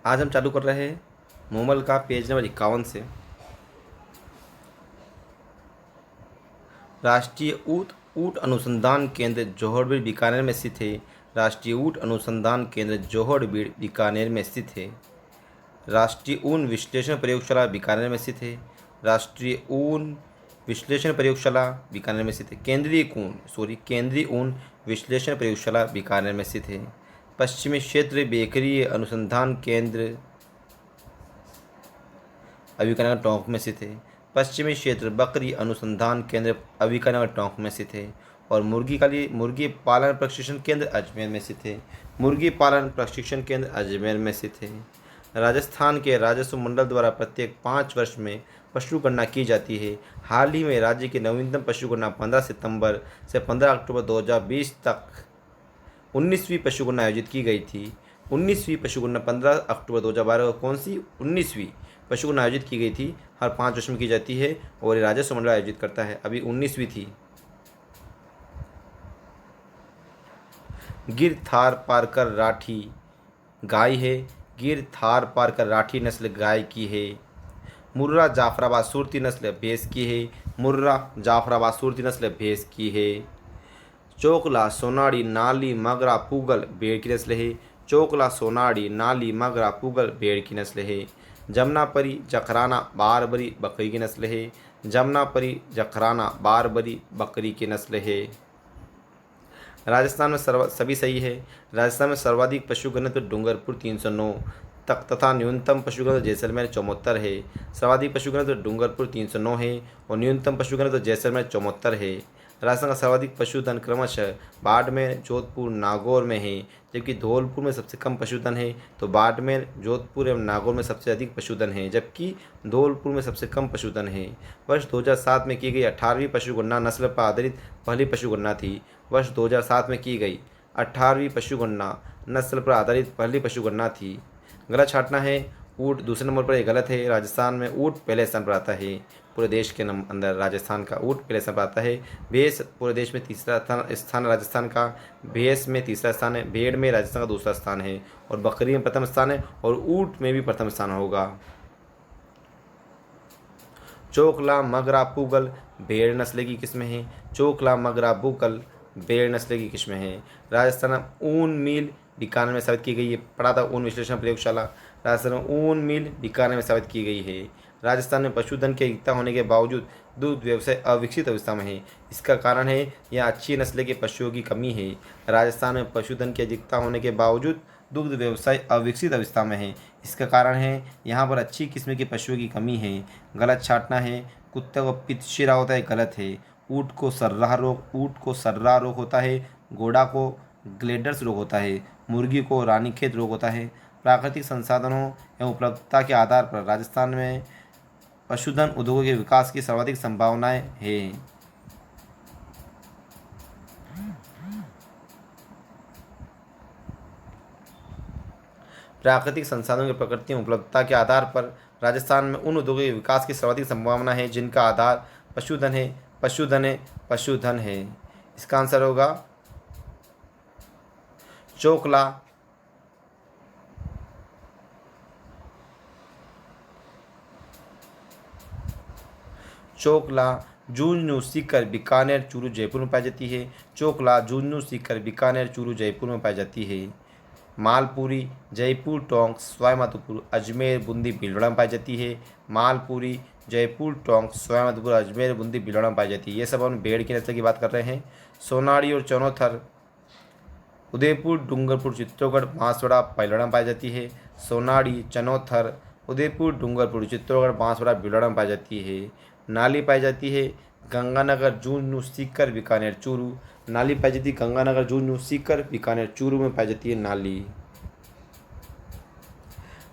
आज हम चालू कर रहे हैं मोमल का पेज नंबर 51 से। राष्ट्रीय ऊँट ऊँट अनुसंधान केंद्र जोहड़बीड़ बीकानेर में स्थित है। राष्ट्रीय ऊँट अनुसंधान केंद्र जोहड़बीड़ बीकानेर में स्थित है। राष्ट्रीय ऊन विश्लेषण प्रयोगशाला बीकानेर में स्थित है। राष्ट्रीय ऊन विश्लेषण प्रयोगशाला बीकानेर में स्थित है। केंद्रीय ऊन विश्लेषण प्रयोगशाला बीकानेर में स्थित है। पश्चिमी क्षेत्र बेकरी अनुसंधान केंद्र अभिकानगर टोंक में स्थित है। पश्चिमी क्षेत्र बकरी अनुसंधान केंद्र अभिकानगर टोंक में स्थित है। और मुर्गी पालन प्रशिक्षण केंद्र अजमेर में स्थित है। मुर्गी पालन प्रशिक्षण केंद्र अजमेर में स्थित है। राजस्थान के राजस्व मंडल द्वारा प्रत्येक 5 वर्ष में पशु गणना की जाती है। हाल ही में राज्य की नवीनतम पशु गणना 15 सितंबर से 15 अक्टूबर 2020 तक 19वीं पशु गणना आयोजित की गई थी। 19वीं पशु गणना 15 अक्टूबर 2012 को कौन सी 19वीं पशु गणना आयोजित की गई थी? हर 5 वर्ष में की जाती है और ये राजस्व मंडल आयोजित करता है। अभी 19वीं थी। गिर थार पारकर राठी गाय है। गिर थार पारकर राठी नस्ल गाय की है। मुर्रा जाफराबाद सूरती नस्ल भैंस की है। मुर्रा जाफराबाद सूरती नस्ल भैंस की है। चोकला सोनाड़ी नाली मगरा पूगल भेड़ की नस्ल है। चोकला सोनाड़ी नाली मगरा पूगल भेड़ की नस्ल है। जमनापरी जखराना बारबरी बकरी की नस्ल है। जमनापरी जखराना बारबरी बकरी की नस्ल है। राजस्थान में सभी सही है। राजस्थान में सर्वाधिक पशु घनत्व डूंगरपुर 309 तक तथा न्यूनतम पशु घनत्व जैसलमेर 74 है। सर्वाधिक पशु घनत्व डूंगरपुर 309 है और न्यूनतम पशु घनत्व जैसलमेर 74 है। राजस्थान का सर्वाधिक पशुधन क्रमशः बाड़मेर जोधपुर नागौर में है, जबकि धौलपुर में सबसे कम पशुधन है तो बाड़मेर जोधपुर एवं नागौर में सबसे अधिक पशुधन है, जबकि धौलपुर में सबसे कम पशुधन है। वर्ष 2007 में की गई 18वीं पशु गणना नस्ल पर आधारित पहली पशु गणना थी। वर्ष 2007 में की गई 18वीं पशु गणना नस्ल पर आधारित पहली पशु गणना थी। गलत छांटना है। ऊँट दूसरे नंबर पर, यह गलत है। राजस्थान में ऊँट पहले स्थान पर आता है। पूरे देश के अंदर राजस्थान का ऊँट पहले स्थान पर आता है। भैंस पूरे देश में तीसरा स्थान राजस्थान का। भैंस में तीसरा स्थान है। भेड़ में राजस्थान का दूसरा स्थान है और बकरी में प्रथम स्थान है और ऊँट में भी प्रथम स्थान होगा। चोकला मगरा पूगल भेड़ नस्ल की किस्में हैं। चोकला मगरा पूगल भेड़ नस्ल की किस्में हैं। राजस्थान में ऊन मिल बीकानेर में स्थापित की गई है। पढ़ा था ऊन विश्लेषण प्रयोगशाला। राजस्थान में ऊन मिल बीकानेर में स्थापित की गई है। राजस्थान में पशुधन की अधिकता होने के बावजूद दूध व्यवसाय अविकसित अवस्था में है। इसका कारण है यहाँ अच्छी नस्ल के पशुओं की कमी है। राजस्थान में पशुधन की अधिकता होने के बावजूद दुग्ध व्यवसाय अविकसित अवस्था में है। इसका कारण है यहाँ पर अच्छी किस्म के पशुओं की कमी है। गलत छांटना है। कुत्ते को पित्तशिरा होता है, गलत है। ऊँट को सर्रा रोग होता है। घोड़ा को ग्लेडर्स रोग होता है। मुर्गी को रानीखेत रोग होता है। प्राकृतिक संसाधनों एवं उपलब्धता के आधार पर राजस्थान में पशुधन उद्योगों के विकास की सर्वाधिक संभावनाएं हैं। प्राकृतिक संसाधनों की प्रकृति एवं उपलब्धता के आधार पर राजस्थान में उन उद्योगों के विकास की सर्वाधिक संभावना है जिनका आधार पशुधन है। इसका आंसर होगा चोकला। चोकला झुंझुनू सीकर बीकानेर चूरू जयपुर में पाई जाती है। चोकला झुंझुनू सीकर बीकानेर चूरू जयपुर में पाई जाती है। मालपुरी जयपुर टोंक सवाई माधोपुर अजमेर बूंदी भीलवाड़ा में पाई जाती है। मालपुरी जयपुर टोंक सवाई माधोपुर अजमेर बूंदी भीलवाड़ा में पाई जाती है। ये सब हम भेड़ की नस्ल की बात कर रहे हैं। सोनाड़ी और चनौथर उदयपुर डूंगरपुर चित्तौड़गढ़ बांसवाड़ा भीलवाड़ा में पाई जाती है। सोनाड़ी चनौथर उदयपुर डूंगरपुर चित्तौड़गढ़ बांसवाड़ा भीलवाड़ा में पाई जाती है। नाली पाई जाती है गंगानगर झुंझुनू सीकर बीकानेर चूरू। नाली पाई जाती है गंगानगर झुंझुनू सीकर बीकानेर चूरू में पाई जाती है नाली।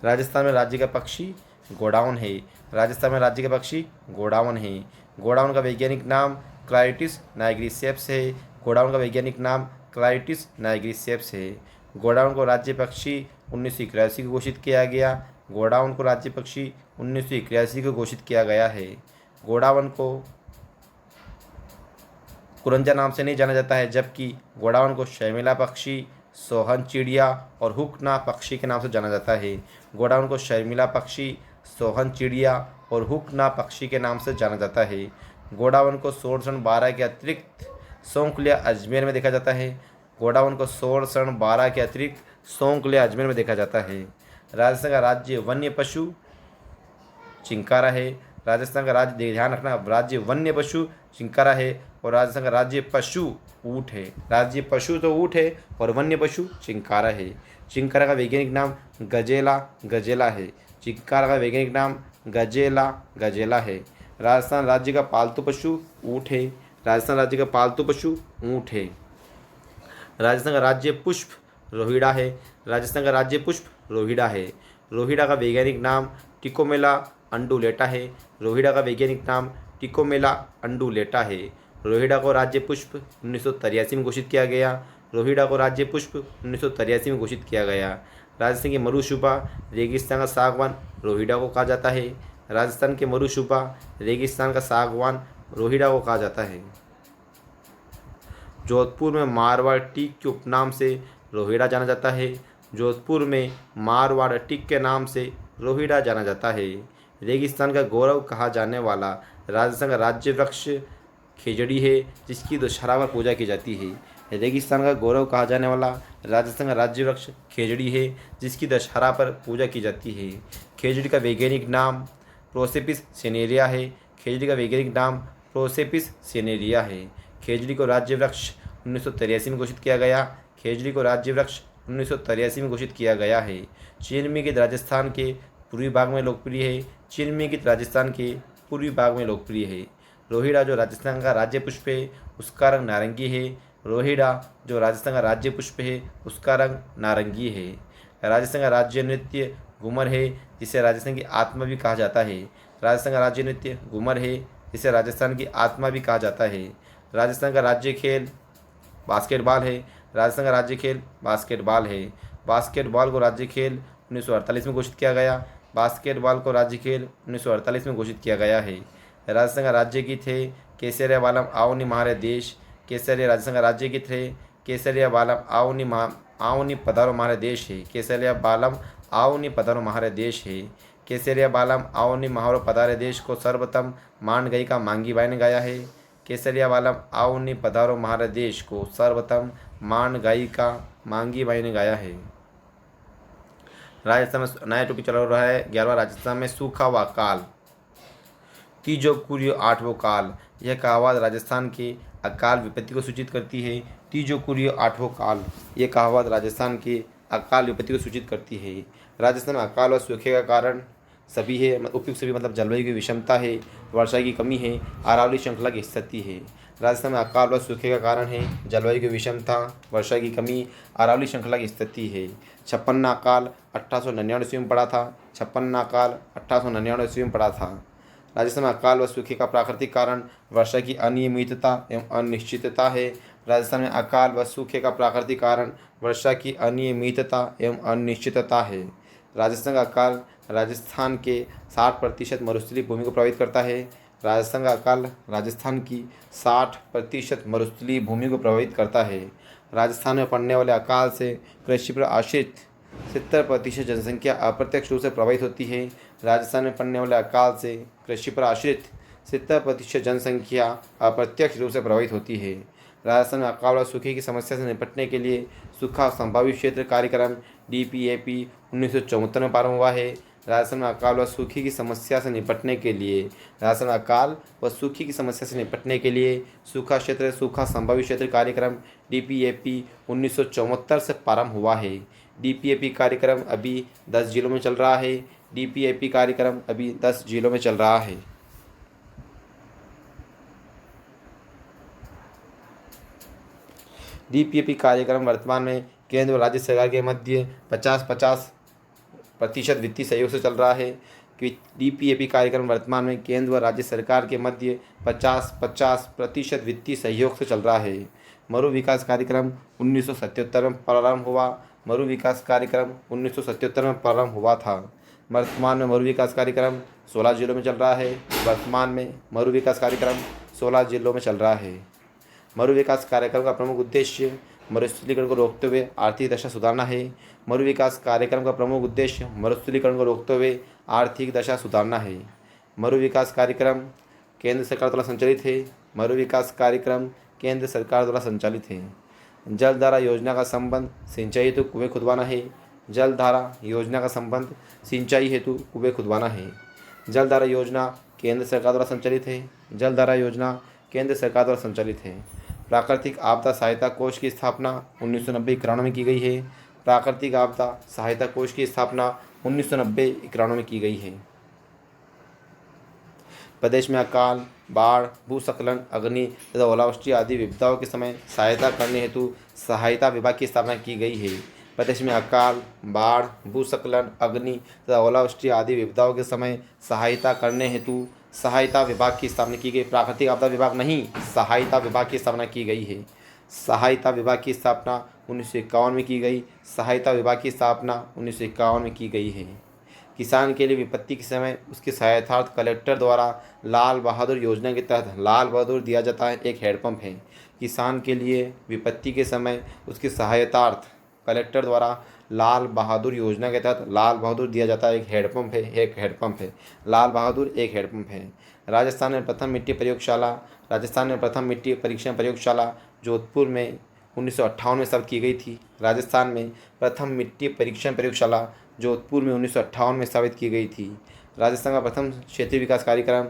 राजस्थान में राज्य का पक्षी गोडाउन है। राजस्थान में राज्य का पक्षी गोडाउन है। गोडाउन का वैज्ञानिक नाम क्लाइटिस नाइग्रिसेप्स है। गोडाउन का वैज्ञानिक नाम क्लाइटिस नाइग्रिसेप्स है। गोडाउन को राज्य पक्षी 1981 को घोषित किया गया। गोडाउन को राज्य पक्षी 1981 को घोषित किया गया है। गोडाउन को कुरंजा नाम से नहीं जाना जाता है, जबकि गोडाउन को शर्मिला पक्षी सोहन चिड़िया और हुकना पक्षी के नाम से जाना जाता है। गोडाउन को शर्मिला पक्षी, सोहन चिड़िया और हुकना पक्षी के नाम से जाना जाता है। गोडाउन को सोरसन 12 के अतिरिक्त सौंकलिया अजमेर में देखा जाता है। गोडाउन को सोरसन 12 के अतिरिक्त सौंकलिया अजमेर में देखा जाता है। राजस्थान का राज्य वन्य पशु चिंकारा है। राजस्थान का राज्य, ध्यान रखना, राज्य वन्य पशु चिंकारा है और राजस्थान का राज्य पशु ऊँट है। राज्य पशु तो ऊँट है और वन्य पशु चिंकारा है। चिंकारा का वैज्ञानिक नाम गजेला है। चिंकारा का वैज्ञानिक नाम गजेला है। राजस्थान राज्य का पालतू पशु ऊँट है। राजस्थान राज्य का पालतू पशु ऊँट है। राजस्थान का राज्य पुष्प रोहिड़ा है। राजस्थान का राज्य पुष्प रोहिड़ा है। रोहिड़ा का वैज्ञानिक नाम टिकोमेला अंडुलेटा है। रोहिड़ा का वैज्ञानिक नाम टिकोमेला अंडुलेटा है। रोहिड़ा को राज्य पुष्प 1983 में घोषित किया गया। रोहिड़ा को राज्य पुष्प 1983 में घोषित किया गया। राजस्थान की मरुशुबा रेगिस्तान का सागवान रोहिड़ा को कहा जाता है। राजस्थान के मरुशुबा रेगिस्तान का सागवान रोहिड़ा को कहा जाता है। जोधपुर में मारवाड़ टीक के उपनाम से रोहिड़ा जाना जाता है। जोधपुर में मारवाड़ टीक के नाम से रोहिड़ा जाना जाता है। रेगिस्तान का गौरव कहा जाने वाला राजस्थान का राज्य वृक्ष खेजड़ी है, जिसकी दशहरा पर पूजा की जाती है। रेगिस्तान का गौरव कहा जाने वाला राजस्थान का राज्य वृक्ष खेजड़ी है, जिसकी दशहरा पर पूजा की जाती है। खेजड़ी का वैज्ञानिक नाम प्रोसेपिस सेनेरिया है। खेजड़ी का वैज्ञानिक नाम प्रोसेपिस सेनेरिया है। खेजड़ी को राज्य वृक्ष 1983 में घोषित किया गया। खेजड़ी को राज्य वृक्ष 1983 में घोषित किया गया है। चिरमी गीत राजस्थान के पूर्वी भाग में लोकप्रिय है। चिरमी गीत राजस्थान के पूर्वी भाग में लोकप्रिय है। रोहिड़ा जो राजस्थान का राज्य पुष्प है, उसका रंग नारंगी है। रोहिड़ा जो राजस्थान का राज्य पुष्प है, उसका रंग नारंगी है। राजस्थान का राज्य नृत्य घूमर है, जिसे राजस्थान की आत्मा भी कहा जाता है। राजस्थान का राज्य नृत्य घूमर है, जिसे राजस्थान की आत्मा भी कहा जाता है। राजस्थान का राज्य खेल बास्केटबॉल है। राजस्थान का राज्य खेल बास्केटबॉल है। बास्केटबॉल को राज्य खेल 1948 में घोषित किया गया। बास्केटबॉल को राज्य खेल 1948 में घोषित किया गया है। राजस्थान का राज्य गीत है केसरिया बालम आओनी महारे देश। केसरिया राजस्थान का राज्य गीत है केसरिया बालम आओनी पधारो महारे देश है। केसरिया बालम आओनी पधारो महारे देश है। केसरिया बालम आओनी महारो पधारे देश को सर्वप्रथम मान गई का मांगी बाई ने गाया है। केसरिया बालम आओनी पधारो महारे देश को सर्वप्रथम मान गई का मांगी बाई ने गाया है। राजस्थान में नया टॉपिक चल रहा है 11वां। राजस्थान में सूखा व अकाल। तीजो कुरियो आठवों काल, यह कहावत राजस्थान के अकाल विपत्ति को सूचित करती है। तीजो कुरियो आठवों काल, यह कहावत राजस्थान के अकाल विपत्ति को सूचित करती है। राजस्थान में अकाल व सूखे का कारण सभी है, उपयुक्त सभी मतलब जलवायु की विषमता है, वर्षा की कमी है, अरावली श्रृंखला की स्थिति है। राजस्थान में अकाल व सूखे का कारण है जलवायु की विषमता, वर्षा की कमी, अरावली श्रृंखला की स्थिति है। छप्पन्ना अकाल 1899 ईस्वी में पड़ा था। छप्पन्ना अकाल 1899 ईस्वी में पड़ा था। राजस्थान में अकाल व सूखे का प्राकृतिक कारण वर्षा की अनियमितता एवं अनिश्चितता है। राजस्थान में अकाल व सूखे का प्राकृतिक कारण वर्षा की अनियमितता एवं अनिश्चितता है। राजस्थान का अकाल राजस्थान के 60% मरुस्थलीय भूमि को प्रभावित करता है। राजस्थान का अकाल राजस्थान की 60% मरुस्थलीय भूमि को प्रभावित करता है। राजस्थान में पड़ने वाले अकाल से कृषि पर आश्रित 70% जनसंख्या अप्रत्यक्ष रूप से प्रभावित होती है। राजस्थान में पड़ने वाले अकाल से कृषि पर आश्रित 70% जनसंख्या अप्रत्यक्ष रूप से प्रभावित होती है। राजस्थान में अकाल और सूखे की समस्या से निपटने के लिए सूखा संभावित क्षेत्र कार्यक्रम DPAP 1974 में प्रारंभ हुआ है। राजस्थान में अकाल व सूखे की समस्या से निपटने के लिए राजस्थान में अकाल व सूखे की समस्या से निपटने के लिए सूखा संभावित क्षेत्र कार्यक्रम DPAP 1974 से प्रारंभ हुआ है। DPAP कार्यक्रम अभी 10 जिलों में चल रहा है। DPAP कार्यक्रम अभी 10 जिलों में चल रहा है। DPAP कार्यक्रम वर्तमान में केंद्र और राज्य सरकार के मध्य 50-50% वित्तीय सहयोग से चल रहा है। DPAP कार्यक्रम वर्तमान में केंद्र व राज्य सरकार के मध्य 50-50% वित्तीय सहयोग से चल रहा है। मरु विकास कार्यक्रम 1977 में प्रारंभ हुआ। मरु विकास कार्यक्रम 1977 में प्रारंभ हुआ था। वर्तमान में मरु विकास कार्यक्रम 16 जिलों में चल रहा है। वर्तमान में मरु विकास कार्यक्रम 16 जिलों में चल रहा है। मरु विकास कार्यक्रम का प्रमुख उद्देश्य मरुस्थलीकरण को रोकते हुए आर्थिक दशा सुधारना है। मरु विकास कार्यक्रम का प्रमुख उद्देश्य मरुस्थलीकरण को रोकते हुए आर्थिक दशा सुधारना है। मरु विकास कार्यक्रम केंद्र सरकार द्वारा संचालित है। मरु विकास कार्यक्रम केंद्र सरकार द्वारा संचालित है। जलधारा योजना का संबंध सिंचाई हेतु कुएं खुदवाना है। जलधारा योजना का संबंध सिंचाई हेतु कुएं खुदवाना है। जलधारा योजना केंद्र सरकार द्वारा संचालित है। जलधारा योजना केंद्र सरकार द्वारा संचालित है। प्राकृतिक आपदा सहायता कोष की स्थापना 1990-91 में की गई है। प्राकृतिक आपदा सहायता कोष की स्थापना 1990-91 में की गई है। प्रदेश में अकाल, बाढ़, भूस्खलन, अग्नि तथा ओलावृष्टि आदि विपदाओं के समय सहायता करने हेतु सहायता विभाग की स्थापना की गई है। प्रदेश में अकाल, बाढ़, भूस्खलन, अग्नि तथा ओलावृष्टि आदि विपदाओं के समय सहायता करने हेतु सहायता विभाग की स्थापना की गई। प्राकृतिक आपदा विभाग नहीं, सहायता विभाग की स्थापना की गई है। सहायता विभाग की स्थापना 1951 में की गई। सहायता विभाग की स्थापना 1951 में की गई है। किसान के लिए विपत्ति के समय उसके सहायतार्थ कलेक्टर द्वारा लाल बहादुर योजना के तहत लाल बहादुर दिया जाता है, एक हैंडपम्प है। किसान के लिए विपत्ति के समय उसके सहायतार्थ कलेक्टर द्वारा लाल बहादुर योजना के तहत लाल बहादुर दिया जाता है, एक हैंडपम्प है। लाल बहादुर एक हैंडपम्प है। राजस्थान में प्रथम मिट्टी परीक्षण प्रयोगशाला जोधपुर में 1958 में स्थापित की गई थी। राजस्थान में प्रथम मिट्टी परीक्षण प्रयोगशाला जोधपुर में 1958 में स्थापित की गई थी। राजस्थान का प्रथम क्षेत्रीय विकास कार्यक्रम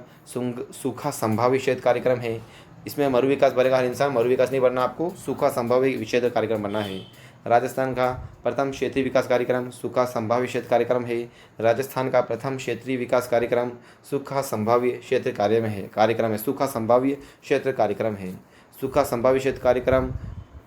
सूखा संभावी क्षेत्र कार्यक्रम है। इसमें मरु विकास बनेगा हर इंसान, मरु विकास नहीं बनना, आपको सूखा संभावी क्षेत्र कार्यक्रम बनना है। राजस्थान का प्रथम क्षेत्रीय विकास कार्यक्रम सूखा संभावी क्षेत्र कार्यक्रम है। राजस्थान का प्रथम क्षेत्रीय विकास कार्यक्रम सूखा संभावी क्षेत्र सूखा संभावी क्षेत्र कार्यक्रम है। सूखा संभावी क्षेत्र कार्यक्रम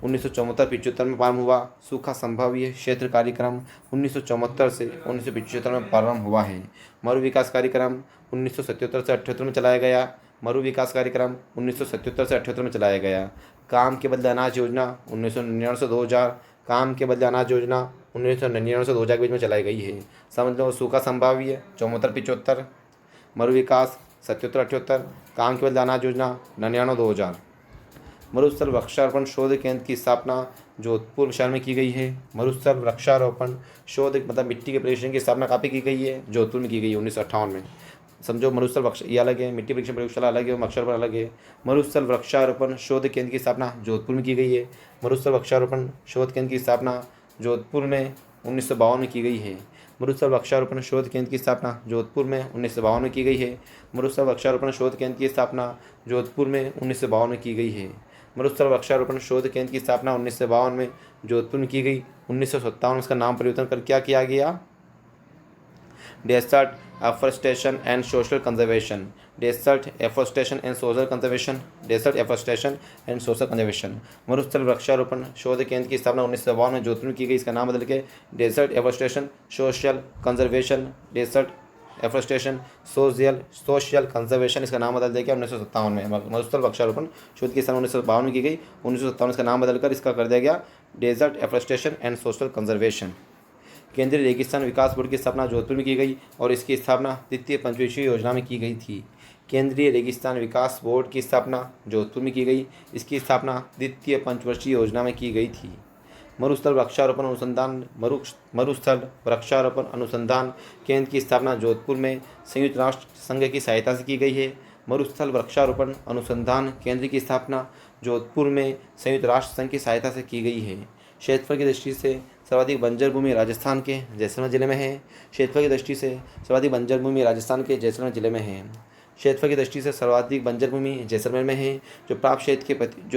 1974-75 में प्रारंभ हुआ। सूखा संभावीय क्षेत्र कार्यक्रम 1974 से 1975 में प्रारंभ हुआ है। मरु विकास कार्यक्रम 1977 से 78 में चलाया गया। मरु विकास कार्यक्रम 1977 से 78 में चलाया गया। काम के बदले अनाज योजना 1999 से 2000। काम के बदले अनाज योजना 1999 से 2000 के बीच में चलाई गई है। समझ लो, सूखा संभावीय 74-75, मरु विकास 77-78, काम के बदले अनाज योजना 99-2000। मरुस्थल वृक्षारोपण शोध केंद्र की स्थापना जोधपुर शहर में की गई है। मरुस्थल वृक्षारोपण शोध मतलब मिट्टी के परीक्षण की स्थापना कहाँ पे की गई है? जोधपुर में की गई है 1958 में। समझो, मरुस्थल वृक्ष ये अलग है, मिट्टी परीक्षण प्रयोगशाला अलग है, वृक्षारोपण अलग है। मरुस्थल वृक्षारोपण शोध केंद्र की स्थापना जोधपुर में की गई है। मरुस्थल वृक्षारोपण शोध केंद्र की स्थापना जोधपुर में 1952 में की गई है। मरुस्थल वृक्षारोपण शोध केंद्र की स्थापना जोधपुर में 1952 में की गई है। मरुस्थल वृक्षारोपण शोध केंद्र की स्थापना जोधपुर में 1952 में की गई है। मरुस्थल वृक्षारोपण शोध केंद्र की स्थापना 1952 में जोधपुर में की गई। 1957 में इसका नाम परिवर्तन कर क्या किया गया? Dessert afforestation and social conservation. Dessert afforestation and social conservation. Dessert afforestation and social conservation. मरुस्थल वृक्षारोपण शोध केंद्र की स्थापना 1952 में जोधपुर में की गई। इसका नाम बदल के dessert afforestation social conservation, dessert afforestation social conservation, इसका नाम बदल दिया गया 1957 में। मरुस्थल वृक्षारोपण शोध की स्थापना 1952 में की गई। 1957 इसका नाम बदलकर इसका कर दिया गया desert afforestation and social conservation. केंद्रीय रेगिस्तान विकास बोर्ड की स्थापना जोधपुर में की गई और इसकी स्थापना द्वितीय पंचवर्षीय योजना में की गई थी। केंद्रीय रेगिस्तान विकास बोर्ड की स्थापना जोधपुर में की गई। इसकी स्थापना द्वितीय पंचवर्षीय योजना में की गई थी। मरुस्थल वृक्षारोपण अनुसंधान केंद्र की स्थापना जोधपुर में संयुक्त राष्ट्र संघ की सहायता से की गई है। मरुस्थल वृक्षारोपण अनुसंधान केंद्र की स्थापना जोधपुर में संयुक्त राष्ट्र संघ की सहायता से की गई है। क्षेत्रफल की दृष्टि से सर्वाधिक बंजर भूमि राजस्थान के जैसलमेर जिले में है। क्षेत्रफल की दृष्टि से सर्वाधिक बंजर भूमि राजस्थान के जैसलमेर जिले में है। क्षेत्रफल की दृष्टि से सर्वाधिक बंजर भूमि जैसलमेर में है। जो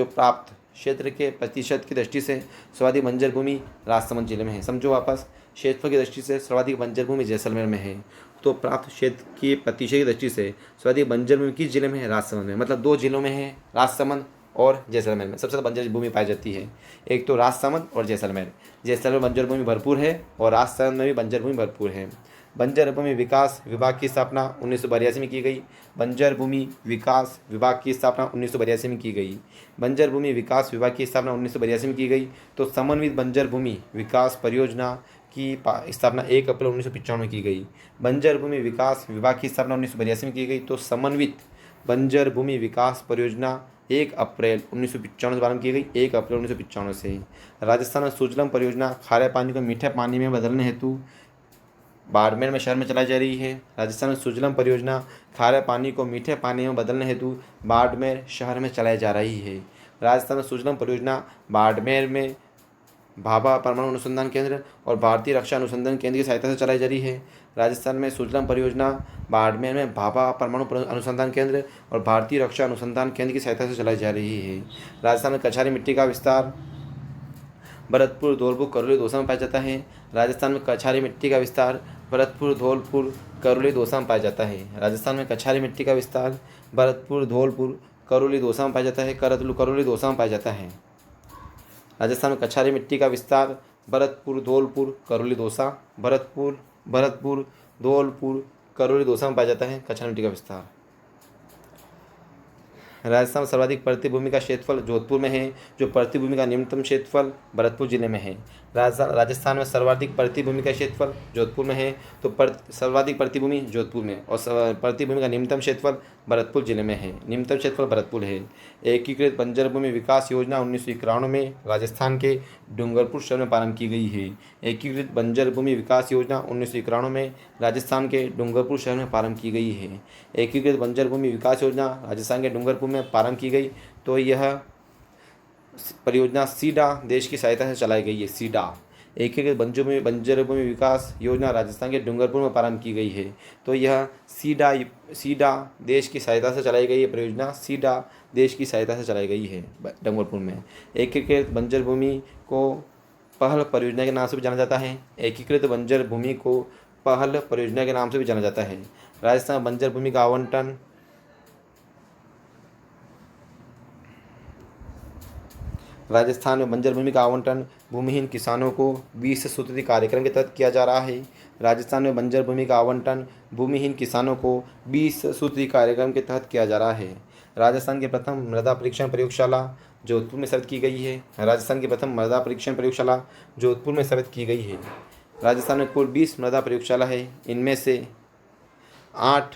प्राप्त क्षेत्र के प्रतिशत की दृष्टि से सर्वाधिक बंजर भूमि राजसमंद जिले में है। समझो वापस, क्षेत्रफल की दृष्टि से सर्वाधिक बंजर भूमि जैसलमेर में है, तो प्राप्त क्षेत्र के प्रतिशत की दृष्टि से सर्वाधिक बंजर भूमि किस जिले में है? राजसमंद में। मतलब 2 जिलों में है, राजसमंद और जैसलमेर में सबसे ज़्यादा बंजर भूमि पाई जाती है। एक तो राजसमंद और जैसलमेर। जैसलमेर बंजर भूमि भरपूर है और राजसमंद में भी बंजर भूमि भरपूर है। बंजर भूमि विकास विभाग की स्थापना 1982 में की गई। बंजर भूमि विकास विभाग की स्थापना 1982 में की गई। बंजर भूमि विकास विभाग की स्थापना 1982 में की गई। तो समन्वित बंजर भूमि विकास परियोजना की स्थापना 1 अप्रैल 1995 में की गई। बंजर भूमि विकास विभाग की स्थापना 1982 में की गई। तो समन्वित बंजर भूमि विकास परियोजना 1 अप्रैल 1995 से प्रारंभ की गई, 1 अप्रैल 1995 से। राजस्थान में सुजलम परियोजना खारे पानी को मीठे पानी में बदलने हेतु बाड़मेर में शहर में चलाई जा रही है। राजस्थान में सुजलम परियोजना खारे पानी को मीठे पानी में बदलने हेतु बाड़मेर शहर में चलाई जा रही है। राजस्थान में सुजलम परियोजना बाड़मेर में भाभा परमाणु अनुसंधान केंद्र और भारतीय रक्षा अनुसंधान केंद्र की सहायता से चलाई जा रही है। राजस्थान में सुजलम परियोजना बाड़मेर में भाभा परमाणु अनुसंधान केंद्र और भारतीय रक्षा अनुसंधान केंद्र की सहायता से चलाई जा रही है। राजस्थान में कछारी मिट्टी का विस्तार भरतपुर, धौलपुर, करौली, दौसा में पाया जाता है। राजस्थान में कछारी मिट्टी का विस्तार भरतपुर, धौलपुर, करौली, दौसा में पाया जाता है। राजस्थान में कछारी मिट्टी का विस्तार भरतपुर, धौलपुर, करौली, दौसा में पाया जाता है। करौली, दौसा में पाया जाता है। राजस्थान में कछारी मिट्टी का विस्तार भरतपुर, धौलपुर, करौली, दौसा, भरतपुर, धौलपुर, करौली, दौसा में पाया जाता है कछारी मिट्टी का विस्तार। राजस्थान में सर्वाधिक प्रतिभूमि का क्षेत्रफल जोधपुर में है, जो प्रतिभूमि का निम्नतम क्षेत्रफल भरतपुर जिले में है। राजस्थान में सर्वाधिक प्रतिभूमि का क्षेत्रफल जोधपुर में है, तो सर्वाधिक प्रतिभूमि जोधपुर में और प्रतिभूमि का निम्नतम क्षेत्रफल भरतपुर जिले में है। निम्नतम क्षेत्रफल भरतपुर है। एकीकृत बंजर भूमि विकास योजना 1991 में राजस्थान के डूंगरपुर शहर में प्रारंभ की गई है। एकीकृत बंजर भूमि विकास योजना 1991 में राजस्थान के डूंगरपुर शहर में प्रारंभ की गई है। एकीकृत बंजर भूमि विकास योजना राजस्थान के डूंगरपुर में प्रारंभ की गई, तो यह परियोजना सीडा देश की सहायता से चलाई गई है। सीडा एकीकृत बंजर भूमि विकास योजना राजस्थान के डूंगरपुर में प्रारंभ की गई है, तो यह सीडा देश की सहायता से चलाई गई है। परियोजना सीडा देश की सहायता से चलाई गई है डूंगरपुर में। एकीकृत बंजर भूमि को पहल परियोजना के नाम से भी जाना जाता है। एकीकृत बंजर भूमि को पहल परियोजना के नाम से भी जाना जाता है। राजस्थान बंजर भूमि का आवंटन राजस्थान में बंजर भूमि का आवंटन भूमिहीन किसानों को 20 सूत्री कार्यक्रम के तहत किया जा रहा है। राजस्थान में बंजर भूमि का आवंटन भूमिहीन किसानों को 20 सूत्री कार्यक्रम के तहत किया जा रहा है। राजस्थान की प्रथम मृदा परीक्षण प्रयोगशाला जोधपुर में स्थापित की गई है। राजस्थान की प्रथम मृदा परीक्षण प्रयोगशाला जोधपुर में स्थापित की गई है। राजस्थान में कुल 20 मृदा प्रयोगशाला है। इनमें से 8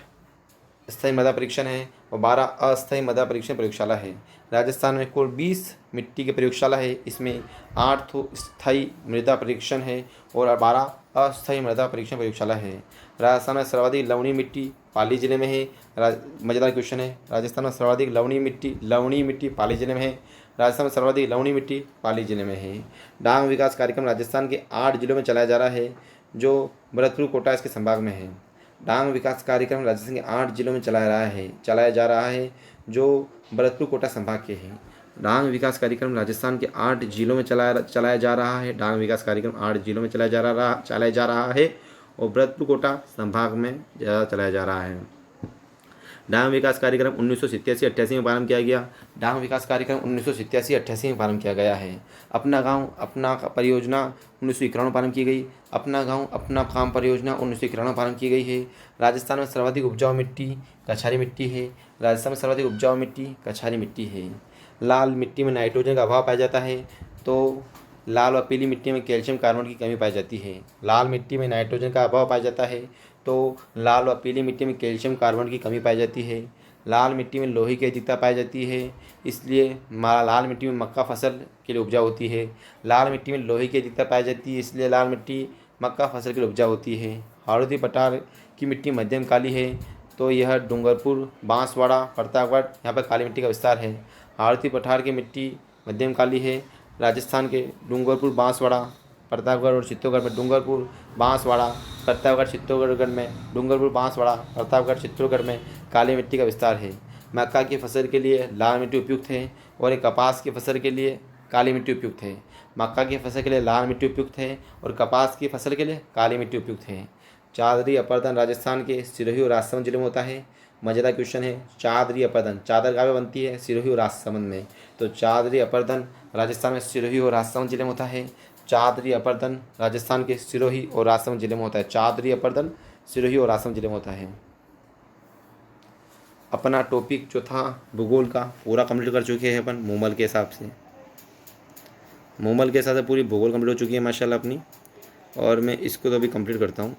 स्थायी मृदा परीक्षण है और 12 अस्थायी मृदा परीक्षण प्रयोगशाला है। राजस्थान में कुल 20 मिट्टी की प्रयोगशाला है। इसमें 8 स्थायी मृदा परीक्षण है और 12 अस्थायी मृदा परीक्षण प्रयोगशाला है। राजस्थान में सर्वाधिक लवणीय मिट्टी पाली जिले में है। मजेदार क्वेश्चन है। राजस्थान में सर्वाधिक लवणीय मिट्टी पाली जिले में है। राजस्थान में सर्वाधिक लवणीय मिट्टी पाली जिले में है। डांग विकास कार्यक्रम राजस्थान के 8 जिलों में चलाया जा रहा है, जो भरतपुर, कोटा इसके संभाग में है। डांग विकास कार्यक्रम राजस्थान के 8 जिलों में चलाया जा रहा है, जो भरतपुर, कोटा संभाग के हैं। डांग विकास कार्यक्रम राजस्थान के 8 जिलों में चलाया जा रहा है। डांग विकास कार्यक्रम 8 जिलों में चलाया जा रहा है और भरतपुर, कोटा संभाग में ज़्यादा चलाया जा रहा है। डांग विकास कार्यक्रम 1987-88 में प्रारंभ किया गया। डांग विकास कार्यक्रम 1987-88 में प्रारंभ किया गया है। अपना गांव अपना परियोजना 1991 में प्रारंभ की गई। अपना गांव अपना काम परियोजना 1991 में प्रारंभ की गई है। राजस्थान में सर्वाधिक उपजाऊ मिट्टी कछारी मिट्टी है। राजस्थान में सर्वाधिक उपजाऊ मिट्टी कछारी मिट्टी है। लाल मिट्टी में नाइट्रोजन का अभाव पाया जाता है, तो लाल व पीली मिट्टी में कैल्शियम कार्बोनेट की कमी पाई जाती है। लाल मिट्टी में नाइट्रोजन का अभाव पाया जाता है, तो लाल व पीली मिट्टी में कैल्शियम कार्बोनेट की कमी पाई जाती है। लाल मिट्टी में लोहे की अधिकता पाई जाती है, इसलिए लाल मिट्टी में मक्का फसल के लिए उपजाऊ होती है। लाल मिट्टी में लोहे की अधिकता पाई जाती है, इसलिए लाल मिट्टी मक्का फसल के लिए उपजाऊ होती है। हाड़ौती पठार की मिट्टी मध्यम काली है, तो यह डूंगरपुर, बांसवाड़ा, प्रतापगढ़ यहाँ पर काली मिट्टी का विस्तार है। हाड़ौती पठार की मिट्टी मध्यम काली है। राजस्थान के डूंगरपुर, बांसवाड़ा, प्रतापगढ़ और चित्तौड़गढ़ में डूंगरपुर, बांसवाड़ा, प्रतापगढ़, चित्तौड़गढ़ में डूंगरपुर, बांसवाड़ा, प्रतापगढ़, चित्तौड़गढ़ में काली मिट्टी का विस्तार है। मक्का की फसल के लिए लाल मिट्टी उपयुक्त है और कपास की फसल के लिए काली मिट्टी उपयुक्त है। मक्का की फसल के लिए लाल मिट्टी उपयुक्त है और कपास की फसल के लिए काली मिट्टी उपयुक्त है। चादरी अपर्दन राजस्थान के सिरोही और राजसमंद जिले में होता है। मजेदार क्वेश्चन है। चादरी अपर्दन, चादर कहाँ पे बनती है? सिरोही और राजसमंद में। तो चादरी अपर्दन राजस्थान में सिरोही और राजसमंद जिले में होता है। चादरी अपर्दन राजस्थान के सिरोही और राजसमंद जिले में होता है। चादरी अपर्दन सिरोही और राजसमंद जिले में होता है। अपना टॉपिक जो था भूगोल का पूरा कंप्लीट कर चुके हैं अपन मूमल के हिसाब से। मूमल के हिसाब से पूरी भूगोल कंप्लीट हो चुकी है माशाल्लाह अपनी, और मैं इसको तो अभी कंप्लीट करता हूँ।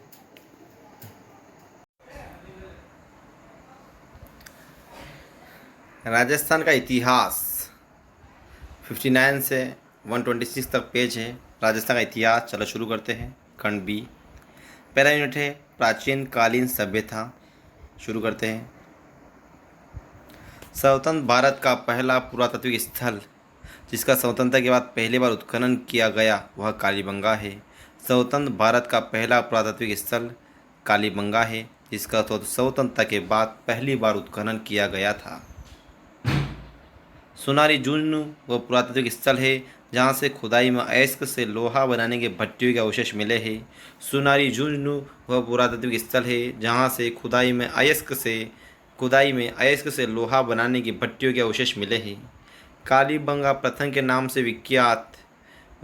राजस्थान का इतिहास 59 से 126 तक पेज है। राजस्थान का इतिहास, चलो शुरू करते हैं। खंड बी, पहला यूनिट है प्राचीन कालीन सभ्यता। शुरू करते हैं। स्वतंत्र भारत का पहला पुरातात्विक स्थल जिसका स्वतंत्रता के बाद पहली बार उत्खनन किया गया वह कालीबंगा है। स्वतंत्र भारत का पहला पुरातात्विक स्थल कालीबंगा है जिसका स्वतंत्रता के बाद पहली बार उत्खनन किया गया था। सुनारी जुन्नू वह पुरातात्विक स्थल है जहाँ से खुदाई में अयस्क से लोहा बनाने के भट्टियों के अवशेष मिले हैं। सुनारी जुन्नू वह पुरातात्विक स्थल है जहाँ से खुदाई में अयस्क से लोहा बनाने की भट्टियों के अवशेष मिले हैं। कालीबंगा प्रथम के नाम से विख्यात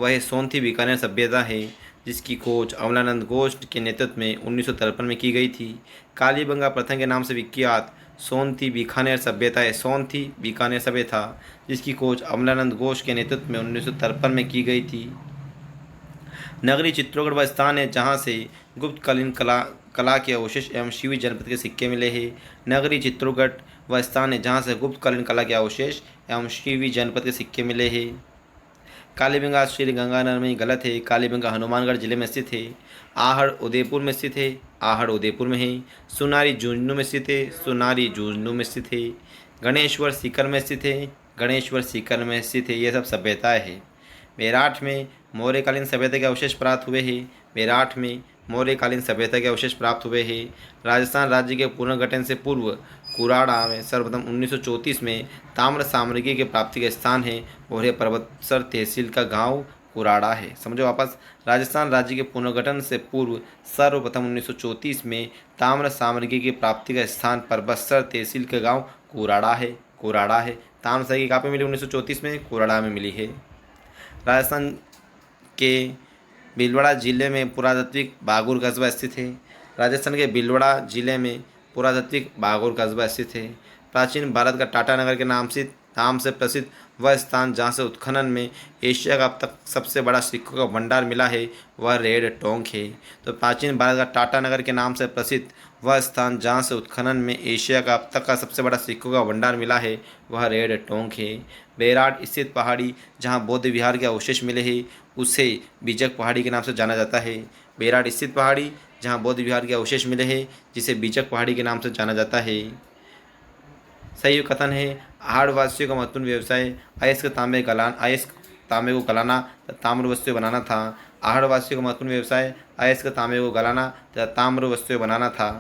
वह सोनथी बीकानेर सभ्यता है जिसकी खोज अमलानंद गोष्ठ के नेतृत्व में 1953 में की गई थी। कालीबंगा प्रथम के नाम से विख्यात सोनथी बीकानेर सभ्यता है। सोनथी बीकानेर सभ्यता जिसकी खोज अमलानंद घोष के नेतृत्व में 1953 में की गई थी। नगरी चित्तौड़गढ़ वह स्थान है जहाँ से गुप्तकालीन कला के अवशेष एवं शिवी जनपद के सिक्के मिले हैं। नगरी चित्तौड़गढ़ वह स्थान है जहाँ से गुप्तकालीन कला के अवशेष एवं शिवी जनपद के सिक्के मिले हैं। कालीबंगा श्री गंगानगर में गलत है। कालीबंगा हनुमानगढ़ जिले में स्थित है। आहड़ उदयपुर में स्थित है। आहड़ उदयपुर में है। सुनारी झुंझुनू में स्थित है। सुनारी झुंझुनू में स्थित है। गणेश्वर सीकर में स्थित है। गणेश्वर सीकर में स्थित है। ये सब सभ्यताएं हैं। मेरठ में मौर्यकालीन सभ्यता के अवशेष प्राप्त हुए हैं। मेरठ में मौर्यकालीन सभ्यता के अवशेष प्राप्त हुए हैं। राजस्थान राज्य के पुनर्गठन से पूर्व कुराड़ा में सर्वप्रथम 1934 में ताम्र साम्राज्य के प्राप्ति का स्थान है और यह पर्वतसर तहसील का गांव कुराड़ा है। समझो वापस, राजस्थान राज्य के पुनर्गठन से पूर्व सर्वप्रथम 1934 में ताम्र साम्राज्य की प्राप्ति का स्थान पर्वतसर तहसील का गांव कुराड़ा है। कुराड़ा है। ताम्र साम्राज्य कहाँ पे मिली? 1934 में कुराड़ा में मिली है। राजस्थान के भीलवाड़ा जिले में पुरातात्विक बागुर कस्बा स्थित है। राजस्थान के भीलवाड़ा जिले में पुरातात्विक बागुर कस्बा स्थित है। प्राचीन भारत का टाटानगर के नाम से प्रसिद्ध वह स्थान जहाँ से उत्खनन में एशिया का अब तक सबसे बड़ा सिक्कों का भंडार मिला है वह रेड टोंक है। तो प्राचीन भारत का टाटानगर के नाम से प्रसिद्ध वह स्थान जहाँ से उत्खनन में एशिया का अब तक का सबसे बड़ा सिक्कों का भंडार मिला है वह रेड टोंक है। बेराट स्थित पहाड़ी जहाँ बौद्ध विहार के अवशेष मिले हैं उसे बीजक पहाड़ी के नाम से जाना जाता है। बेराट स्थित पहाड़ी जहाँ बौद्ध विहार के अवशेष मिले हैं जिसे बीजक पहाड़ी के नाम से जाना जाता है। सही कथन है। आहड़ वासियों का महत्वपूर्ण व्यवसाय अयस्क तांबे को गलाना तथा ताम्र वस्तुएं बनाना था। आहड़ वासियों का महत्वपूर्ण व्यवसाय अयस्क तांबे को गलाना तथा ताम्र वस्तुएं बनाना था।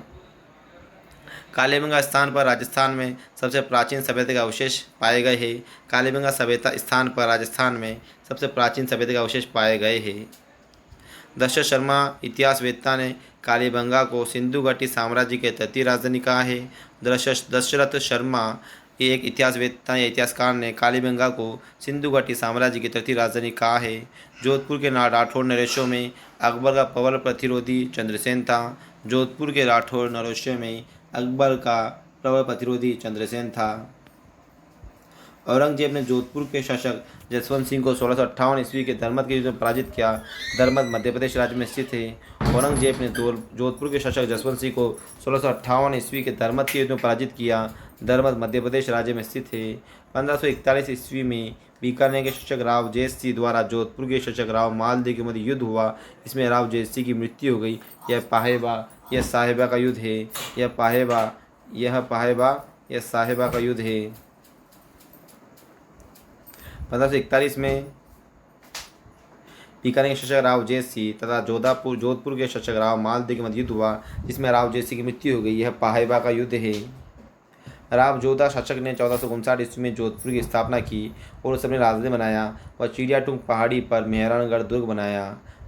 कालीबंगा स्थान पर राजस्थान में सबसे प्राचीन सभ्यता के अवशेष पाए गए हैं। कालीबंगा सभ्यता स्थान पर राजस्थान में सबसे प्राचीन सभ्यता के अवशेष पाए गए हैं। दशरथ शर्मा इतिहासवेत्ता ने कालीबंगा को सिंधु घाटी साम्राज्य के तृतीय राजधानी कहा है। दशरथ शर्मा एक इतिहासवेत्ता या इतिहासकार ने कालीबंगा को सिंधु घाटी साम्राज्य की तृतीय राजधानी कहा है। जोधपुर के राठौड़ नरेशों में अकबर का प्रबल प्रतिरोधी चंद्रसेन था। जोधपुर के राठौड़ नरेशों में अकबर का प्रबल प्रतिरोधी चंद्रसेन था। औरंगजेब ने जोधपुर के शासक जसवंत सिंह को 1658 ईस्वी के धर्मद के युद्ध में पराजित किया। धर्मद मध्य प्रदेश राज्य में स्थित है। औरंगजेब ने जोधपुर के शासक जसवंत सिंह को 1658 ईस्वी के धर्मद के युद्ध में पराजित किया। धर्मद मध्य प्रदेश राज्य में स्थित है। 1541 ईस्वी में बीकानेर के शासक राव जयसिंह द्वारा जोधपुर के शासक राव मालदेव के मध्य युद्ध हुआ। इसमें राव जयसिंह की मृत्यु हो गई। यह साहिबा का युद्ध है। यह साहिबा का युद्ध है। 1541 में बीकानेर के शासक राव जयसिंह तथा जोधपुर के शासक राव मालदेव के मध्य युद्ध हुआ जिसमें राव जयसिंह की मृत्यु हो गई। यह पाहेबा का युद्ध है। राव जोधा शासक ने 1459 ईस्वी में जोधपुर की स्थापना की और उसे अपनी राजधानी बनाया। वह चिड़ियाटुंग पहाड़ी पर मेहरानगढ़ दुर्ग बनाया।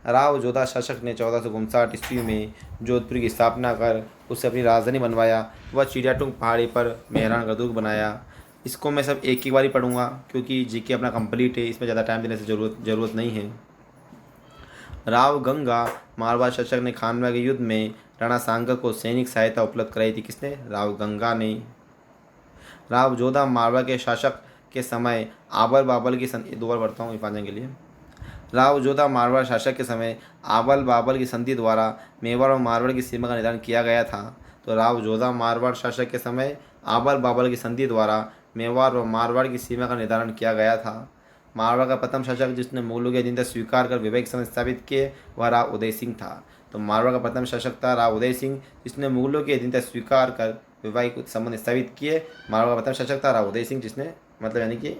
राव जोधा शासक ने 1459 ईस्वी में जोधपुर की स्थापना कर उसे अपनी राजधानी बनवाया। वह चिड़ियाटुंग पहाड़ी पर मेहरानगढ़ दुर्ग बनाया। इसको मैं सब एक बार ही पढ़ूंगा क्योंकि जीके अपना कंप्लीट है, इसमें ज़्यादा टाइम देने से ज़रूरत नहीं है। राव गंगा मारवाड़ शासक ने खानवा के युद्ध में राणा सांगा को सैनिक सहायता उपलब्ध कराई थी। किसने? राव गंगा ने। राव जोधा मारवाड़ के शासक के समय आबल बाबल की संधि, दो बार पढ़ता हूँ पाने के लिए। राव जोधा मारवाड़ शासक के समय आबल बाबल की संधि द्वारा मेवाड़ और मारवाड़ की सीमा का निर्धारण किया गया था। तो राव जोधा मारवाड़ शासक के समय आबल बाबल की संधि द्वारा मेवाड़ व मारवाड़ की सीमा का निर्धारण किया गया था। मारवाड़ का प्रथम शासक जिसने मुगलों की अधीनता स्वीकार कर वैवाहिक संबंध स्थापित किए वह राव उदय सिंह था। तो मारवाड़ का प्रथम शासक था राव उदय सिंह जिसने मुगलों की अधीनता स्वीकार कर वैवाहिक संबंध स्थापित किए। मारवाड़ का प्रथम शासक था राव उदय सिंह जिसने मतलब यानी कि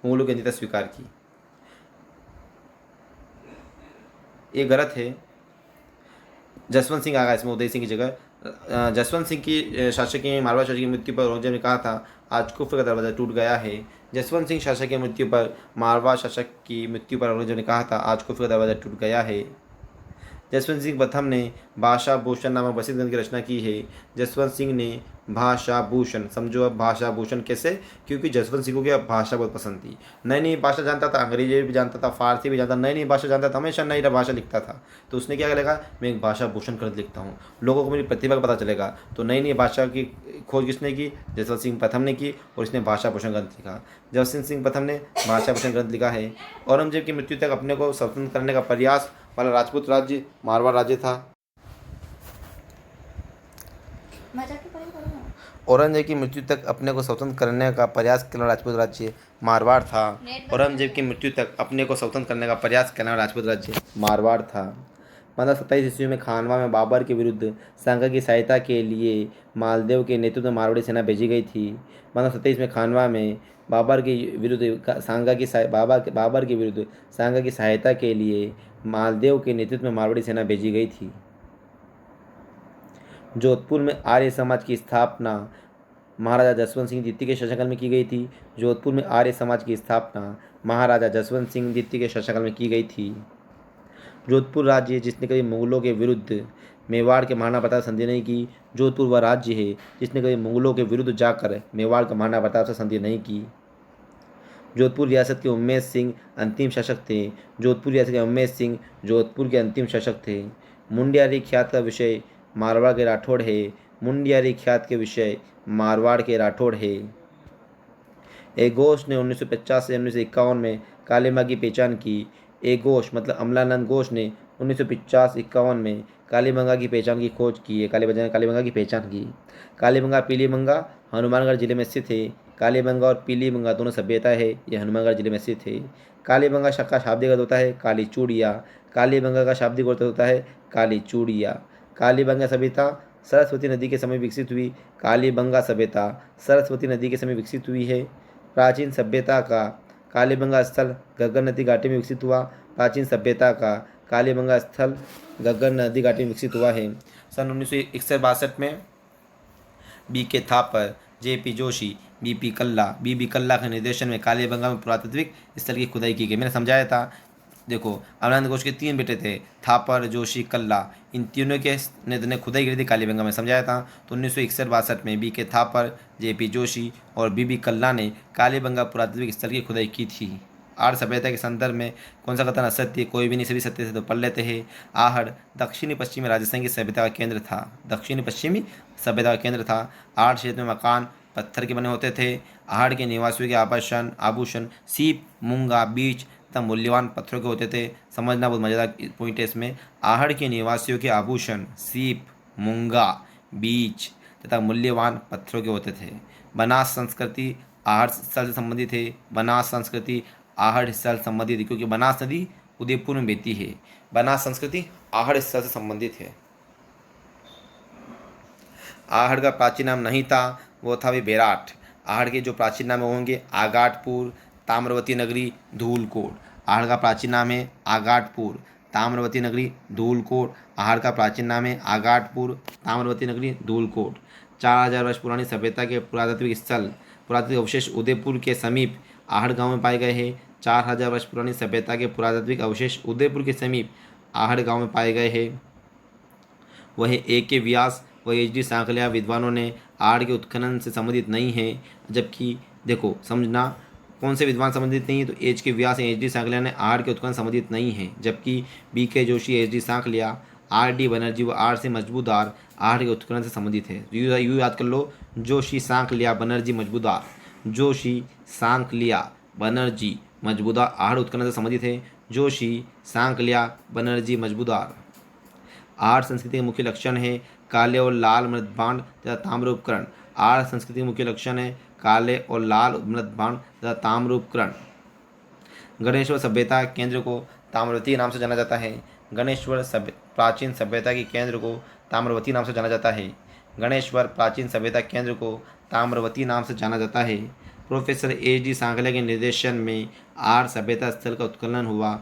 मुगलों की अधीनता स्वीकार की। ये गलत है। जसवंत सिंह आगा इसमें उदय सिंह की जगह। जसवंत सिंह की शासक की मारवाड़ शासक की मृत्यु पर औरंगजेब ने कहा था आज कुफ्र का दरवाजा टूट गया है। जसवंत सिंह शासक की मृत्यु पर मारवाड़ शासक की मृत्यु पर औरंगजेब ने कहा था आज कुफ्र का दरवाजा टूट गया है। जसवंत सिंह प्रथम ने भाषा भूषण नामक प्रसिद्ध ग्रंथ की रचना की है। जसवंत सिंह ने भाषा भूषण, समझो अब भाषा भूषण कैसे, क्योंकि जसवंत सिंह को क्या भाषा बहुत पसंद थी। नई नई भाषा जानता था, अंग्रेजी भी जानता था, फारसी भी जानता, नई नई भाषा जानता था, हमेशा नई भाषा लिखता था। तो उसने क्या लगा, मैं एक भाषा भूषण ग्रंथ लिखता हूँ, लोगों को मेरी प्रतिभा का पता चलेगा। तो नई नई भाषा की खोज किसने की, जसवंत सिंह प्रथम ने की और इसने भाषा भूषण ग्रंथ लिखा। जसवंत सिंह प्रथम ने भाषा भूषण ग्रंथ लिखा है। औरंगजेब की मृत्यु तक अपने को स्वतंत्र करने का प्रयास वाला राजपूत राज्य मारवाड़ राज्य था। औरंगजेब की मृत्यु तक अपने को स्वतंत्र करने का प्रयास करना राजपूत राज्य मारवाड़ था। औरंगजेब की मृत्यु तक अपने को स्वतंत्र करने का प्रयास करना राजपूत राज्य मारवाड़ था। 1527 ईस्वी में खानवा में बाबर के विरुद्ध सांगा की सहायता के लिए मालदेव के नेतृत्व में मारवाड़ी सेना भेजी गई थी। 1527 में खानवा में बाबर के विरुद्ध सांगा की सहायता के लिए मालदेव के नेतृत्व में मारवाड़ी सेना भेजी गई थी। जोधपुर में आर्य समाज की स्थापना महाराजा जसवंत सिंह द्वितीय के शासनकाल में की गई थी। जोधपुर में आर्य समाज की स्थापना महाराजा जसवंत सिंह द्वितीय के शासनकाल में की गई थी। जोधपुर राज्य जिसने कभी मुगलों के विरुद्ध मेवाड़ के महाराणा प्रताप से संधि नहीं की। जोधपुर वह राज्य है जिसने कभी मुगलों के विरुद्ध जाकर मेवाड़ के महाराणा प्रताप से संधि नहीं की। जोधपुर रियासत के उम्मेद सिंह अंतिम शासक थे। जोधपुर रियासत के उम्मेद सिंह जोधपुर के अंतिम शासक थे। मुंडियारी ख्यात का विषय मारवाड़ के राठौड़ है। मुंडियारी ख्यात के विषय मारवाड़ के राठौड़ है। एक घोष ने 1950 से 1951 में कालीबंगा की पहचान की। एक घोष मतलब अमलानंद घोष ने 1950-51 में कालीबंगा की पहचान की खोज की है। कालीबंगा की पहचान की। कालीबंगा पीलीबंगा हनुमानगढ़ जिले में स्थित है। कालीबंगा और पीलीबंगा दोनों सभ्यता है, यह हनुमानगढ़ जिले में स्थित है। कालीबंगा का शाब्दिक अर्थ होता है काली चूड़िया। कालीबंगा का शाब्दिक अर्थ होता है काली चूड़िया। कालीबंगा सभ्यता सरस्वती नदी के समय विकसित हुई। कालीबंगा सभ्यता सरस्वती नदी के समय विकसित हुई है। प्राचीन सभ्यता का कालीबंगा स्थल घग्गर नदी घाटी में विकसित हुआ। प्राचीन सभ्यता का कालीबंगा स्थल घग्गर नदी घाटी में विकसित हुआ है। सन 1961-62 में B.K. Thapar, J.P. Joshi, B.P. कल्ला के निर्देशन में कालीबंगा में पुरातात्विक स्थल की खुदाई की गई। मैंने समझाया था, देखो अमलानंद घोष के 3 बेटे थे, थापर, जोशी, कल्ला। इन तीनों के ने खुदाई करी थी कालीबंगा में, समझाया था। तो 1961-62 में B.K. थापर, J.P. जोशी और B.B. कल्ला ने कालीबंगा पुरातात्विक स्थल की खुदाई की थी। आर्य सभ्यता के संदर्भ में कौन सा कथन असत्य, कोई भी नहीं, सभी सत्य थे, तो पढ़ लेते हैं। आहड़ दक्षिणी पश्चिमी राजस्थान की सभ्यता का केंद्र था। दक्षिणी पश्चिमी सभ्यता का केंद्र था। आहड़ क्षेत्र में मकान पत्थर के बने होते थे। आहड़ के निवासियों के आभूषण सीप, मूंगा, बीज तथा मूल्यवान पत्थरों के होते थे। समझना बहुत मजेदार पॉइंट है इसमें। आहड़ के निवासियों के आभूषण सीप, मूंगा, बीज तथा मूल्यवान पत्थरों के होते थे। बनास संस्कृति आहड़ स्थल से संबंधित है। बनास संस्कृति आहड़ स्थल से संबंधित है क्योंकि बनास नदी उदयपुर में बहती है। बनास संस्कृति आहड़ स्थल से संबंधित है। आहड़ का प्राचीन नाम नहीं था, वो था बेराट। आहड़ के जो प्राचीन नाम होंगे आगाटपुर, ताम्रवती नगरी, धूलकोट। आहड़ का प्राचीन नाम है आगाटपुर, ताम्रवती नगरी, धूलकोट। आहड़ का प्राचीन नाम है आगाटपुर, ताम्रवती नगरी, धूलकोट। 4000 वर्ष पुरानी सभ्यता के पुरातात्विक अवशेष उदयपुर के समीप आहड़ गांव में पाए गए हैं। 4000 वर्ष पुरानी सभ्यता के पुरातात्विक अवशेष उदयपुर के समीप आहड़ गांव में पाए गए हैं। वह A.K. व्यास व H.D. सांकलिया विद्वानों ने आहड़ के उत्खनन से संबंधित नहीं है, जबकि देखो समझना कौन से विद्वान संबंधित नहीं है, तो H.K. व्यास या H.D. सांकलिया ने आहड़ के उत्खनन संबंधित नहीं है, जबकि B.K. Joshi, H.D. Sankalia, R.D. Banerjee व R.C. मजबूदार आहड़ के उत्खनन से संबंधित है। यू याद कर लो, जोशी, सांकलिया, बनर्जी, मजबूदार। जोशी, सांकलिया, बनर्जी, मजबूदार आहड़ उत्खनन से संबंधित है। जोशी, सांकलिया, बनर्जी, मजबूदार। आहड़ संस्कृति के मुख्य लक्षण है काले और लाल मृदबांड तथा ताम्र उपकरण। आहड़ संस्कृति के मुख्य लक्षण है काले और लाल उन्नत बाण तथा ताम्र उपकरण। गणेश्वर सभ्यता केंद्र को ताम्रवती के नाम से जाना जाता है। गणेश्वर प्राचीन सभ्यता के केंद्र को ताम्रवती नाम से जाना जाता है। गणेश्वर प्राचीन सभ्यता केंद्र को ताम्रवती नाम से जाना जाता है। प्रोफेसर एच डी सांकलिया के निर्देशन में आर्य सभ्यता स्थल का उत्खनन हुआ।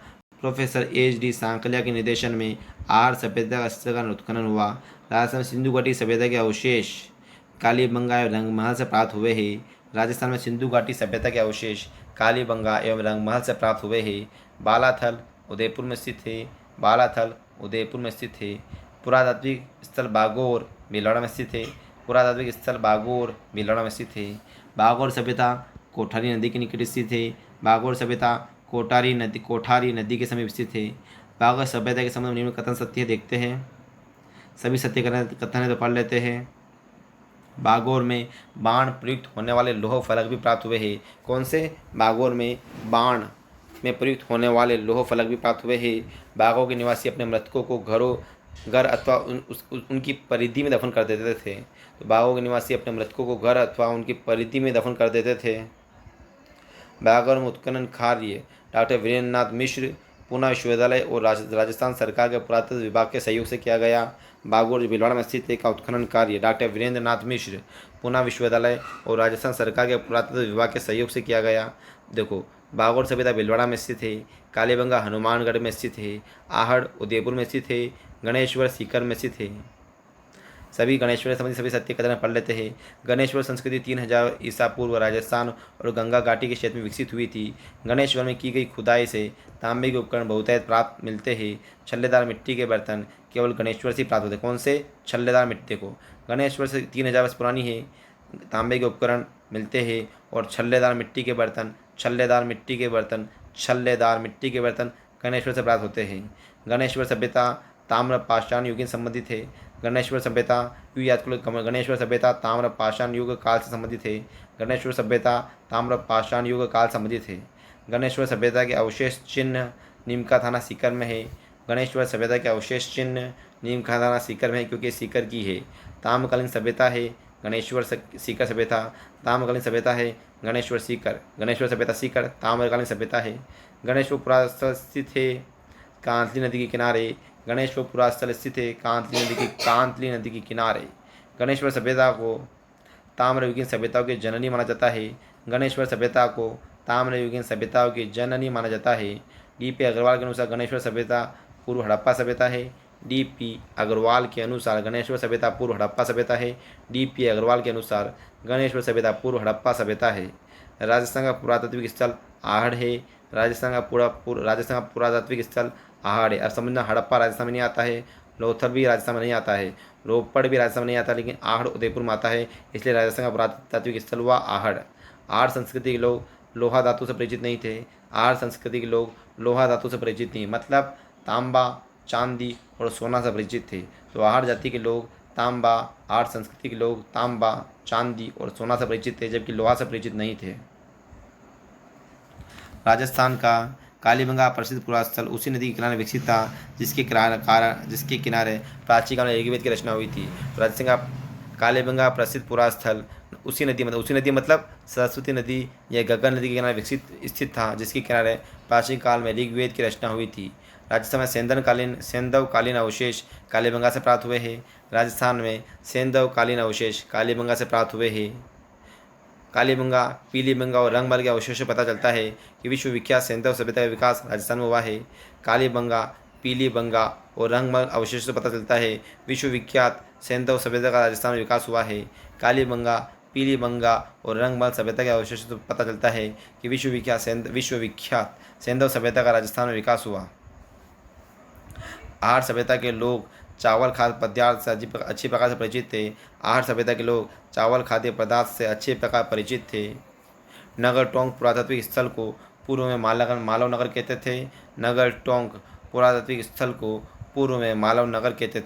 प्रोफेसर एच डी सांकलिया के निर्देशन में आर्य सभ्यता स्थल का उत्खनन हुआ। राजस्थान में सिंधु घाटी सभ्यता के अवशेष कालीबंगा एवं रंगमहल से प्राप्त हुए हैं। राजस्थान में सिंधु घाटी सभ्यता के अवशेष कालीबंगा एवं रंगमहल से प्राप्त हुए हैं। बालाथल उदयपुर में स्थित है। बालाथल उदयपुर में स्थित है। पुरातात्विक स्थल बागोर भीलवाड़ा में स्थित है। पुरातात्विक स्थल बागोर भीलवाड़ा में स्थित है। बागोर सभ्यता कोठारी नदी के निकट स्थित है। बागोर सभ्यता कोठारी नदी के समीप स्थित है। बागोर सभ्यता के संबंध में निम्न कथन सत्य है, देखते हैं। सभी सत्य कथन है तो पढ़ लेते हैं। बागोर में बाण प्रयुक्त होने वाले लोह फलक भी प्राप्त हुए हैं। कौन से? बागोर में बाण में प्रयुक्त होने वाले लोह फलक भी प्राप्त हुए हैं। बागों के निवासी अपने मृतकों को घर अथवा उनकी परिधि में दफन कर देते थे। तो बागों के निवासी अपने मृतकों को घर अथवा उनकी परिधि में दफन कर देते थे। बागोर में उत्खनन कार्य डॉक्टर वीरेंद्र नाथ मिश्र पूना विश्वविद्यालय और राजस्थान सरकार के पुरातत्व विभाग के सहयोग से किया गया। बागोर भीलवाड़ा में स्थित का उत्खनन कार्य डॉक्टर वीरेंद्र नाथ मिश्र पूना विश्वविद्यालय और राजस्थान सरकार के पुरातत्व विभाग के सहयोग से किया गया। देखो, बागोर सभ्यता भीलवाड़ा में स्थित है। कालीबंगा हनुमानगढ़ में स्थित है। आहड़ उदयपुर में स्थित है। गणेश्वर सीकर में स्थित है। सभी गणेश्वर संबंधी सभी सत्य कथन पढ़ लेते हैं। गणेश्वर संस्कृति 3000 ईसा पूर्व राजस्थान और गंगा घाटी के क्षेत्र में विकसित हुई थी। गणेश्वर में की गई खुदाई से तांबे के उपकरण बहुतायत प्राप्त मिलते हैं। छल्लेदार मिट्टी के बर्तन केवल गणेश्वर से प्राप्त होते हैं। कौन से? छल्लेदार मिट्टी को। गणेश्वर से 3000 वर्ष पुरानी है। तांबे के उपकरण मिलते हैं और छल्लेदार मिट्टी के बर्तन गणेश्वर से प्राप्त होते हैं। गणेश्वर सभ्यता ताम्र पाषाण युग से संबंधित है। गणेश्वर सभ्यता याद करो, गणेश्वर सभ्यता ताम्र पाषाण युग काल से संबंधित है। गणेश्वर सभ्यता ताम्र पाषाण युग काल संबंधित है। गणेश्वर सभ्यता के अवशेष चिन्ह नीमका थाना सीकर में है। गणेश्वर सभ्यता के अवशेष चिन्ह नीमका थाना सीकर में है, क्योंकि सीकर की है। ताम्रकालीन सभ्यता है गणेश्वर सीकर सभ्यता। ताम्रकालीन सभ्यता है गणेश्वर सभ्यता सीकर ताम्रकालीन सभ्यता है। गणेश्वर पुरास्थल स्थित है कांतली नदी के किनारे। गणेश्वर पुरास्थल स्थित है कांतली नदी के किनारे। गणेश्वर सभ्यता को ताम्रयुगीन सभ्यताओं की जननी माना जाता है। गणेश्वर सभ्यता को ताम्रयुगीन सभ्यताओं की जननी माना जाता है। डी.पी. अग्रवाल के अनुसार गणेश्वर सभ्यता पूर्व हड़प्पा सभ्यता है। डी.पी. अग्रवाल के अनुसार गणेश्वर सभ्यता पूर्व हड़प्पा सभ्यता है। डी.पी. अग्रवाल के अनुसार गणेश्वर सभ्यता पूर्व हड़प्पा सभ्यता है। राजस्थान का पुरातात्विक स्थल आहड़ है। राजस्थान का पुरातात्विक स्थल आहड़ है। अब समझना, हड़प्पा राजस्थान में नहीं आता है, लोथल भी राजस्थान में नहीं आता है, रोपड़ भी राजस्थान में नहीं आता, लेकिन आहड़ उदयपुर में आता है, इसलिए राजस्थान का पुरातात्विक स्थल हुआ आहड़। आहड़ संस्कृति के लोग लोहा धातु से परिचित नहीं थे। आहड़ संस्कृति के लोग लोहा धातु से परिचित नहीं, मतलब तांबा, चांदी और सोना से परिचित थे। तो आहड़ जाति के लोग तांबा, आहड़ संस्कृति के लोग तांबा, चांदी और सोना से परिचित थे, जबकि लोहा से परिचित नहीं थे। राजस्थान का कालीबंगा प्रसिद्ध पुरास्थल उसी नदी के किनारे विकसित था जिसके किनारे प्राचीन काल में ऋग्वेद की रचना हुई थी। राजस्थान का कालीबंगा प्रसिद्ध पुरास्थल उसी नदी मतलब सरस्वती नदी या गगन नदी के किनारे विकसित स्थित था जिसके किनारे प्राचीन काल में ऋग्वेद की रचना हुई थी। राजस्थान में सेंधवकालीन अवशेष कालीबंगा से प्राप्त हुए हैं। राजस्थान में सेंधवकालीन अवशेष कालीबंगा से प्राप्त हुए हैं। कालीबंगा, पीलीबंगा और रंगमहल के अवशेषों से पता चलता है कि विश्वविख्यात सेंधव सभ्यता का विकास राजस्थान में हुआ है। कालीबंगा, पीलीबंगा और रंगमहल अवशेषों से पता चलता है विश्वविख्यात सेंधव सभ्यता का राजस्थान में विकास हुआ है। कालीबंगा, पीलीबंगा और रंगमहल सभ्यता के अवशेषों से पता चलता है कि विश्वविख्यात सेंधव सभ्यता का राजस्थान में विकास हुआ। आहड़ सभ्यता के लोग चावल खाद्य पदार्थ से अच्छी प्रकार से परिचित थे। आहड़ सभ्यता के लोग चावल खाद्य पदार्थ से अच्छे प्रकार परिचित थे। नगर टोंक पुरातात्विक स्थल को पूर्व में मालव नगर कहते थे। नगर टोंक पुरातात्विक स्थल को पूर्व में मालव नगर कहते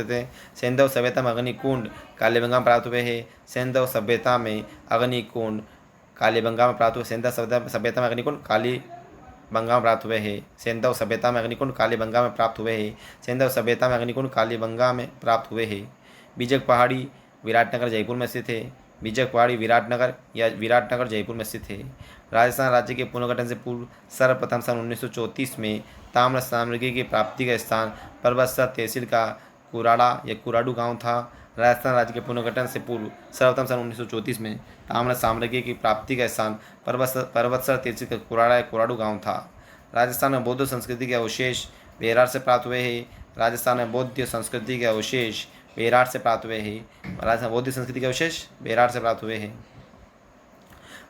थे। सेंधव सभ्यता में अग्निकुंड कालीबंगा में प्राप्त हुए हैं। सेंधव सभ्यता में अग्निकुंड कालीबंगा में प्राप्त हुए। सेंधव सभ्यता में अग्निकुंड कालीबंगा में प्राप्त हुए हैं। सेंधव सभ्यता में अग्निकुंड कालीबंगा में प्राप्त हुए हैं। सेंधव सभ्यता में अग्निकुंड कालीबंगा में प्राप्त हुए हैं। बीजक पहाड़ी विराटनगर जयपुर में स्थित है। बीजक पहाड़ी विराटनगर या विराटनगर जयपुर में स्थित है। राजस्थान राज्य के पुनर्गठन से पूर्व सर्वप्रथम सन 1934 में ताम्र साम्राज्य की प्राप्ति का स्थान परबतसर तहसील का कुराड़ा या कुराडू गांव था। राजस्थान राज्य के पुनर्गठन से पूर्व सर्वप्रथम सन 1934 में ताम्र साम्राज्य की प्राप्ति का स्थान परबतसर तहसील का कुराड़ा या कुराडू गांव था। राजस्थान में बौद्ध संस्कृति के अवशेष बेरार से प्राप्त हुए हैं। राजस्थान में बौद्ध संस्कृति के अवशेष बेरार से प्राप्त हुए हैं। राजस्थान बौद्ध संस्कृति के अवशेष बेरार से प्राप्त हुए हैं।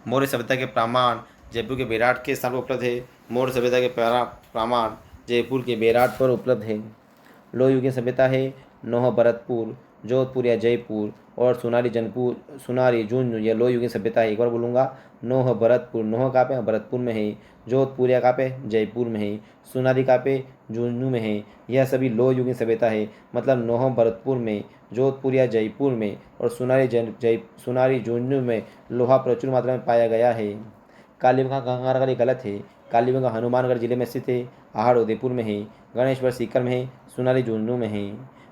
मौर्य सभ्यता के प्रमाण जयपुर के बेराट के स्थान पर उपलब्ध है। मौर्य सभ्यता के प्रमाण जयपुर के बेराट पर उपलब्ध है। लोहयुगीन सभ्यता है नोह भरतपुर, जोधपुर या जयपुर और सुनारी झुंझुनू या लोहयुगीन सभ्यता है। एक बार बोलूँगा, नोह भरतपुर, नोह कहाँ पे? भरतपुर में है। जोधपुर या कहाँ पे? जयपुर में है। सुनारी कहाँ पे? झुंझुनू में है। यह सभी लोहयुगीन सभ्यता है। मतलब नोह भरतपुर में, जोधपुर या जयपुर में और सुनारी झुंझुनू में लोहा प्रचुर मात्रा में पाया गया है। कालीबंगा कहाँ ये गलत है। कालीबंगा हनुमानगढ़ जिले में स्थित है। आहड़ उदयपुर में है। गणेश्वर सीकर में है। सुनारी झुंझुनू में है।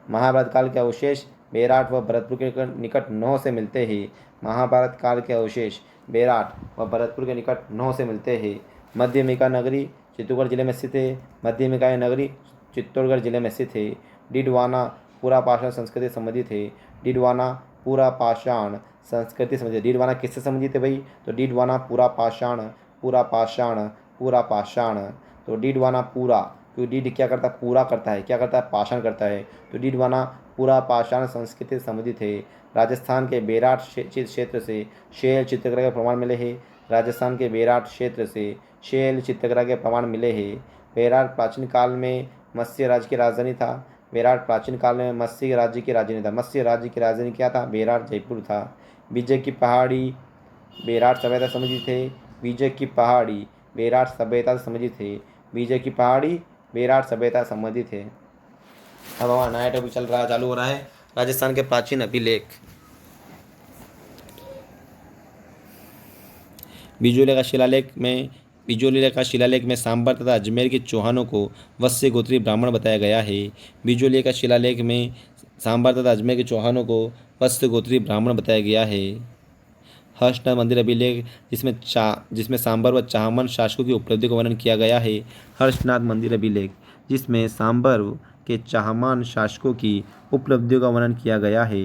महाभारत काल के अवशेष बेराट व भरतपुर के निकट नौ से मिलते हैं। महाभारत काल के अवशेष बेराट व भरतपुर के निकट नौ से मिलते हैं। मध्यमिका नगरी चित्तौड़गढ़ जिले में स्थित है। मध्यमिका नगरी चित्तौड़गढ़ जिले में स्थित है। डिडवाना पूरा पाषाण संस्कृति संबंधित है। डिडवाना पूरा पाषाण संस्कृति संबंधित। डिडवाना किससे संबंधित है भाई? तो डिडवाना पूरा पाषाण, पूरा पाषाण, पूरा पाषाण। तो डिडवाना पूरा, क्योंकि डिड क्या करता है? पूरा करता है। क्या करता है? पाषाण करता है। तो डिडवाना पूरा पाषाण संस्कृति से संबंधित है। राजस्थान के बेराट क्षेत्र से शैल चित्रकला के प्रमाण मिले हैं। राजस्थान के बेराट क्षेत्र से शैल चित्रकला के प्रमाण मिले हैं। बेराट प्राचीन काल में मत्स्य राज्य की राजधानी था। बेराट प्राचीन काल में मत्स्य राज्य की राजधानी था। मत्स्य राज्य की राजधानी क्या था? बेराट जयपुर था। विजय की पहाड़ी बेराट सभ्यता संबंधित है। विजय की पहाड़ी बेराट सभ्यता से संबंधित है। विजय की पहाड़ी बेराट सभ्यता संबंधित है। अब हमारा नया टॉपिक चालू हो रहा है, राजस्थान के प्राचीन अभिलेख। बिजोलिया का शिलालेख में सांबर तथा अजमेर के चौहानों को वत्स्य गोत्री ब्राह्मण बताया गया है। बिजोलिया का शिलालेख में सांबर तथा अजमेर के चौहानों को वत्स्य गोत्री ब्राह्मण बताया गया है। हर्षनाथ मंदिर अभिलेख जिसमें सांबर व चाहमन शासकों की उपलब्धि का वर्णन किया गया है। हर्षनाथ मंदिर अभिलेख जिसमें सांबर के चाहमान शासकों की उपलब्धियों का वर्णन किया गया है।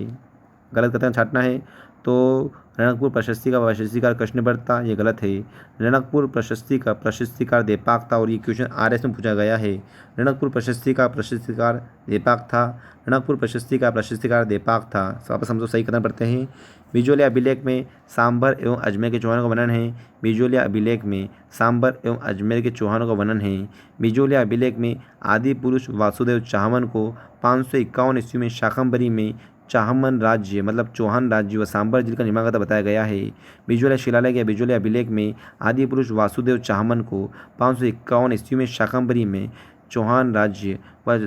गलत कथन छाटना है। तो रणकपुर प्रशस्ति का प्रशस्तिकार कृष्ण भट्ट था, ये गलत है। रणकपुर प्रशस्ति का प्रशस्तिकार देपाक था और ये क्वेश्चन आरएस में पूछा गया है। रणकपुर प्रशस्ति का प्रशस्तिकार देपाक था। रणकपुर प्रशस्ति का प्रशस्तिकार देपाक था। वापस हम तो सही कथन पढ़ते हैं। बिजोलिया अभिलेख में सांबर एवं अजमेर के चौहानों का वर्णन है। बिजोलिया अभिलेख में सांबर एवं अजमेर के चौहानों का वर्णन है। बिजोलिया अभिलेख में आदि पुरुष वासुदेव चाहमन को 551 ईस्वी में शाकंभरी में चाहमन राज्य मतलब चौहान राज्य व सांबर जिले का निर्माण करता बताया गया है। बिजोलिया शिलालेख या बिजोलिया अभिलेख में आदि पुरुष वासुदेव चाहमन को 551 ईस्वी में शाकंभरी में चौहान राज्य व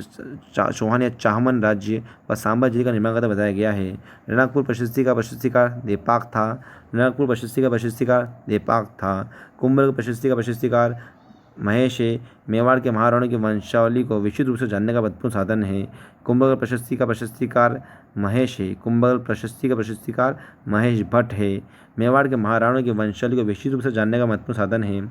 चौहान या चाहमन राज्य व सांबर जिले का निर्माण करता बताया गया है। रणकपुर प्रशस्ति का प्रशस्तिकार देपाक था। रणकपुर प्रशस्ति का प्रशस्तिकार देपाक था। कुंभल प्रशस्ति का प्रशस्तिकार महेश है। मेवाड़ के महाराणों की वंशावली को विशुद्ध रूप से जानने का महत्वपूर्ण साधन है। कुंभल प्रशस्ति का प्रशस्तिकार महेश है। कुंभल प्रशस्ति का प्रशस्तिकार महेश भट्ट है। मेवाड़ के महाराणों की वंशावली को विशुद्ध रूप से जानने का महत्वपूर्ण साधन है।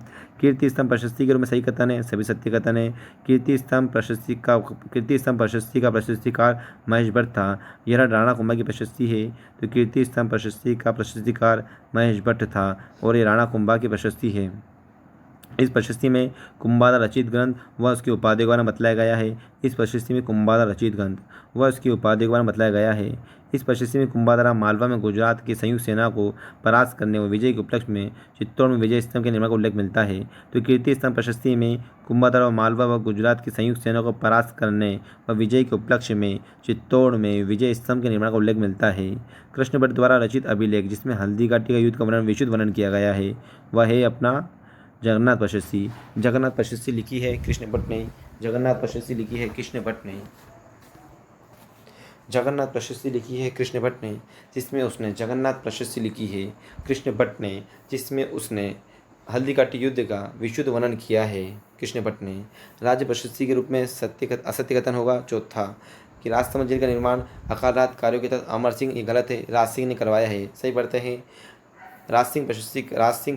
कीर्ति स्तंभ प्रशस्ति के रूप में सही कथन है, सभी सत्य कथन है। कीर्ति स्तंभ प्रशस्ति का प्रशस्तिकार महेश भट्ट था। यह राणा कुंभा की प्रशस्ति है। तो कीर्ति स्तंभ प्रशस्ति का प्रशस्तिकार महेश भट्ट था और ये राणा कुंभा की प्रशस्ति है। इस प्रशस्ति में कुंभादा रचित ग्रंथ व उसकी उपाधि के बारे में बतलाया गया है। इस प्रशस्ति में कुंभादा रचित ग्रंथ व उसकी उपाधि के बारे में बतलाया गया है। इस प्रशस्ति में कुंभादारा मालवा में गुजरात की संयुक्त सेना को परास्त करने व विजय के उपलक्ष्य में चित्तौड़ में विजय स्तंभ के निर्माण का उल्लेख मिलता है। तो कीर्ति स्तंभ प्रशस्ति में कुंभादारा व मालवा व गुजरात की संयुक्त सेना को परास्त करने व विजय के उपलक्ष्य में चित्तौड़ में विजय स्तंभ के निर्माण का उल्लेख मिलता है। कृष्ण भट्ट द्वारा रचित अभिलेख जिसमें हल्दी घाटी का युद्ध का वर्णन विशुद्ध वर्णन किया गया है वह है अपना जगन्नाथ प्रशस्ति। जगन्नाथ प्रशस्ति लिखी है कृष्ण भट्ट ने। जगन्नाथ प्रशस्ति लिखी है कृष्ण भट्ट ने। जगन्नाथ प्रशस्ति लिखी है कृष्ण भट्ट ने जिसमें उसने जगन्नाथ प्रशस्ति लिखी है कृष्ण भट्ट ने जिसमें उसने हल्दी घाटी युद्ध का विशुद्ध वर्णन किया है कृष्ण भट्ट ने। राज्य प्रशस्ति के रूप में असत्य कथन होगा चौथा। कि राजसमंद जेल का निर्माण अकालरात कार्यों के तहत अमर सिंह, ये गलत है, राज सिंह ने करवाया है। सही पढ़ते हैं। राज सिंह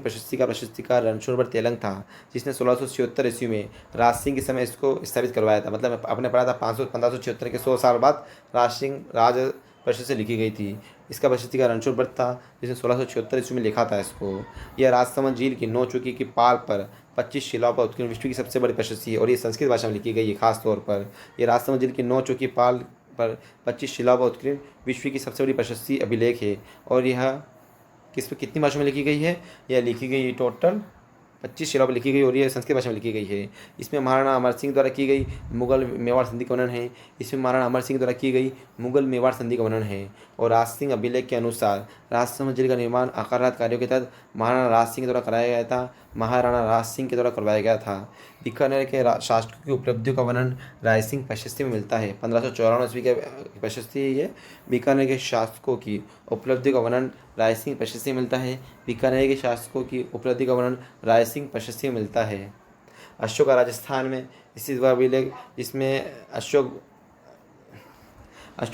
प्रशस्ति का प्रशस्तिकार रणछोड़ तेलंग था, जिसने 1676 ईस्वी में राज सिंह के समय इसको स्थापित करवाया था। मतलब आपने पढ़ा था 1576 के 100 साल बाद राज प्रशस्ति लिखी गई थी। इसका प्रशस्तिकार रणछोड़ भट्ट था, जिसने 1676 ईस्वी में लिखा था इसको। यह राजसमंद झील की 9 चौकी की पाल पर 25 शिलाओं पर उत्कीर्ण विश्व की सबसे बड़ी प्रशस्ति है, और ये संस्कृत भाषा में लिखी गई है। खास तौर पर यह राजसमंद झील की 9 चौकी पाल पर 25 शिलाओं पर उत्कीर्ण विश्व की सबसे बड़ी प्रशस्ति अभिलेख है। और यह कितनी भाषा में लिखी गई है? यह लिखी गई है टोटल 25 शिलाओं पर लिखी गई, और यह संस्कृत भाषा में लिखी गई है। इसमें महाराणा अमर सिंह द्वारा की गई मुगल मेवाड़ संधि का वर्णन है। इसमें महाराणा अमर सिंह द्वारा की गई मुगल मेवाड़ संधि का वर्णन है। और राज सिंह अभिलेख के अनुसार राजसमंद जेल का निर्माण अकालरात कार्यों के तहत महाराणा राज सिंह द्वारा कराया गया था। महाराणा राज सिंह के द्वारा करवाया गया था। बीकानेर के शासकों की उपलब्धियों का वर्णन राय सिंह प्रशस्ति में मिलता है। 1594 ईस्वी के प्रशस्ति है ये। बीकानेर के शासकों की उपलब्धियों का वर्णन राय सिंह प्रशस्ति में मिलता है। बीकानेर के शासकों की उपलब्धि का वर्णन राय सिंह प्रशस्ति में मिलता है। अशोका राजस्थान में स्थित वह अभिलेख जिसमें अशोक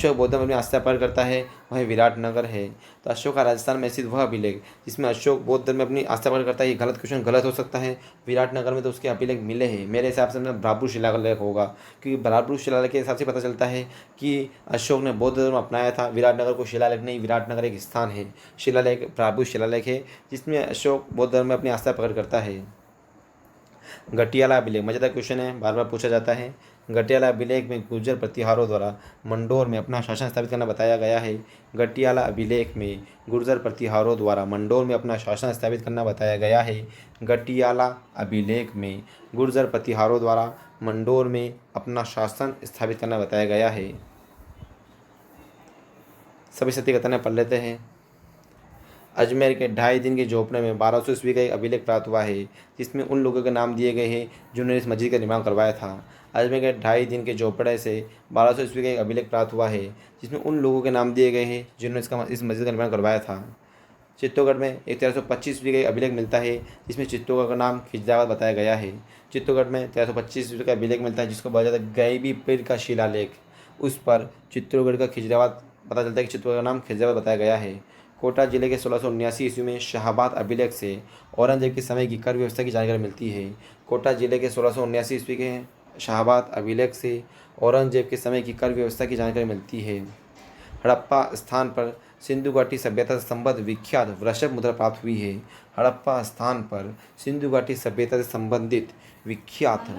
बौद्ध धर्म में आस्था प्रकट करता है, वह विराटनगर है। तो अशोका राजस्थान में स्थित वह अभिलेख जिसमें अशोक बौद्ध धर्म में अपनी आस्था प्रकट करता है, ये गलत क्वेश्चन गलत हो सकता है। विराटनगर में तो उसके अभिलेख मिले हैं, मेरे हिसाब से बराबर शिलालेख होगा, क्योंकि बराबर शिलालेख के हिसाब से पता चलता है कि अशोक ने बौद्ध धर्म अपनाया था। विराटनगर को शिलालेख नहीं, विराटनगर एक स्थान है। शिलालेख बराबर शिलालेख है जिसमें अशोक बौद्ध धर्म में अपनी आस्था प्रकट करता है। गटियाला अभिलेख मजेदार क्वेश्चन है, बार बार पूछा जाता है। गटियाला अभिलेख में गुर्जर प्रतिहारों द्वारा मंडोर में अपना शासन स्थापित करना बताया गया है। गटियाला अभिलेख में गुर्जर प्रतिहारों द्वारा मंडोर में अपना शासन स्थापित करना बताया गया है। गटियाला अभिलेख में गुर्जर प्रतिहारों द्वारा मंडोर में अपना शासन स्थापित करना बताया गया है। सभी सत्य कथन पढ़ लेते हैं। अजमेर के 2.5 दिन के झोपड़े में 1200 ईस्वी का एक अभिलेख प्राप्त हुआ है, जिसमें उन लोगों के नाम दिए गए हैं जिन्होंने इस मस्जिद का निर्माण करवाया था। अजमेर के 2.5 दिन के झोपड़े से 1200 ईस्वी का एक अभिलेख प्राप्त हुआ है, जिसमें उन लोगों के नाम दिए गए हैं जिन्होंने इस मस्जिद का निर्माण करवाया था। चित्तौड़गढ़ में एक 1325 ईस्वी का एक अभिलेख मिलता है, जिसमें चित्तौड़गढ़ का नाम खिजराबाद बताया गया है। चित्तौड़गढ़ में 1325 ईस्वी का अभिलेख मिलता है, जिसको बोला जाता है गैबी पीर का शिलालेख। उस पर चित्तौड़गढ़ का खिजराबाद पता चलता है कि चित्तौड़गढ़ का नाम खिजराबाद बताया गया है। कोटा जिले के 1679 ईस्वी में शाहाबाद अभिलेख से औरंगजेब के समय की कर व्यवस्था की जानकारी मिलती है। कोटा जिले के 1679 ईस्वी के शाहाबाद अभिलेख से औरंगजेब के समय की कर व्यवस्था की जानकारी मिलती है। हड़प्पा स्थान पर सिंधु घाटी सभ्यता से संबद्ध विख्यात वृषभ मुद्रा प्राप्त हुई है। हड़प्पा स्थान पर सिंधु घाटी सभ्यता से संबंधित विख्यात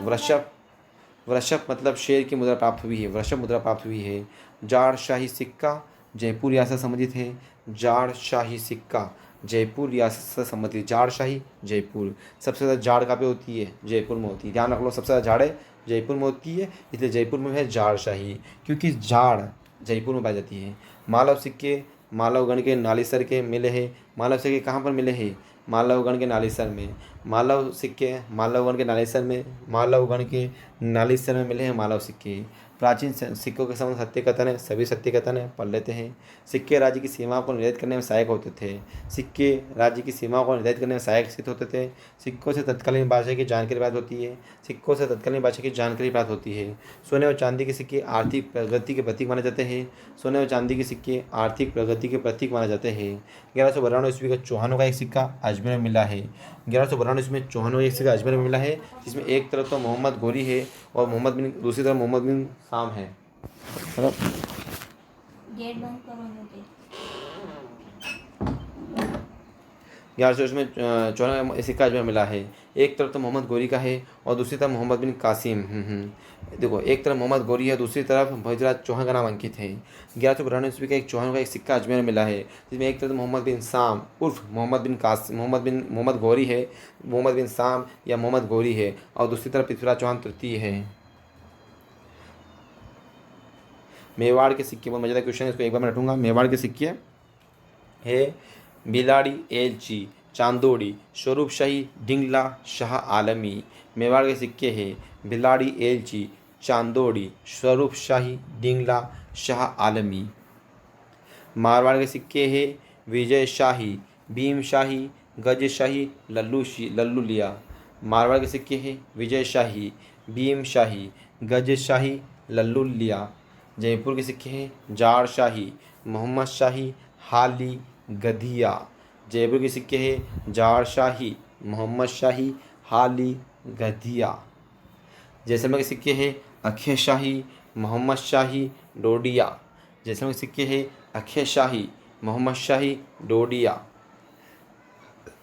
वृषभ मतलब शेर की मुद्रा प्राप्त हुई है, वृषभ मुद्रा प्राप्त हुई है। जाड़ शाही सिक्का जयपुर रियासत से संबंधित है। जाड़ शाही सिक्का जयपुर रियासत से संबंधित। जाड़ शाही जयपुर, सबसे ज़्यादा जाड़ कहाँ पे होती है? जयपुर में होती है। ध्यान रख लो, सबसे ज़्यादा जाड़ जयपुर में होती है, इसलिए जयपुर में है जाड़ शाही, क्योंकि जाड़ जयपुर में पाई जाती है। मालव सिक्के मालवगढ़ के नालीसर के मिले हैं। मालव सिक्के कहाँ पर मिले हैं? मालवगढ़ के नालीसर में। मालव सिक्के मालवगढ़ के नालीसर में, मालवगढ़ के नालीसर में मिले हैं मालव सिक्के। प्राचीन सिक्कों के संबंध सत्य कथन है, सभी सत्य कथन है, पढ़ लेते हैं। सिक्के राज्य की सीमाओं को निर्धारित करने में सहायक होते थे। सिक्के राज्य की सीमाओं को निर्धारित करने में सहायक सिद्ध होते थे। सिक्कों से तत्कालीन भाषा की जानकारी प्राप्त होती है। सिक्कों से तत्कालीन भाषा की जानकारी प्राप्त होती है। सोने और चांदी के सिक्के आर्थिक प्रगति के प्रतीक माने जाते हैं। सोने और चांदी के सिक्के आर्थिक प्रगति के प्रतीक माने जाते हैं। 1192 ईस्वी का चौहानों का एक सिक्का अजमेर में मिला है। 1192 ईस्वी में चौहानों का एक सिक्का अजमेर में मिला है, जिसमें एक तरफ तो मोहम्मद गोरी है और दूसरी तरफ मोहम्मद बिन साम है। गेट बंद करो। 1100 में चौहान सिक्का अजमेर मिला है। एक तरफ तो मोहम्मद गोरी का है और दूसरी तरफ मोहम्मद बिन कासिम। देखो, एक तरफ मोहम्मद गोरी है, दूसरी तरफ भोजराज चौहान का नाम अंकित है। 1192 ईस्वी का एक चौहान का एक सिक्का अजमेर में मिला है, जिसमें एक तरफ मोहम्मद बिन साम उर्फ मोहम्मद गोरी है, मोहम्मद बिन साम या मोहम्मद गोरी है, और दूसरी तरफ पृथ्वीराज चौहान तृतीय है। मेवाड़ के सिक्के बहुत मजेदार क्वेश्चन है, इसको एक बार मैं रटूंगा। मेवाड़ के सिक्के है बिलाड़ी एलची चांदोड़ी स्वरूप शाही डिंगला शाह आलमी। मेवाड़ के सिक्के हैं बिलाड़ी एलची चांदोड़ी स्वरूप शाही डिंगला शाह आलमी। मारवाड़ के सिक्के हैं विजय शाही भीम शाही गज शाही लल्लू लिया। मारवाड़ के सिक्के हैं विजय शाही भीम शाही गज शाही लल्लू लिया। जयपुर के सिक्के हैं जाड़ शाही, मोहम्मद शाही, हाली, गधिया। जयपुर के सिक्के हैं जाड़ शाही, मोहम्मद शाही, हाली, गधिया। जैसलमेर के सिक्के हैं अक्षय शाही, मोहम्मद शाही, डोडिया। जैसलमेर के सिक्के हैं अक्षय शाही, मोहम्मद शाही, डोडिया।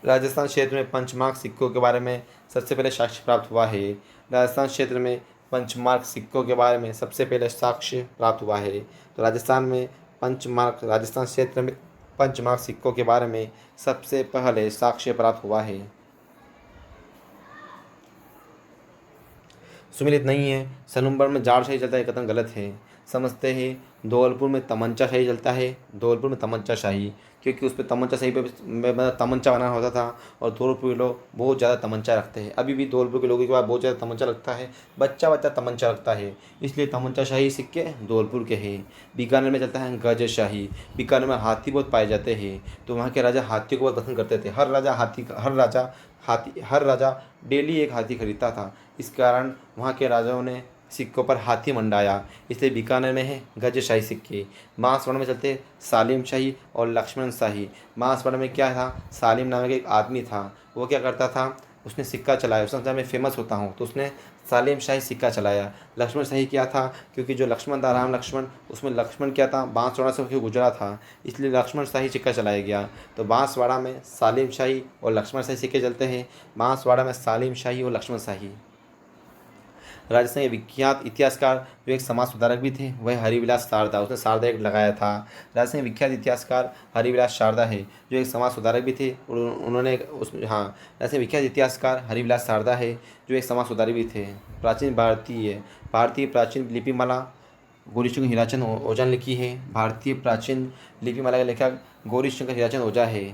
राजस्थान क्षेत्र में पंचमार्क सिक्कों के बारे में सबसे पहले साक्ष्य प्राप्त हुआ है। राजस्थान क्षेत्र में पंचमार्क सिक्कों के बारे में सबसे पहले साक्ष्य प्राप्त हुआ है। तो राजस्थान क्षेत्र में पंचमार्क सिक्कों के बारे में सबसे पहले साक्ष्य प्राप्त हुआ है। सुमिलित नहीं है। सनूमगढ़ में जाड़ शाही चलता है, कथन गलत है। समझते हैं धौलपुर में तमंचा शाही चलता है। धौलपुर में तमंचा शाही क्योंकि उस पर तमंचा शाही पे मतलब तमंचा बनाना होता था और धौलपुर के लोग बहुत ज़्यादा तमंचा रखते हैं। अभी भी धौलपुर के लोगों के पास बहुत ज़्यादा तमंचा लगता है, बच्चा बच्चा तमंचा रखता है, इसलिए तमंचा शाही सिक्के धौलपुर के हैं। बीकानेर में चलता है गज शाही। बीकानेर में हाथी बहुत पाए जाते हैं, तो वहाँ के राजा हाथियों को बहुत पसंद करते थे। हर राजा डेली एक हाथी खरीदता था, इस कारण वहाँ के राजाओं ने सिक्कों पर हाथी मंडाया, इसलिए बीकानेर में है गज शाही सिक्के। बांसवाड़ा में चलते सालिम शाही और लक्ष्मण शाही। बांसवाड़ा में क्या था, सालिम नामक एक आदमी था, वो क्या करता था, उसने सिक्का चलाया, उसने मैं फेमस होता हूँ, तो उसने सालिम शाही सिक्का चलाया। लक्ष्मण शाही क्या था, क्योंकि जो लक्ष्मण था राम लक्ष्मण, उसमें लक्ष्मण क्या था, बांसवाड़ा से होकर गुजरा था, इसलिए लक्ष्मण शाही सिक्का चलाया गया। तो बांसवाड़ा में सालिम शाही और लक्ष्मण शाही सिक्के चलते हैं। बांसवाड़ा में सालिम शाही और लक्ष्मण शाही। राजस्थान के विख्यात इतिहासकार जो एक समाज सुधारक भी थे वह हरिविलास शारदा, उसने शारदा एक्ट लगाया था। राजस्थान के विख्यात इतिहासकार हरिविलास शारदा है जो एक समाज सुधारक भी थे, उन्होंने राजस्थान के विख्यात इतिहासकार हरिविलास शारदा है जो एक समाज सुधारक भी थे। प्राचीन भारतीय प्राचीन लिपिमाला गौरीशंकर हीराचंद ओझा ने लिखी है। भारतीय प्राचीन लिपिमाला के लेखक गौरीशंकर हीराचंद ओझा है।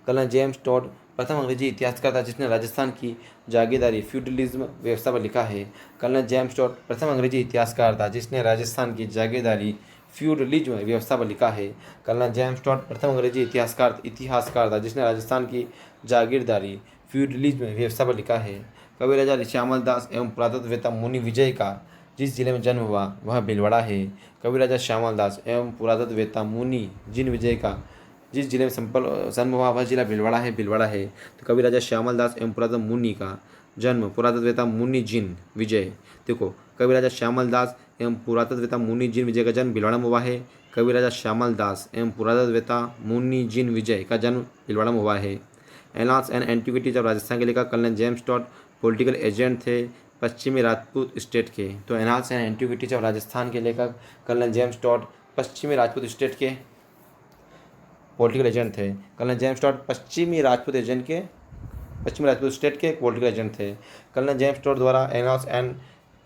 कर्नल जेम्स टॉड प्रथम अंग्रेजी इतिहासकार था जिसने राजस्थान की जागीरदारी फ्यूडलिज्म व्यवस्था पर लिखा है। कर्नल जेम्स टॉड प्रथम अंग्रेजी इतिहासकार था जिसने राजस्थान की जागीरदारी फ्यूडलिज्म व्यवस्था पर लिखा है। कर्नल जेम्स टॉड प्रथम अंग्रेजी इतिहासकार था जिसने राजस्थान की जागीरदारी फ्यूडलिज्म व्यवस्था पर लिखा है। कवि राजा श्यामल दास एवं पुरातत्ववेत्ता मुनि विजय का जिस जिले में जन्म हुआ वह भीलवाड़ा है। कवि राजा श्यामल दास एवं पुरातत्ववेत्ता मुनि जिन विजय का जिस जिले में जन्म हुआ वह जिला भीलवाड़ा है। तो कवि राजा श्यामल दास एवं पुरातत्व मुनि का जन्म पुरातत्ववेत्ता मुनि जिन विजय। देखो, कवि राजा श्यामल दास एवं पुरातत्ववेत्ता मुनि जिन विजय का जन्म भीलवाड़ा में हुआ है। कवि राजा श्यामल दास एवं पुरातत्ववेत्ता मुनि जिन विजय का जन्म भीलवाड़ा में हुआ है। Annals and antiquities of Rajasthan के लेखक colonel James Tod political agent थे पश्चिमी राजपूत स्टेट के। तो annals and antiquities of Rajasthan के लेखक कर्नल जेम्स टॉड पश्चिमी राजपूत स्टेट के पॉलिटिकल एजेंट थे। कर्नल जेम्स टॉड पश्चिमी राजपूत स्टेट के पॉलिटिकल एजेंट थे। कर्नल जेम्स टॉड द्वारा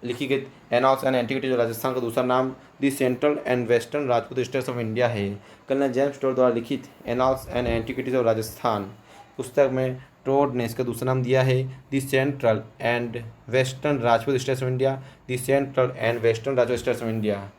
लिखी गई annals and antiquities of Rajasthan का दूसरा नाम the central and western Rajput states of India है। कर्नल जेम्स टॉड द्वारा लिखित annals and antiquities of Rajasthan पुस्तक में टॉड ने इसका दूसरा नाम दिया है दी central and western Rajput states of India. The central and western Rajput states of India.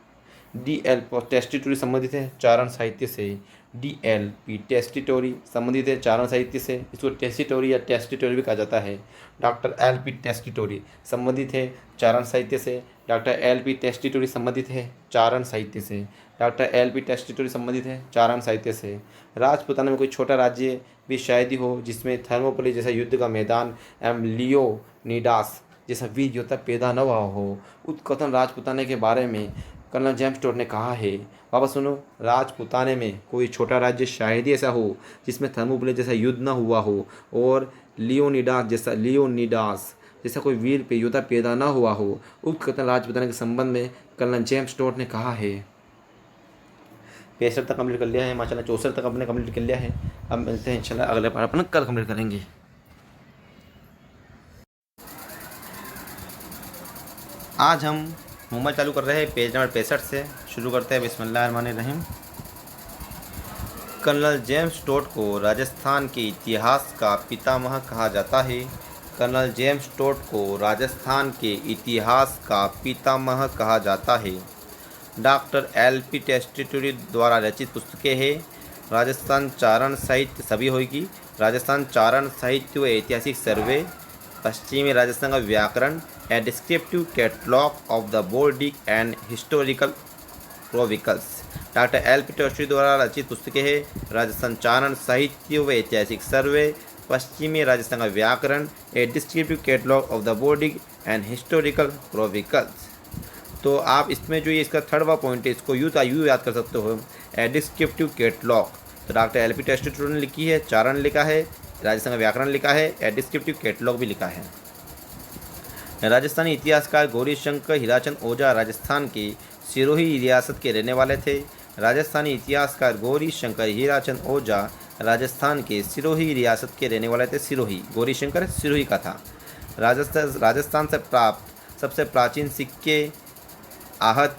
DL टेस्टिटोरी संबंधित है चारण साहित्य से। DLP टेस्टिटोरी संबंधित है चारण साहित्य से, इसको टेस्टिटोरी या टेस्टिटोरी भी कहा जाता है। डॉक्टर LP टेस्टिटोरी संबंधित है चारण साहित्य से। डॉक्टर LP टेस्टिटोरी संबंधित है चारण साहित्य से। डॉक्टर LP टेस्टिटोरी संबंधित है चारण साहित्य से। राजपुताना में कोई छोटा राज्य भी शायद ही हो जिसमें थर्मोपली जैसा युद्ध का मैदान एवं लियोनिडास जैसा वीर योद्धा पैदा न हुआ हो। उत्कथन राजपुताने के बारे में कर्नल जेम्स टॉड ने कहा है, वापस सुनो, राजपुताने में कोई छोटा राज्य शायद ही ऐसा हो जिसमें थर्मोपले जैसा युद्ध न हुआ हो और लियोनिडास जैसा कोई वीर योद्धा पैदा न हुआ हो। उत्कथन राजपुताने के संबंध में कर्नल जेम्स टॉड ने कहा है। 65 तक कंप्लीट कर लिया है माशाल्लाह, 64 तक अपने कंप्लीट कर लिया है। अब मिलते हैं इंशाल्लाह अगले पार्ट अपन कल कंप्लीट करेंगे। आज हम मुंबई चालू कर रहे हैं पेज नंबर 65 से। शुरू करते हैं बिस्मिल्लाहिर्रहमानिर्रहीम। कर्नल जेम्स टॉड को राजस्थान के इतिहास का पितामह कहा जाता है। कर्नल जेम्स टॉड को राजस्थान के इतिहास का पितामह कहा जाता है। डॉक्टर LP टेस्टिटोरी द्वारा रचित पुस्तकें हैं राजस्थान चारण साहित्य सभी होगी, राजस्थान चारण साहित्य व ऐतिहासिक सर्वे, पश्चिमी राजस्थान का व्याकरण, a descriptive catalogue of the बौद्धिक and historical chronicles. Doctor L. टोस्टी द्वारा रचित पुस्तकें हैं राजस्थान चारण, साहित्य व ऐतिहासिक सर्वे, पश्चिमी राजस्थान का व्याकरण, a descriptive catalogue of the boarding and historical chronicles. तो आप इसमें जो ये इसका थर्ड पॉइंट है इसको यूँ याद कर सकते हो, ए डिस्क्रिप्टिव कैटलॉग। तो डॉक्टर एल.पी. टोस्टी ने लिखी है, चारण लिखा है, राजस्थान का व्याकरण लिखा है, ए डिस्क्रिप्टिव कैटलॉग भी लिखा है। राजस्थानी इतिहासकार गौरीशंकर हीराचंद ओझा राजस्थान के सिरोही रियासत के रहने वाले थे। राजस्थानी इतिहासकार गौरीशंकर हीराचंद ओझा राजस्थान के सिरोही रियासत के रहने वाले थे। सिरोही, गौरीशंकर सिरोही का था। राजस्थान से प्राप्त सबसे प्राचीन सिक्के आहत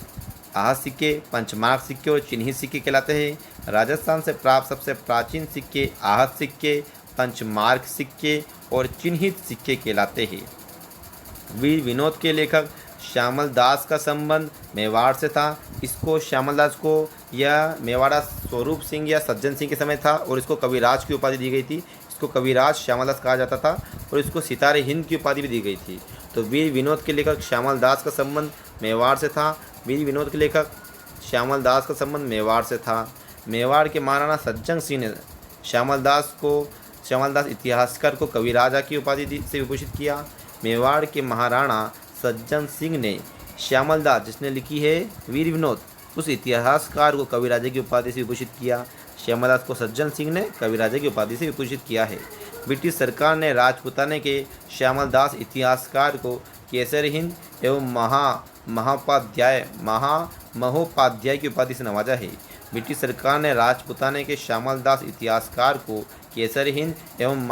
सिक्के, पंचमार्क सिक्के और चिन्हित सिक्के कहलाते हैं। राजस्थान से प्राप्त सबसे प्राचीन सिक्के आहत सिक्के, पंचमार्क सिक्के और चिन्हित सिक्के कहलाते हैं। वीर विनोद के लेखक श्यामल दास का संबंध मेवाड़ से था। इसको श्यामल दास को यह मेवाड़ा स्वरूप सिंह या सज्जन सिंह के समय था और इसको कविराज की उपाधि दी गई थी। इसको कविराज श्यामल दास कहा जाता था और इसको सितारे हिंद की उपाधि भी दी गई थी। तो वीर विनोद के लेखक श्यामल दास का संबंध मेवाड़ से था। वीर विनोद के लेखक श्यामल दास का संबंध मेवाड़ से था। मेवाड़ के महाराणा सज्जन सिंह ने श्यामल दास इतिहासकार को कविराजा की उपाधि से विभूषित किया। मेवाड़ के महाराणा सज्जन सिंह ने श्यामल दास, जिसने लिखी है वीर विनोद, उस इतिहासकार को कविराजा की उपाधि से विभूषित किया। श्यामल दास को सज्जन सिंह ने कविराजा की उपाधि से विभूषित किया है। ब्रिटिश सरकार ने राजपुताने के श्यामल दास इतिहासकार को केसरी हिंद एवं महोपाध्याय की उपाधि से नवाजा है। ब्रिटिश सरकार ने राजपुताने के श्यामल दास इतिहासकार को केसरी हिंद एवं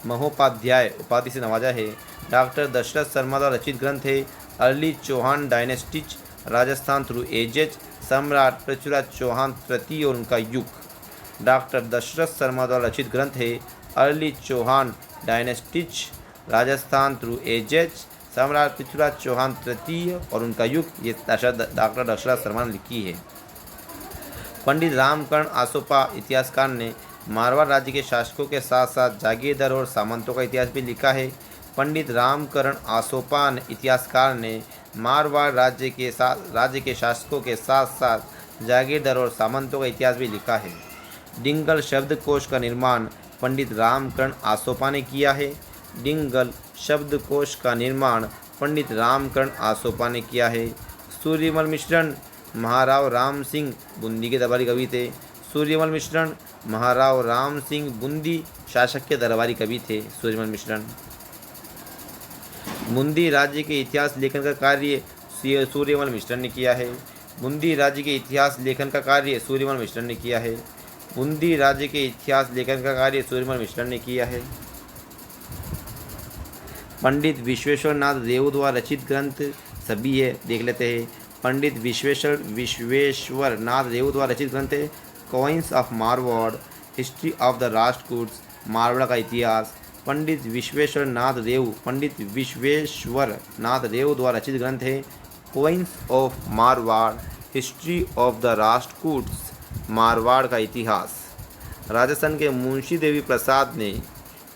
महोपाध्याय उपाधि से नवाजा है। डॉक्टर दशरथ शर्मा द्वारा रचित ग्रंथ है early Chauhan dynasties Rajasthan through ages, सम्राट पृथ्वीराज चौहान तृतीय और उनका युग। डॉक्टर दशरथ शर्मा द्वारा रचित ग्रंथ है early Chauhan dynasties Rajasthan through ages, सम्राट पृथ्वीराज चौहान तृतीय और उनका युग। ये डॉक्टर दशरथ शर्मा ने लिखी है। पंडित रामकरण आसोपा इतिहासकार ने मारवाड़ राज्य के शासकों के साथ साथ जागीरदार और सामंतों का इतिहास भी लिखा है। पंडित रामकरण आसोपा इतिहासकार ने मारवाड़ राज्य के शासकों के साथ साथ जागीरदार और सामंतों का इतिहास भी लिखा है। डिंगल शब्दकोश का निर्माण पंडित रामकरण आसोपा ने किया है। डिंगल शब्दकोश का निर्माण पंडित रामकरण आसोपा ने किया है। सूर्यमल मिश्रण महाराव राम सिंह बूंदी के दरबारी कवि थे। सूर्यमल मिश्रण महाराव राम सिंह बूंदी शासक के दरबारी कवि थे। सूर्यमल मिश्रण बूंदी राज्य के इतिहास लेखन का कार्य सूर्यमल मिश्रण ने किया है। बूंदी राज्य के इतिहास लेखन का कार्य सूर्यमल मिश्रण ने किया है। बूंदी राज्य के इतिहास लेखन का कार्य सूर्यमल मिश्रण ने किया है। पंडित विश्वेश्वर नाथ रेऊ द्वारा रचित ग्रंथ सभी है, देख लेते हैं। पंडित विश्वेश्वर नाथ रेऊ द्वारा रचित ग्रंथ है coins of Marwar, history of the Rashtrakutas, Marwar का इतिहास। पंडित विश्वेश्वर नाथ रेऊ द्वारा रचित ग्रंथ है coins of Marwar, history of the Rashtrakutas, Marwar का इतिहास। राजस्थान के मुंशी देवी प्रसाद ने,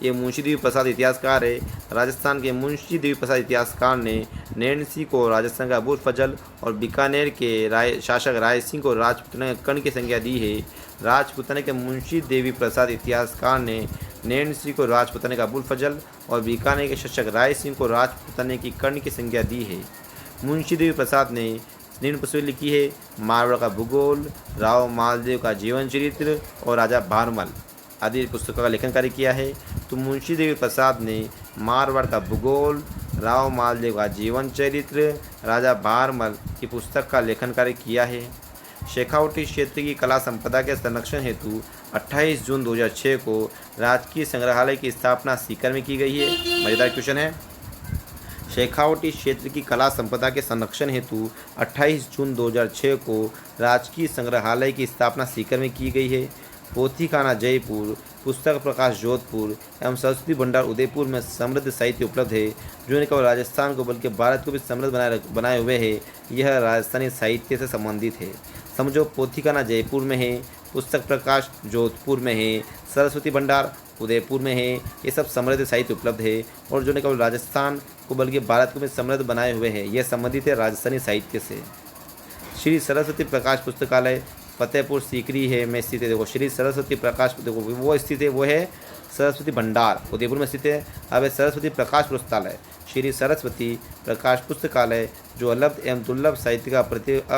ये मुंशी देवी प्रसाद इतिहासकार है, राजस्थान के मुंशी देवी प्रसाद इतिहासकार ने नैन्सी को राजस्थान का अबुल फजल और बीकानेर के शासक राय सिंह को राजपुताना कर्ण की संज्ञा दी है। राजपुताना के मुंशी देवी प्रसाद इतिहासकार ने नैन्सी को राजपुताना का अबुल फजल और बीकानेर के शासक राय सिंह को राजपुताना की कर्ण की संज्ञा दी है। मुंशी देवी प्रसाद ने निम्न पुस्तकें लिखी है मारवाड़ का भूगोल, राव मालदेव का जीवन चरित्र और राजा भारमल आदि पुस्तकों का लेखन कार्य किया है। तो मुंशी देवी प्रसाद ने मारवाड़ का भूगोल, राव मालदेव का जीवन चरित्र, राजा भारमल की पुस्तक का लेखन कार्य किया है। शेखावटी क्षेत्र की कला संपदा के संरक्षण हेतु 28 जून 2006 को राजकीय संग्रहालय की स्थापना सीकर में की गई है। मजेदार क्वेश्चन है। शेखावटी क्षेत्र की कला संपदा के संरक्षण हेतु 28 जून 2006 को राजकीय संग्रहालय की स्थापना सीकर में की गई है। पोथीखाना जयपुर, पुस्तक प्रकाश जोधपुर एवं सरस्वती भंडार उदयपुर में समृद्ध साहित्य उपलब्ध है, जो न केवल राजस्थान को बल्कि भारत को भी समृद्ध बनाए हुए है। यह राजस्थानी साहित्य से संबंधित है। समझो, पोथीखाना जयपुर में है, पुस्तक प्रकाश जोधपुर में है, सरस्वती भंडार उदयपुर में है। ये सब समृद्ध साहित्य उपलब्ध है और जो न केवल राजस्थान को बल्कि भारत को भी समृद्ध बनाए हुए हैं। यह संबंधित है राजस्थानी साहित्य से। श्री सरस्वती प्रकाश पुस्तकालय फतेहपुर सीकरी है में स्थित है। देखो श्री सरस्वती प्रकाश, देखो वो स्थित है, वो है सरस्वती भंडार उदयपुर में स्थित है। अब है सरस्वती प्रकाश पुस्तकालय, श्री सरस्वती प्रकाश पुस्तकालय जो अलब्ध एवं दुर्लभ साहित्य का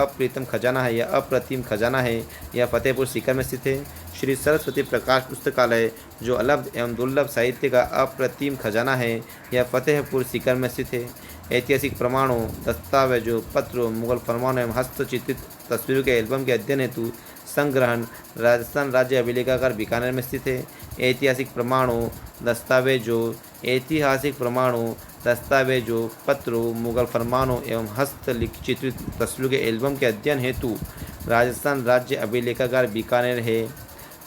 अप्रीतम खजाना है या अप्रतिम खजाना है, यह फतेहपुर सीकर में स्थित है। श्री सरस्वती प्रकाश पुस्तकालय जो अलब्ध एवं दुर्लभ साहित्य का अप्रतिम खजाना है, यह फतेहपुर सीकर में स्थित है। ऐतिहासिक प्रमाणों, दस्तावेजों, पत्रों, मुगल फरमानों एवं हस्तचित्रित तस्वीरों के एल्बम के अध्ययन हेतु संग्रहण राजस्थान राज्य अभिलेखागार बीकानेर में स्थित है। ऐतिहासिक प्रमाणों, दस्तावेजों, पत्रों, मुगल फरमानों एवं हस्तचित्रित तस्वीरों के एल्बम के अध्ययन हेतु राजस्थान राज्य अभिलेखागार बीकानेर है।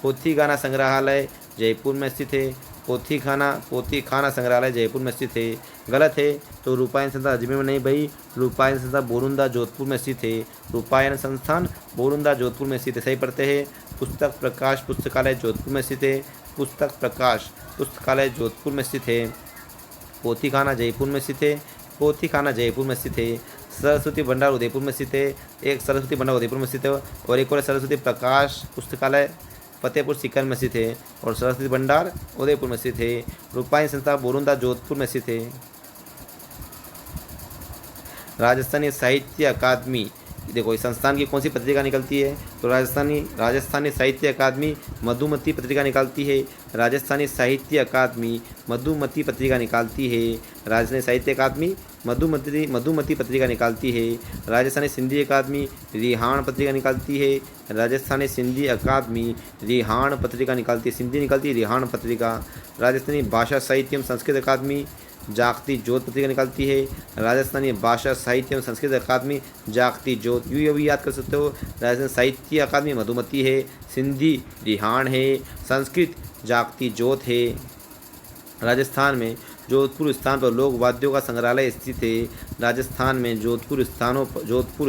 पोथीखाना संग्रहालय जयपुर में स्थित है। पोथीखाना संग्रहालय जयपुर में स्थित है। गलत है, तो रूपायन संस्थान अजमेर में नहीं भाई, रूपायन संस्थान बोरुंदा जोधपुर में स्थित है। रूपायन संस्थान बोरुंदा जोधपुर में स्थित है, सही पढ़ते हैं। पुस्तक प्रकाश पुस्तकालय जोधपुर में स्थित है। पुस्तक प्रकाश पुस्तकालय जोधपुर में स्थित है। पोथीखाना जयपुर में स्थित है। पोथीखाना जयपुर में स्थित है। सरस्वती भंडार उदयपुर में स्थित है। एक सरस्वती भंडार उदयपुर में स्थित है और एक और सरस्वती प्रकाश पुस्तकालय फतेहपुर सीकर में स्थित है और सरस्वती भंडार उदयपुर में स्थित है। रूपायन संस्था बोरुंदा जोधपुर में स्थित है। राजस्थानी साहित्य अकादमी, देखो इस संस्थान की कौन सी पत्रिका निकलती है, तो राजस्थानी साहित्य अकादमी मधुमती पत्रिका निकालती है। राजस्थानी साहित्य अकादमी मधुमती पत्रिका निकालती है। राजस्थानी साहित्य अकादमी मधुमती पत्रिका निकालती है। राजस्थानी सिंधी अकादमी रिहाण पत्रिका निकालती है। राजस्थानी सिंधी अकादमी रिहाण पत्रिका निकालती है, सिंधी निकालती है रिहाण पत्रिका। राजस्थानी भाषा साहित्य एवं संस्कृत अकादमी जागती जोत पत्रिका निकालती है। राजस्थानी भाषा साहित्य एवं संस्कृत अकादमी जागती जोत, यूँ भी याद कर सकते हो। राजस्थान साहित्य अकादमी मधुमती है, सिंधी रिहाण है, संस्कृत जागती जोत है। राजस्थान में जोधपुर स्थान पर लोक वाद्यों का संग्रहालय स्थित है। राजस्थान में जोधपुर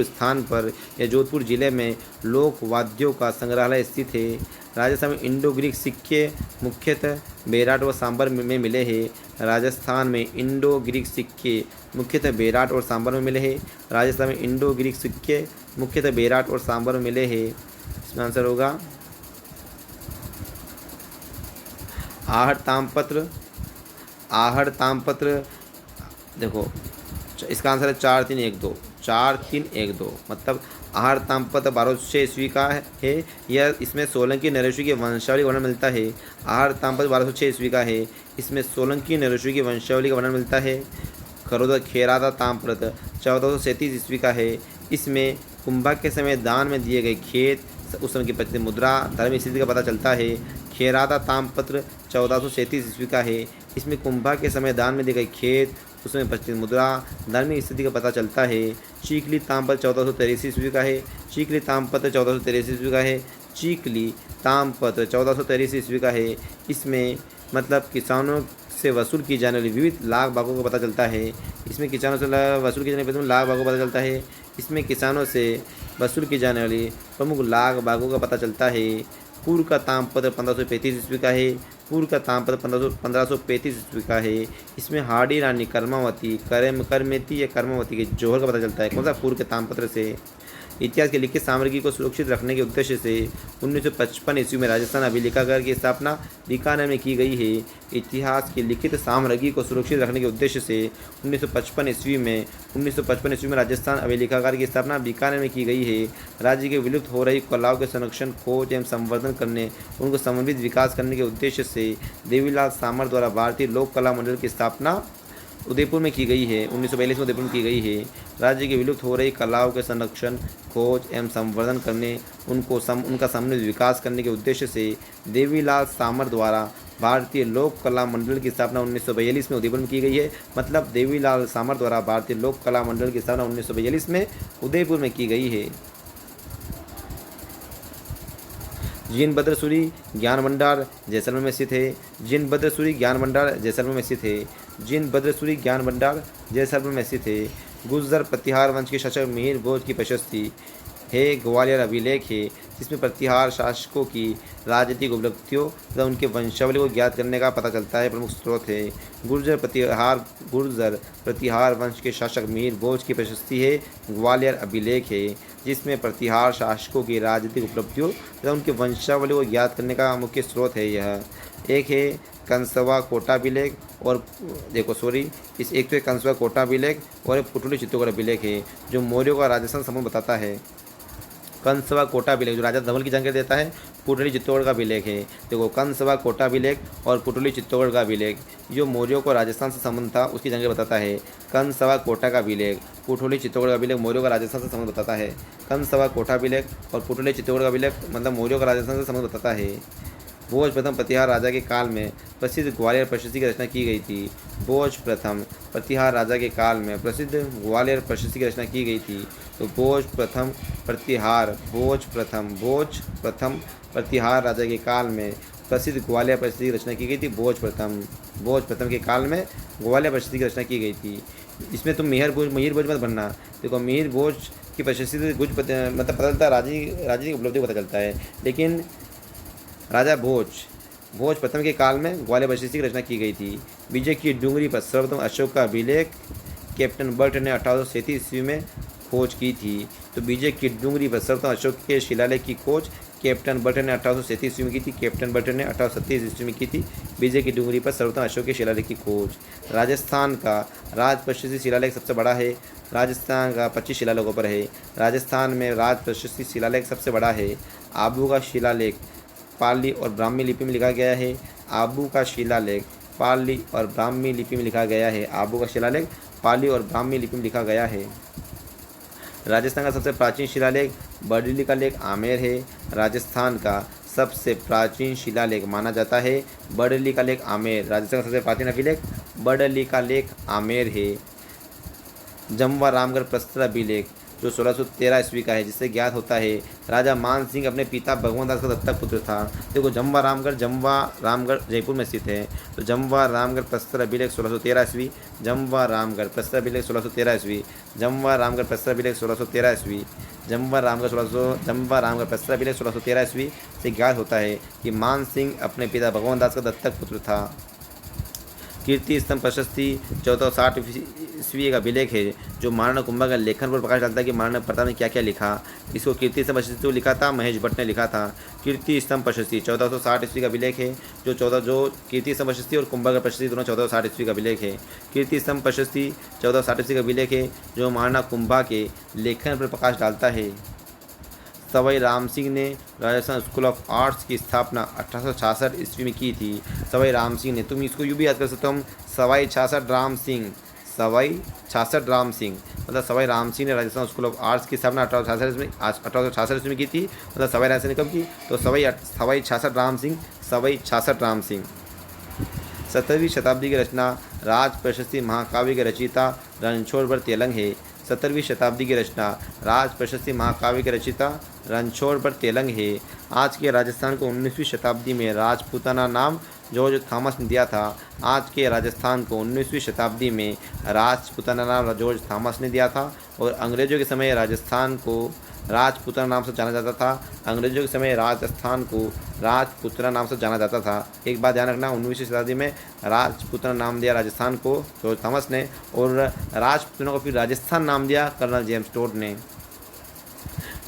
स्थान पर या जोधपुर जिले में लोक वाद्यों का संग्रहालय स्थित है। राजस्थान में इंडो ग्रीक सिक्के मुख्यतः बेराट और सांबर में मिले हैं। राजस्थान में इंडो ग्रीक सिक्के मुख्यतः बेराट और सांबर में मिले हैं। राजस्थान में इंडो ग्रीक सिक्के मुख्यतः बेराट और सांबर में मिले हैं। इसमें आंसर होगा आहड़ ताम्रपत्र। देखो इसका आंसर है 4312 मतलब आहड़ ताम्रपत्र 1206 ईस्वी का है। यह इसमें सोलंकी नरेश की वंशावली का वर्णन मिलता है। आहड़ ताम्रपत्र 1206 ईस्वी का है, इसमें सोलंकी नरेश की वंशावली का वर्णन मिलता है। खेरादा ताम्रपत्र 1437 ईस्वी का है, इसमें कुंभा के समय दान में दिए गए खेत, उस समय की प्रचलित मुद्रा, धार्मिक स्थिति का पता चलता है। खेरादा ताम्रपत्र 1437 ईस्वी का है, इसमें कुंभा के समय दान में दिए गए खेत, उसमें प्रचलित मुद्रा, धार्मिक स्थिति का पता चलता है। चीकली ताम्रपत्र 1483 ईस्वी का है। चीकली ताम्रपत्र 1483 ईस्वी का है। चीकली ताम्रपत्र 1483 ईस्वी का है, इसमें मतलब किसानों से वसूल की जाने वाली विविध लाख भागों का पता चलता है। इसमें किसानों से वसूल की जाने वाली लाख भागों का पता चलता है। इसमें किसानों से वसूल की जाने वाली प्रमुख लाख भागों का पता चलता है। पूर्व का ताम्रपत्र 1535 ईस्वी का है। पूर्व का ताम्रपत्र 1535 ईस्वी का है, इसमें हाड़ी रानी करमेती या कर्मावती के जौहर का पता चलता है। कौन सा? पूर्व के ताम्रपत्र से। इतिहास के लिखित सामग्री को सुरक्षित रखने के उद्देश्य से 1955 ईस्वी में राजस्थान अभिलेखागार की स्थापना बीकानेर में की गई है। इतिहास की लिखित सामग्री को सुरक्षित रखने के उद्देश्य से 1955 ईस्वी में राजस्थान अभिलेखागार की स्थापना बीकानेर में की गई है। राज्य के विलुप्त हो रही कलाओं के संरक्षण, खोज एवं संवर्धन करने, उनको समन्वित विकास करने के उद्देश्य से देवीलाल सामर द्वारा भारतीय लोक कला मंडल की स्थापना उदयपुर में की गई है। 1942 में उदयपुर में की गई है। राज्य की विलुप्त हो रही कलाओं के संरक्षण, खोज एवं संवर्धन करने, उनका समन्वित विकास करने के उद्देश्य से देवीलाल सामर द्वारा भारतीय लोक कला मंडल की स्थापना 1942 में उदयपुर में की गई है। मतलब देवीलाल सामर द्वारा भारतीय लोक कला मंडल की स्थापना 1942 में उदयपुर में की गई है। जिनभद्रसूरी ज्ञान भंडार जैसलमेर में स्थित है। जिनभद्रसूरी ज्ञान भंडार जैसलमेर में स्थित है। जिनभद्रसूरी ज्ञान भंडार जैसलमेर में स्थित है। गुर्जर प्रतिहार वंश के शासक मिहिर भोज की प्रशस्ति है ग्वालियर अभिलेख है, जिसमें प्रतिहार शासकों की राजनीतिक उपलब्धियों तथा उनके वंशावली को ज्ञात करने का पता चलता है। प्रमुख स्रोत है गुर्जर प्रतिहार वंश के शासक मिहिर भोज की प्रशस्ति है ग्वालियर अभिलेख है। जिसमें प्रतिहार शासकों की राजनीतिक उपलब्धियों तथा उनके वंशावली को याद करने का मुख्य स्रोत है। यह एक है कंसवा कोटा अभिलेख और देखो सॉरी इस एक तो है कंसवा कोटा अभिलेख और एक पुटुली चित्तौड़गढ़ अभिलेख है जो मौर्यों का राजस्थान संबंध बताता है। कंसवा कोटा अभिलेख जो राजा धवल की जानकारी देता है, पुटुली चित्तौड़गढ़ का अभिलेख है। देखो कंसवा कोटा अभिलेख और पुटुली चित्तौड़गढ़ का अभिलेख जो मौर्यों को राजस्थान से संबंध था उसकी जानकारी बताता है। कंसवा कोटा का अभिलेख, पुटुली चित्तौड़गढ़ का अभिलेख मौर्यों का राजस्थान से संबंध बताता है। कंसवा कोटा अभिलेख और पुटुली चित्तौड़गढ़ का अभिलेख मतलब मौर्यों का राजस्थान से संबंध बताता है। भोज प्रथम प्रतिहार राजा के काल में प्रसिद्ध ग्वालियर प्रशस्ति की रचना की गई थी। भोज प्रथम प्रतिहार राजा के काल में प्रसिद्ध ग्वालियर प्रशस्ति की रचना की गई थी। तो भोज प्रथम प्रतिहार भोज प्रथम प्रतिहार राजा के काल में प्रसिद्ध ग्वालियर प्रशस्ति की रचना की गई थी। भोज प्रथम के काल में ग्वालियर प्रशस्ति की रचना की गई थी। इसमें तुम मिहिर भोज मत बनना। देखो मिहिर भोज की प्रशस्ति से कुछ मतलब पता चलता है, राजनीतिक उपलब्धि पता चलता है, लेकिन राजा भोज प्रथम के काल में ग्वालियर प्रशस्ति की रचना की गई थी। विजय की डूंगरी पर सर्वप्रथम अशोक का अभिलेख कैप्टन बर्ट ने 1837 ईस्वी में खोज की थी। तो विजय की डूंगरी पर सर्वप्रथम अशोक के शिलालेख की खोज कैप्टन बर्ट ने 1837 ईस्वी में की थी। कैप्टन बर्ट ने 1837 ईस्वी में की थी विजय की डूंगरी पर सर्वप्रथम अशोक के शिलालेख की खोज। राजस्थान का राज प्रशस्ति शिलालेख सबसे बड़ा है। राजस्थान का 25 शिलालेखों पर है। राजस्थान में राज प्रशस्ति शिलालेख सबसे बड़ा है। आबू का शिलालेख पाली और ब्राह्मी लिपि में लिखा गया है। आबू का शिलालेख पाली और ब्राह्मी लिपि में लिखा गया है। आबू का शिलालेख पाली और ब्राह्मी लिपि में लिखा गया है। राजस्थान का सबसे प्राचीन शिलालेख बरडली का लेख आमेर है। राजस्थान का सबसे प्राचीन शिलालेख माना जाता है बरडली का लेख आमेर। राजस्थान का सबसे प्राचीन अभिलेख बरडली का लेख आमेर है। जमवा रामगढ़ प्रस्तर अभिलेख जो 1613 ईस्वी का है, जिससे ज्ञात होता है राजा मान सिंह अपने पिता भगवान दास का दत्तक पुत्र था। देखो जमवा रामगढ़ जयपुर में स्थित है। तो जमवा रामगढ़ प्रस्तर अभिलेख 1613 ईस्वी, जमवा रामगढ़ प्रस्तर अभिलेख 1613 ईस्वी, जमवा रामगढ़ प्रस्तर अभिलेख 1613 ईस्वी, जमवा रामगढ़ प्रस्तर अभिलेख 1613 ईस्वी से ज्ञात होता है कि मान सिंह अपने पिता भगवान दास का दत्तक पुत्र था। कीर्ति स्तंभ प्रशस्ति 1460 ईस्वी का अभिलेख है जो महाराणा कुंभा के लेखन पर प्रकाश डालता है कि महाराणा प्रताप ने क्या क्या लिखा। इसको कीर्ति स्तंभ प्रशस्ति को लिखा था महेश भट्ट ने लिखा था। कीर्ति स्तंभ प्रशस्ति 1460 ईस्वी का अभिलेख है जो कीर्ति स्तंभ प्रशस्ति और कुंभा प्रशस्ति दोनों 1460 ईस्वी का अभिलेख है। कीर्ति स्तंभ प्रशस्ति 1460 ईस्वी का अभिलेख है जो महाराणा कुंभा के लेखन पर प्रकाश डालता है। सवाई राम सिंह ने राजस्थान स्कूल ऑफ आर्ट्स की स्थापना 1866 ईस्वी में की थी। सवाई राम सिंह ने, तुम इसको यूँ भी याद कर सकते हो हम, सवाई 66 राम सिंह मतलब सवाई राम सिंह ने राजस्थान स्कूल ऑफ आर्ट्स की स्थापना 1866 ईस्वी में की थी। मतलब सवाई राम सिंह ने कब की? तो सवाई 66 राम सिंह। 17वीं शताब्दी की रचना राज प्रशस्ति महाकाव्य के रचयिता रणछोड़वर तेलंग है। 17वीं शताब्दी की रचना राज प्रशस्ति महाकाव्य के रचयिता रणछोड़वर तेलंग है। आज के राजस्थान को 19वीं शताब्दी में राजपूताना नाम जॉर्ज थॉमस ने दिया था। आज के राजस्थान को 19वीं शताब्दी में राजपूताना नाम जॉर्ज थॉमस ने दिया था और अंग्रेजों के समय राजस्थान को राजपूताना नाम से जाना जाता था। अंग्रेजों के समय राजस्थान को राजपूताना नाम से जाना जाता था। एक बात ध्यान रखना, 19वीं शताब्दी में राजपूताना नाम दिया राजस्थान को जॉर्ज थॉमस ने और राजपूताना को फिर राजस्थान नाम दिया कर्नल जेम्स टोड ने।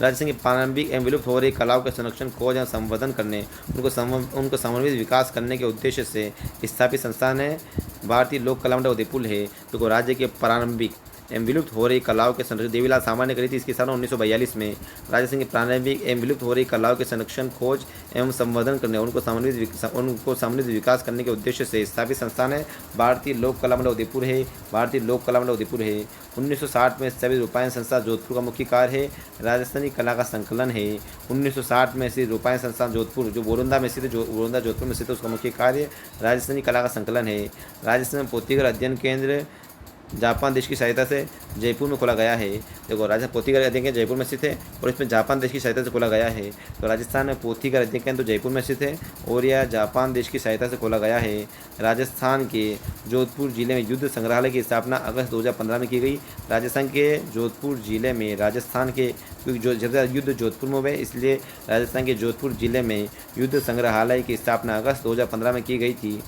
राजस्थान की प्रारंभिक एवं विलुप्त हो रही कलाओं के संरक्षण, खोज एवं संवर्धन करने, उनको समन्वित विकास करने के उद्देश्य से स्थापित संस्थान है भारतीय लोक कला मंडल उदयपुर है। तो राज्य के प्रारंभिक एवं विलुप्त हो रही कलाओं के संरक्षण देवीलाल सामान्य ने करी थी। इसकी स्थापना 1942 में। राजस्थान की प्रारंभिक एवं विलुप्त हो रही कलाओं के संरक्षण, खोज एवं संवर्धन करने, उनको समन्वित विकास करने के उद्देश्य से स्थापित संस्थान है भारतीय लोक कला मंडल उदयपुर है। 1960 में सभी रूपायन संस्थान जोधपुर का मुख्य कार्य है। राजस्थानी कला का संकलन है। 1960 में श्री रूपायन संस्थान जोधपुर जो बोरंदा में स्थित जोधपुर में स्थित उसका मुख्य कार्य राजस्थानी कला का संकलन है। राजस्थान में पोथीगर अध्ययन केंद्र जापान देश की सहायता से जयपुर में खोला गया है। देखो राजस्थान पोथीगर अध्ययन केंद्र जयपुर में स्थित है और इसमें जापान देश की सहायता से खोला गया है। तो राजस्थान में पोथीगर अध्ययन केंद्र तो जयपुर में स्थित है और यह जापान देश की सहायता से खोला गया है। राजस्थान के जोधपुर जिले में युद्ध संग्रहालय की स्थापना अगस्त 2015 में की गई। राजस्थान के जोधपुर जिले में राजस्थान के युद्ध जोधपुर में हुए, इसलिए राजस्थान के जोधपुर जिले में युद्ध संग्रहालय की स्थापना अगस्त 2015 में की गई थी।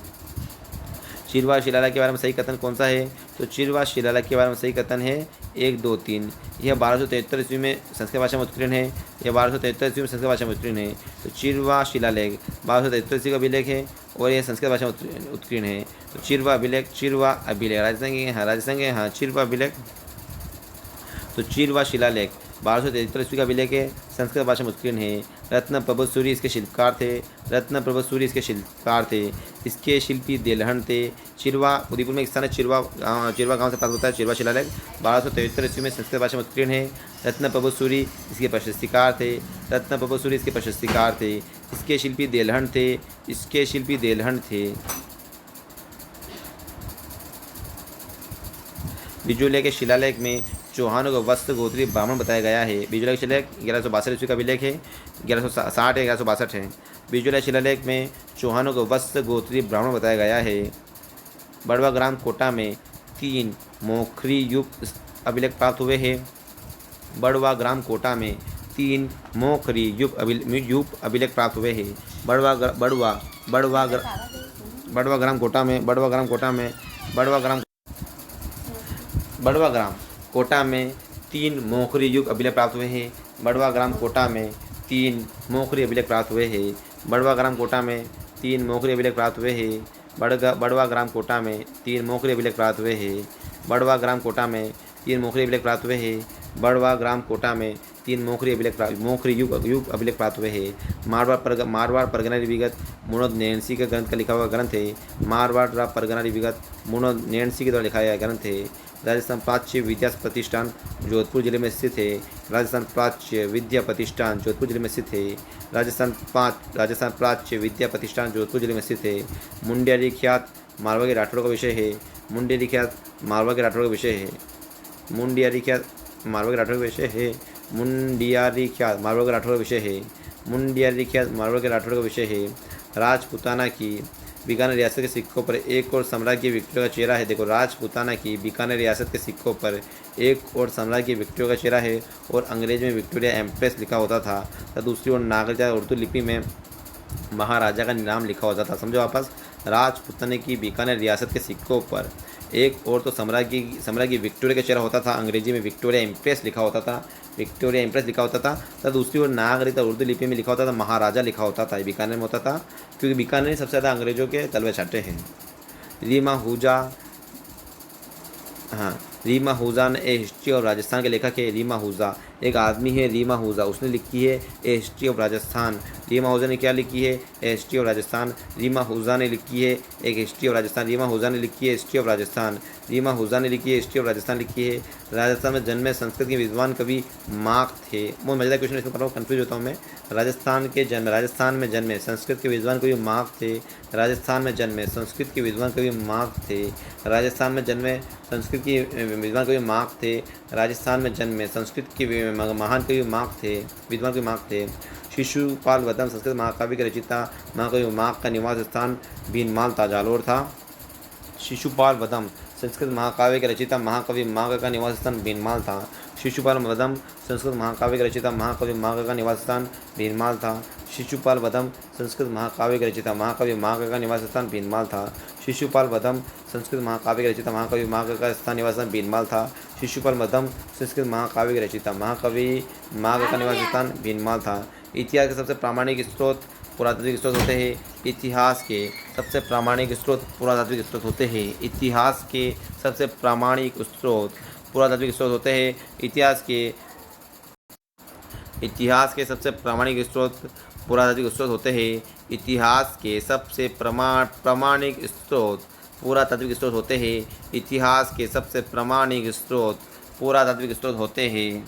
चिरवा शिलालेख के बारे में सही कथन कौन सा है? तो चिरवा शिलालेख के बारे में सही कथन है 1, 2, 3। यह 1273 ईस्वी में संस्कृत भाषा में उत्कीर्ण है। यह 1273 ईस्वी में संस्कृत भाषा में उत्कीर्ण है। तो चिरवा शिलालेख 1273 ईस्वी का अभिलेख है और यह संस्कृत भाषा में उत्कीर्ण है। तो चिरवा अभिलेख, चिरवा अभिलेख राजस्थान के हाँ चिरवा अभिलेख। तो चिरवा शिलालेख 1273 ईस्वी का अभिलेख है, संस्कृत भाषा में उत्कीर्ण है। रत्न प्रबोध सूरी इसके शिल्पकार थे। रत्न प्रबोध सूरी इसके शिल्पकार थे। इसके शिल्पी देलहन थे। चिरवा उदयपुर में एक स्थान है, चिरवा गांव से प्राप्त होता है चिरवा शिलालेख। 1273 ईस्वी में संस्कृत भाषा में उत्कीर्ण है। रत्न प्रबोध सूरी इसके प्रशस्तिकार थे। रत्न प्रबोध सूरी इसके प्रशस्तिकार थे। इसके शिल्पी देलहन थे। इसके शिल्पी देलहन थे। बिजोले के शिलालेख में चौहानों को वस्त्र गोत्री ब्राह्मण बताया गया है। बिजोले का शिलालेख 1162 ईस्वी का अभिलेख है, 1160 या 1162 है। बिजोले शिलालेख में चौहानों को वस्त्र गोत्री ब्राह्मण बताया गया है। बड़वा ग्राम कोटा में 3 मोखरी युग अभिलेख प्राप्त हुए हैं। बड़वा ग्राम कोटा में 3 मोखरी युग अभिलेख प्राप्त हुए हैं। बड़वा ग्राम कोटा में 3 मोखरी युग अभिलेख प्राप्त हुए हैं। बड़वा ग्राम कोटा में 3 मोखरी अभिलेख प्राप्त हुए हैं। बड़वा ग्राम कोटा में 3 मोखरी अभिलेख प्राप्त हुए हैं। बड़वा ग्राम कोटा में 3 मोखरी अभिलेख प्राप्त हुए हैं। बड़वा ग्राम कोटा में 3 मोखरी अभिलेख प्राप्त हुए हैं। बड़वा ग्राम कोटा में 3 मोखरी युग अभिलेख प्राप्त हुए हैं। मारवाड़ परगना विगत मुनोद नैन्सी का ग्रंथ का लिखा हुआ ग्रंथ है। मारवाड़ परगना विगत मुनोद नैन्सी के द्वारा लिखा गया ग्रंथ है। राजस्थान प्राच्य विद्या प्रतिष्ठान जोधपुर जिले में स्थित है। राजस्थान प्राच्य विद्या प्रतिष्ठान जोधपुर जिले में स्थित है। राजस्थान प्राच्य विद्या प्रतिष्ठान जोधपुर जिले में स्थित है। मुंडियारी ख्यात मारवाड़ के राठौड़ का विषय है। मुंडियारी ख्यात मारवाड़ के राठौड़ का विषय है। मुंडियारी ख्यात मारवाड़ के राठौड़ का विषय है। मुंडियारी ख्यात मारवाड़ के राठौड़ का विषय है। मुंडियारी ख्यात मारवाड़ के राठौड़ का विषय है। राजपूताना की बीकानेर रियासत के सिक्कों पर एक और सम्राज्ञी विक्टोरिया का चेहरा है। देखो, राजपूताना की बीकानेर रियासत के सिक्कों पर एक और सम्राज्ञी विक्टोरिया का चेहरा है और अंग्रेजी में विक्टोरिया एम्प्रेस लिखा होता था तथा दूसरी ओर नागरिक उर्दू लिपि में महाराजा का नाम लिखा होता था। समझो वापस, राजपूताना की बीकानेर रियासत के सिक्कों पर एक और तो सम्राज्ञी विक्टोरिया का चेहरा होता था, अंग्रेजी में विक्टोरिया एम्प्रेस लिखा होता था तथा दूसरी ओर नागरिक उर्दू लिपि में लिखा होता था, महाराजा लिखा होता था। बीकानेर में होता था क्योंकि बीकानेर में सबसे ज़्यादा अंग्रेजों के तलवे छाटे हैं। रीमा हुजा ने ए हिस्ट्री ऑफ राजस्थान के लेखक है। रीमा हुजा एक आदमी है, रीमा हुजा, उसने लिखी है ए हिस्ट्री ऑफ राजस्थान। रीमा हुजा ने क्या लिखी है? ए हिस्ट्री ऑफ राजस्थान। रीमा हुजा ने लिखी है एक हिस्ट्री ऑफ राजस्थान। रीमा हुजा ने लिखी है हिस्ट्री ऑफ राजस्थान। रीमा हुजा ने लिखी है हिस्ट्री ऑफ राजस्थान लिखी है। राजस्थान में जन्मे संस्कृत के विद्वान कवि मार्क थे। बहुत मजेदार क्वेश्चन, इसमें पढ़ा कन्फ्यूज होता हूँ मैं। राजस्थान में जन्मे संस्कृत के विद्वान कवि मार्क थे। राजस्थान में जन्मे संस्कृत के विद्वान कवि मार्क थे। राजस्थान में जन्मे संस्कृत के विद्वान कवि मार्क थे। राजस्थान में जन्मे संस्कृत के महान कवि मार्क थे, विद्वान कवि मार्क थे। शिशुपाल वदम संस्कृत महाकाव्य के रचयिता महाकवि मार्क का निवास स्थान भीनमाल था, जालोर था। शिशुपाल वदम संस्कृत महाकाव्य के रचयिता महाकवि मार्क का निवास स्थान भीनमाल था। शिशुपाल वदम संस्कृत महाकाव्य के रचयिता महाकवि मार्क का निवास स्थान भीनमाल था। शिशुपाल वदम संस्कृत महाकाव्य के रचयिता महाकवि मार्क का निवास स्थान भीनमाल था। शिशुपाल वदम संस्कृत महाकाव्य के रचयिता महाकवि मार्क का स्थान निवास स्थान भीनमाल था। शिशुपाल वदम संस्कृत महाकाव्य के रचयिता महाकवि मार्क का निवास स्थान भीनमाल था। इतिहास के सबसे प्रामाणिक स्रोत पुरातात्विक स्रोत होते हैं। इतिहास के सबसे प्रामाणिक स्रोत पुरातात्विक स्रोत होते हैं। इतिहास के सबसे प्रामाणिक स्रोत पुरातात्विक स्रोत होते हैं। इतिहास के सबसे प्रामाणिक स्रोत पुरातात्विक स्रोत होते हैं। इतिहास के सबसे प्रामाणिक स्रोत पुरातात्विक स्रोत होते हैं। इतिहास के सबसे प्रामाणिक स्रोत पुरातात्विक स्रोत होते हैं।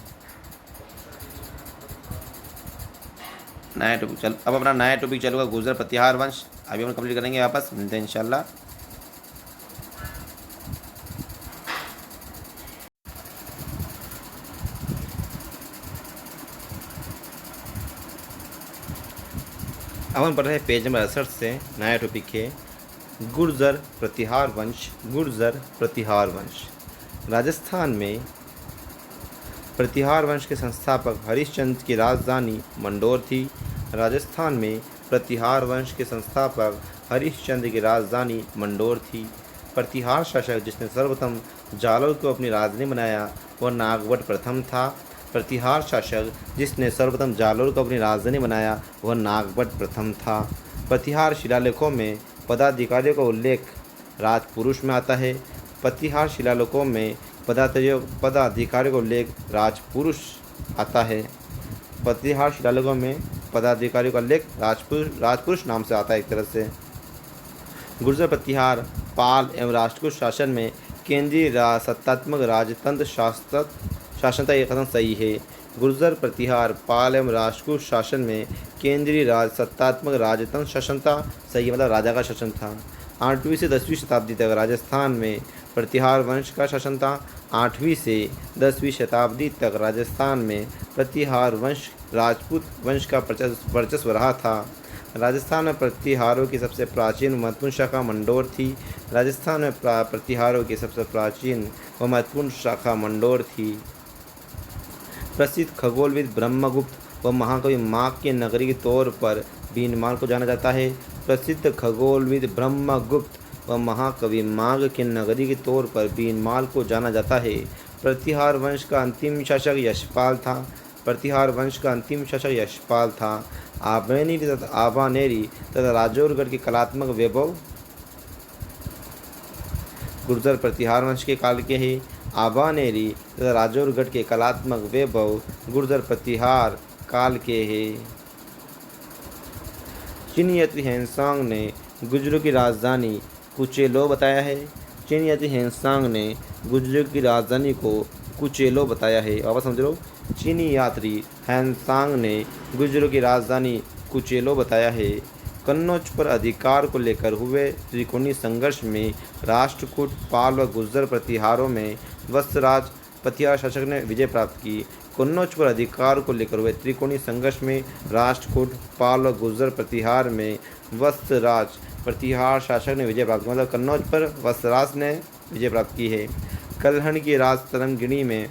नया टॉपिक अब अपना नया टॉपिक चलूँगा गुर्जर प्रतिहार वंश। अभी हम कंप्लीट करेंगे वापस, मिलते हैं इंशाल्लाह। अब हम पढ़ रहे हैं पेज नंबर 68 से। नया टॉपिक है गुर्जर प्रतिहार वंश। गुर्जर प्रतिहार वंश राजस्थान में प्रतिहार वंश के संस्थापक हरिश्चंद्र की राजधानी मंडोर थी। राजस्थान में प्रतिहार वंश के संस्थापक हरिश्चंद्र की राजधानी मंडोर थी। प्रतिहार शासक जिसने सर्वप्रथम जालोर को अपनी राजधानी बनाया वह नागवट प्रथम था। प्रतिहार शासक जिसने सर्वप्रथम जालोर को अपनी राजधानी बनाया वह नागवट प्रथम था। प्रतिहार शिलालेखों में पदाधिकारियों का उल्लेख राजपुरुष में आता है। प्रतिहार शिलालेखों में पदाधिकारियों का उल्लेख राजपुरुष आता है। प्रतिहार शिलालेखों में पदाधिकारियों का उल्लेख राजपुरुष नाम से आता है एक तरह से। गुर्जर प्रतिहार पाल एवं राष्ट्रकूट शासन में केंद्रीय सत्तात्मक राजतंत्र शासनता ये कथन सही है। गुर्जर प्रतिहार पाल एवं राष्ट्रकूट शासन में केंद्रीय सत्तात्मक राजतंत्र शासनता सही मतलब राजा का शासन था। 8वीं से 10वीं शताब्दी तक राजस्थान में प्रतिहार वंश का शासन था। 8वीं से 10वीं शताब्दी तक राजस्थान में प्रतिहार वंश राजपूत वंश का वर्चस्व रहा था। राजस्थान में प्रतिहारों की सबसे प्राचीन महत्वपूर्ण शाखा मंडोर थी। राजस्थान में प्रतिहारों की सबसे प्राचीन व महत्वपूर्ण शाखा मंडोर थी। प्रसिद्ध खगोलविद ब्रह्मगुप्त व महाकवि माघ के नगरी के तौर पर बीनमाल को जाना जाता है। प्रसिद्ध खगोलविद ब्रह्मगुप्त व महाकवि माघ के नगरी के तौर पर बीनमाल को जाना जाता है। प्रतिहार वंश का अंतिम शासक यशपाल था। प्रतिहार वंश का अंतिम शासक यशपाल था। आबानेरी तथा राजौरगढ़ के कलात्मक वैभव गुर्जर प्रतिहार वंश के काल के हैं। आबानेरी तथा राजौरगढ़ के कलात्मक वैभव गुर्जर प्रतिहार काल के हैं। चीनी यात्री हेनसांग ने गुर्जरों की राजधानी कुचेलो बताया है। चीनी यात्री हेनसांग ने गुर्जरों की राजधानी को कुचेलो बताया है। वापस समझ लो, चीनी यात्री हेनसांग ने गुर्जरों की राजधानी कुचेलो बताया है। कन्नौज पर अधिकार को लेकर हुए त्रिकोणीय संघर्ष में राष्ट्रकूट पाल व गुर्जर प्रतिहारों में वत्सराज प्रतिहार शासक ने विजय प्राप्त की। कन्नौज पर अधिकार को लेकर हुए त्रिकोणीय संघर्ष में राष्ट्रकूट पाल व गुर्जर प्रतिहार में वत्सराज प्रतिहार शासक ने विजय प्राप्त की। मतलब कन्नौज पर वत्सराज ने विजय प्राप्त की है। कल्हण की राज तरंगिणी में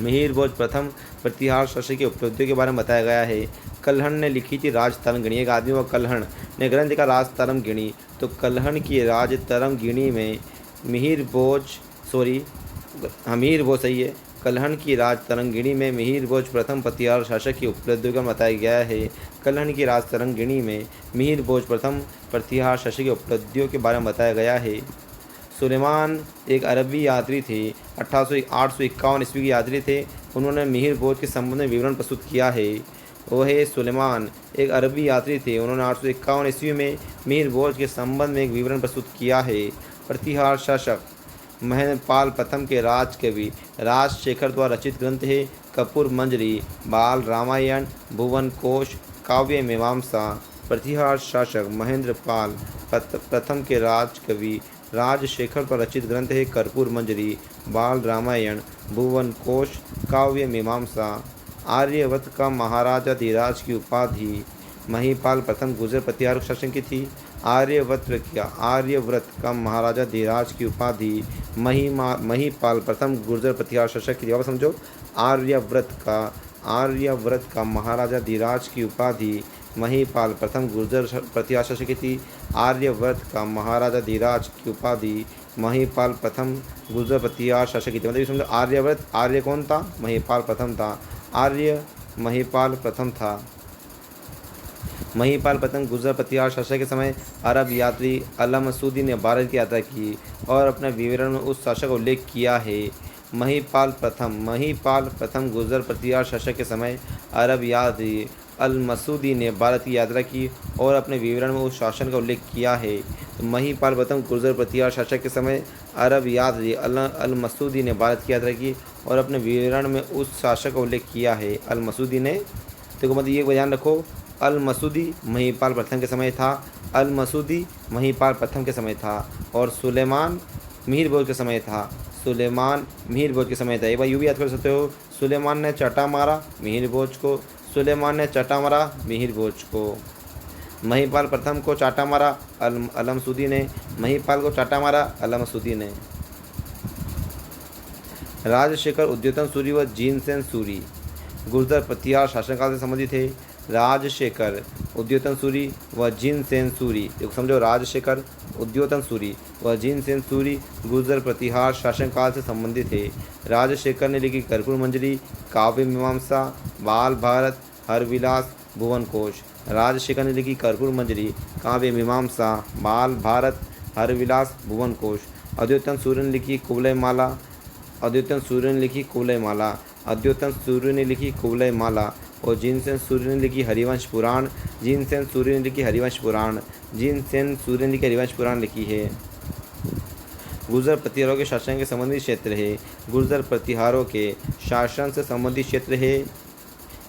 मिहिर भोज प्रथम प्रतिहार शासक की उपलब्धियों के बारे में बताया गया है। कल्हण ने लिखी थी राज तरंगिणी। एक आदमी व कल्हण ने ग्रंथ का राज तरंगिणी। तो कल्हण की राज तरंगिणी में मिहिर भोज सही है। कल्हण की राज तरंगिणी में मिहिर भोज प्रथम प्रतिहार शासक की उपलब्धियों का बताया गया है। कल्हण की राज तरंगिणी में मिहिर भोज प्रथम प्रतिहार शासक की उपलब्धियों के बारे में बताया गया है। सुलेमान एक अरबी यात्री थे। 851 ईस्वी के यात्री थे। उन्होंने मिहिर भोज के संबंध में विवरण प्रस्तुत किया है। वो है सुलेमान एक अरबी यात्री थे। उन्होंने 851 ईस्वी में मिहिर भोज के संबंध में एक विवरण प्रस्तुत किया है। प्रतिहार शासक महेंद्रपाल प्रथम के राजकवि राजशेखर द्वारा रचित ग्रंथ है कपूर मंजरी, बाल रामायण, भुवन कोश, काव्य मीमांसा। प्रतिहार शासक महेंद्रपाल प्रथम के राजकवि राजशेखर पर रचित ग्रंथ है कर्पूर मंजरी, बाल रामायण, भुवन कोश, काव्य मीमांसा। आर्यवत का महाराजा धीराज की उपाधि महीपाल प्रथम गुर्जर प्रतिहार शासन की थी। आर्यव्रत का महाराजा धीराज की उपाधि महीपाल प्रथम गुर्जर प्रतिहार शासक की थी। समझो, आर्यव्रत का महाराजा धीराज की उपाधि महीपाल प्रथम गुर्जर प्रतिहार शासक की थी। आर्यव्रत का महाराजा धीराज की उपाधि महीपाल प्रथम गुर्जर प्रतिहार शासक की थी। मतलब समझो, आर्य कौन था? महीपाल प्रथम था। महीपाल प्रथम गुर्जर प्रतिहार शासक के समय अरब यात्री अल मसूदी ने भारत की यात्रा की और अपने विवरण में उस शासक का उल्लेख किया है। महीपाल प्रथम गुर्जर प्रतिहार शासक के समय अरब यात्री अल मसूदी ने भारत की यात्रा की और अपने विवरण में उस शासन का उल्लेख किया है। तो महीपाल प्रथम गुर्जर प्रतिहार शासक के समय अरब यात्री अल मसूदी ने भारत की यात्रा की और अपने विवरण में उस शासक का उल्लेख किया है। अल मसूदी ने, तो मतलब ये ध्यान रखो, अल मसूदी महीपाल प्रथम के समय था। अल मसूदी महीपाल प्रथम के समय था और सुलेमान मिहिर भोज के समय था। सुलेमान मिहिर भोज के समय था। एक बार यूँ भी याद कर सकते हो, सुलेमान ने चटा मारा मिहिर भोज को। सुलेमान ने चटा मारा मिहिर भोज को। महीपाल प्रथम को चाटा मारा अल मसूदी ने। महीपाल को चाटा मारा अल मसूदी ने। राजशेखर उद्योतन सूरी व जीनसेन सूरी गुर्जर प्रतिहार शासनकाल से संबंधित थे। राजशेखर उद्योतन सूरी व जीनसेन सूरी, देखो समझो, राजशेखर उद्योतन सूरी व जिनसेन सूरी गुर्जर प्रतिहार शासनकाल से संबंधित है। राजशेखर ने लिखी कर्पूर मंजरी, काव्य मीमांसा, बाल भारत, हरविलास, भुवन कोश। राजशेखर ने लिखी कर्पूर मंजरी, काव्य मीमांसा, बाल भारत, हरविलास, भुवन कोश। अद्योतन सूर्य ने लिखी कुवलय माला, अद्योतन सूर्य ने लिखी कुवलय माला, अद्योतन सूर्य ने लिखी कुवलय माला और जिनसेन सूर्य ने लिखी हरिवंश पुराण, जिनसेन सूर्य ने लिखी हरिवंश पुराण, जिनसेन सूर्य ने लिखी हरिवंश पुराण लिखी है। गुर्जर प्रतिहारों के शासन के संबंधित क्षेत्र है। गुर्जर प्रतिहारों के शासन से संबंधित क्षेत्र है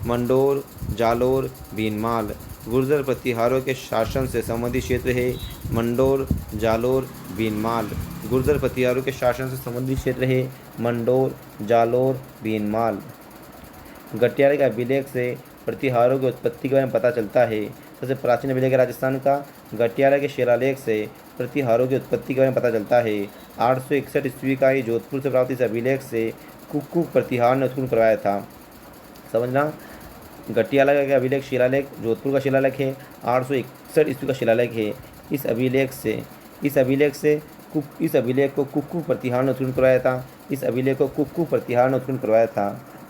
मंडोर, जालोर, भीनमाल। गुर्जर प्रतिहारों के शासन से संबंधित क्षेत्र है मंडोर, जालोर, भीनमाल। गुर्जर प्रतिहारों के शासन से संबंधित क्षेत्र है मंडोर, जालोर, भीनमाल। गटियारे के अभिलेख से प्रतिहारों की उत्पत्ति के बारे में पता चलता है। सबसे प्राचीन अभिलेख है राजस्थान का। गटियारे के शिलालेख से प्रतिहारों की उत्पत्ति के बारे में पता चलता है। 861 ईस्वी का ही जोधपुर से प्राप्त इस अभिलेख से कुक्कुट प्रतिहार ने उत्पन्न करवाया था। समझना, गटियाला का अभिलेख शिलालेख जोधपुर का शिलालेख है, 861 ईस्वी का शिलालेख है। इस अभिलेख को कुक्कुट प्रतिहार ने उत्पन्न करवाया था। इस अभिलेख को कुक्कुट प्रतिहार ने उत्पन्न करवाया था।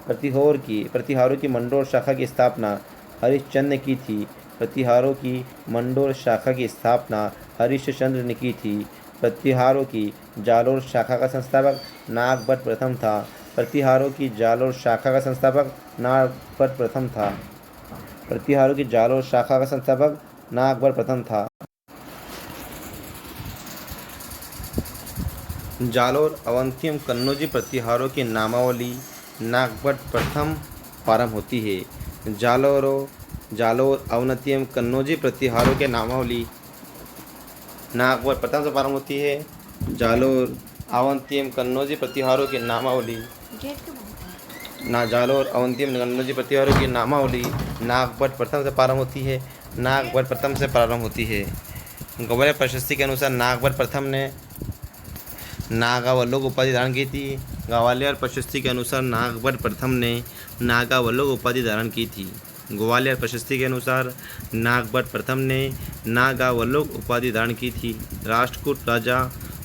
प्रतिहारों की मंडोर शाखा की स्थापना हरिश्चंद्र ने की थी। प्रतिहारों की मंडोर शाखा की स्थापना हरिश्चंद्र ने की थी। प्रतिहारों की जालोर शाखा का संस्थापक नागभट्ट प्रथम था। प्रतिहारों की जालोर शाखा का संस्थापक नागभट्ट प्रथम था। प्रतिहारों की जालोर शाखा का संस्थापक नागभट्ट प्रथम था। जालोर अवंतियम कन्नौजी प्रतिहारों की नामावली नागभट्ट प्रथम प्रारंभ होती है। जालोर अवंतियम कन्नौजी प्रतिहारों के नामावली नागभट्ट प्रथम से प्रारंभ होती है। जालोर अवंतियम कन्नौजी प्रतिहारों की नामावली जालोर अवंतियम कन्नौजी प्रतिहारों की नामावली नागभट्ट प्रथम से प्रारंभ होती है। नागभट्ट प्रथम से प्रारंभ होती है। ग्वालियर प्रशस्ति के अनुसार नागभट्ट प्रथम ने नागावल्लोक उपाधि धारण की थी। ग्वालियर प्रशस्ति के अनुसार नागभट्ट प्रथम ने नागावल्लोक उपाधि धारण की थी। ग्वालियर प्रशस्ति के अनुसार नागभट्ट प्रथम ने नागावल्लोक उपाधि धारण की थी। राष्ट्रकूट राजा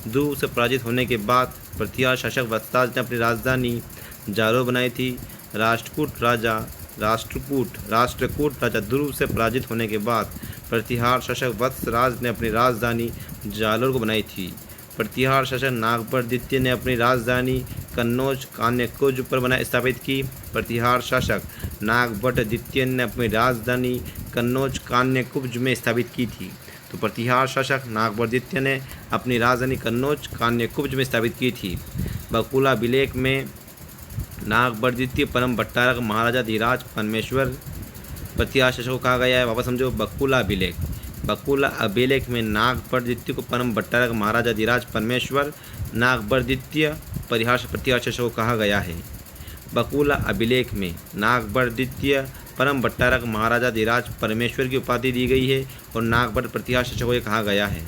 ध्रुव से पराजित होने के बाद प्रतिहार शासक वत्सराज ने अपनी राजधानी जालोर बनाई थी। राष्ट्रकूट राजा ध्रुव से पराजित होने के बाद प्रतिहार शासक वत्सराज ने अपनी राजधानी जालोर को बनाई थी। प्रतिहार शासक नागभट्ट द्वितीय ने अपनी राजधानी कन्नौज कान्यकुब्ज पर स्थापित की। प्रतिहार शासक नागभट्ट द्वितीय ने अपनी राजधानी कन्नौज कान्यकुब्ज में स्थापित की थी। तो प्रतिहार शासक नागभट्ट द्वितीय ने अपनी राजधानी कन्नौज कान्यकुब्ज में स्थापित की थी। बकुला अभिलेख में नागभट्ट द्वितीय परम भट्टारक महाराजा धीराज परमेश्वर प्रतिहार शासक को कहा गया है। वापस समझो, बकुला अभिलेख में नागभट्ट द्वितीय को परम भट्टारक महाराजा धीराज परमेश्वर नागभट्ट द्वितीय प्रतिहार शासक को कहा गया है। बकुला अभिलेख में नागभट्ट द्वितीय परम भट्टारक महाराजा धीराज परमेश्वर की उपाधि दी गई है और नागभट्ट प्रतिहार शासक को कहा गया है।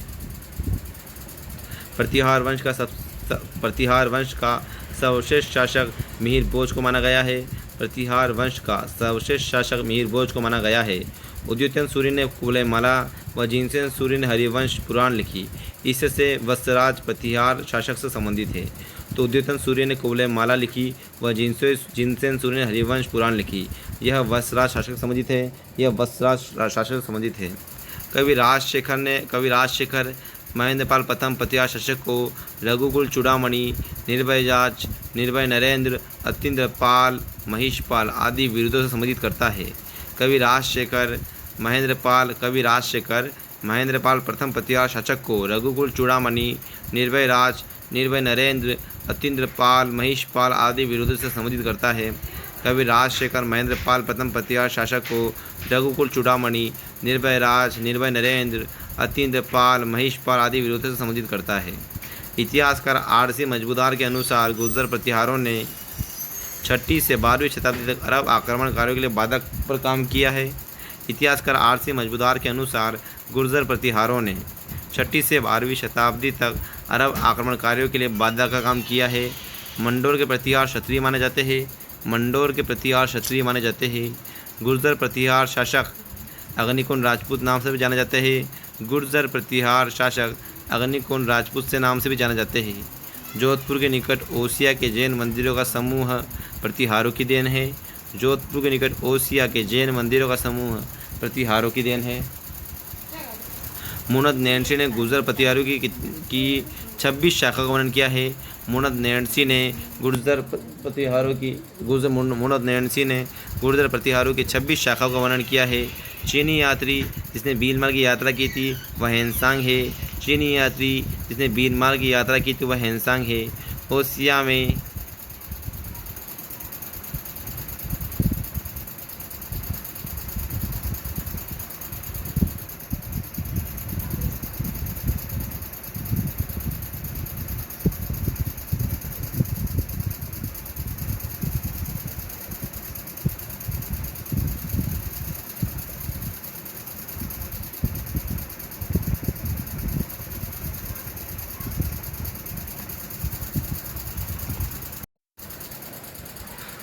प्रतिहार वंश का सर्वश्रेष्ठ शासक मिहिर भोज को माना गया है। प्रतिहार वंश का सर्वश्रेष्ठ शासक मिहिर भोज को माना गया है। उद्योतन सूर्य ने कुवलय माला व जिनसेन सूर्य ने हरिवंश पुराण लिखी। इससे वत्सराज प्रतिहार शासक से संबंधित है। तो उद्योतन सूर्य ने कुवलय माला लिखी व जिनसेन सूर्य ने हरिवंश पुराण लिखी। यह वत्सराज शासक से संबंधित है। कवि राजशेखर महेंद्रपाल प्रथम प्रतिहार शासक को रघुकुल चूड़ामणि, निर्भय नरेंद्र, अतीन्द्रपाल, महिषपाल आदि बिरुदों से संबोधित करता है। कवि राजशेखर महेंद्रपाल प्रथम प्रतिहार शासक को रघुकुल चूड़ामणि, निर्भय नरेंद्र, अतीन्द्रपाल, महिषपाल आदि बिरुदों से संबोधित करता है। कवि राजशेखर महेंद्रपाल प्रथम प्रतिहार शासक को रघुकुल चूड़ामणि, निर्भय नरेंद्र, अतीन्द्रपाल, महिषपाल आदि विरोधों से संबोधित करता है। इतिहासकार आर.सी. मजबूदार के अनुसार गुर्जर प्रतिहारों ने 6वीं से 12वीं शताब्दी तक अरब आक्रमणकारियों के लिए बाधा पर काम किया है। इतिहासकार आर.सी. मजबूदार के अनुसार गुर्जर प्रतिहारों ने 6वीं से 12वीं शताब्दी तक अरब आक्रमणकारियों के लिए बाधा का काम किया है। मंडोर के प्रतिहार क्षत्रिय माने जाते हैं। गुर्जर प्रतिहार शासक अग्निकुंड राजपूत नाम से भी जाने जाते हैं। गुर्जर प्रतिहार शासक अग्निकोण राजपूत से नाम से भी जाने जाते हैं। जोधपुर के निकट ओसिया के जैन मंदिरों का समूह प्रतिहारों की देन है। जोधपुर के निकट ओसिया के जैन मंदिरों का समूह प्रतिहारों की देन है। मुनद नैन्सी ने गुर्जर प्रतिहारों की 26 शाखा का वर्णन किया है। मुनद नैन्सी ने गुर्जर प्रतिहारों की 26 शाखाओं का वर्णन किया है। चीनी यात्री जिसने बीनमाल की यात्रा की थी वह हेनसांग है। चीनी यात्री जिसने बीनमाल की यात्रा की थी वह हेनसांग है। ओसिया में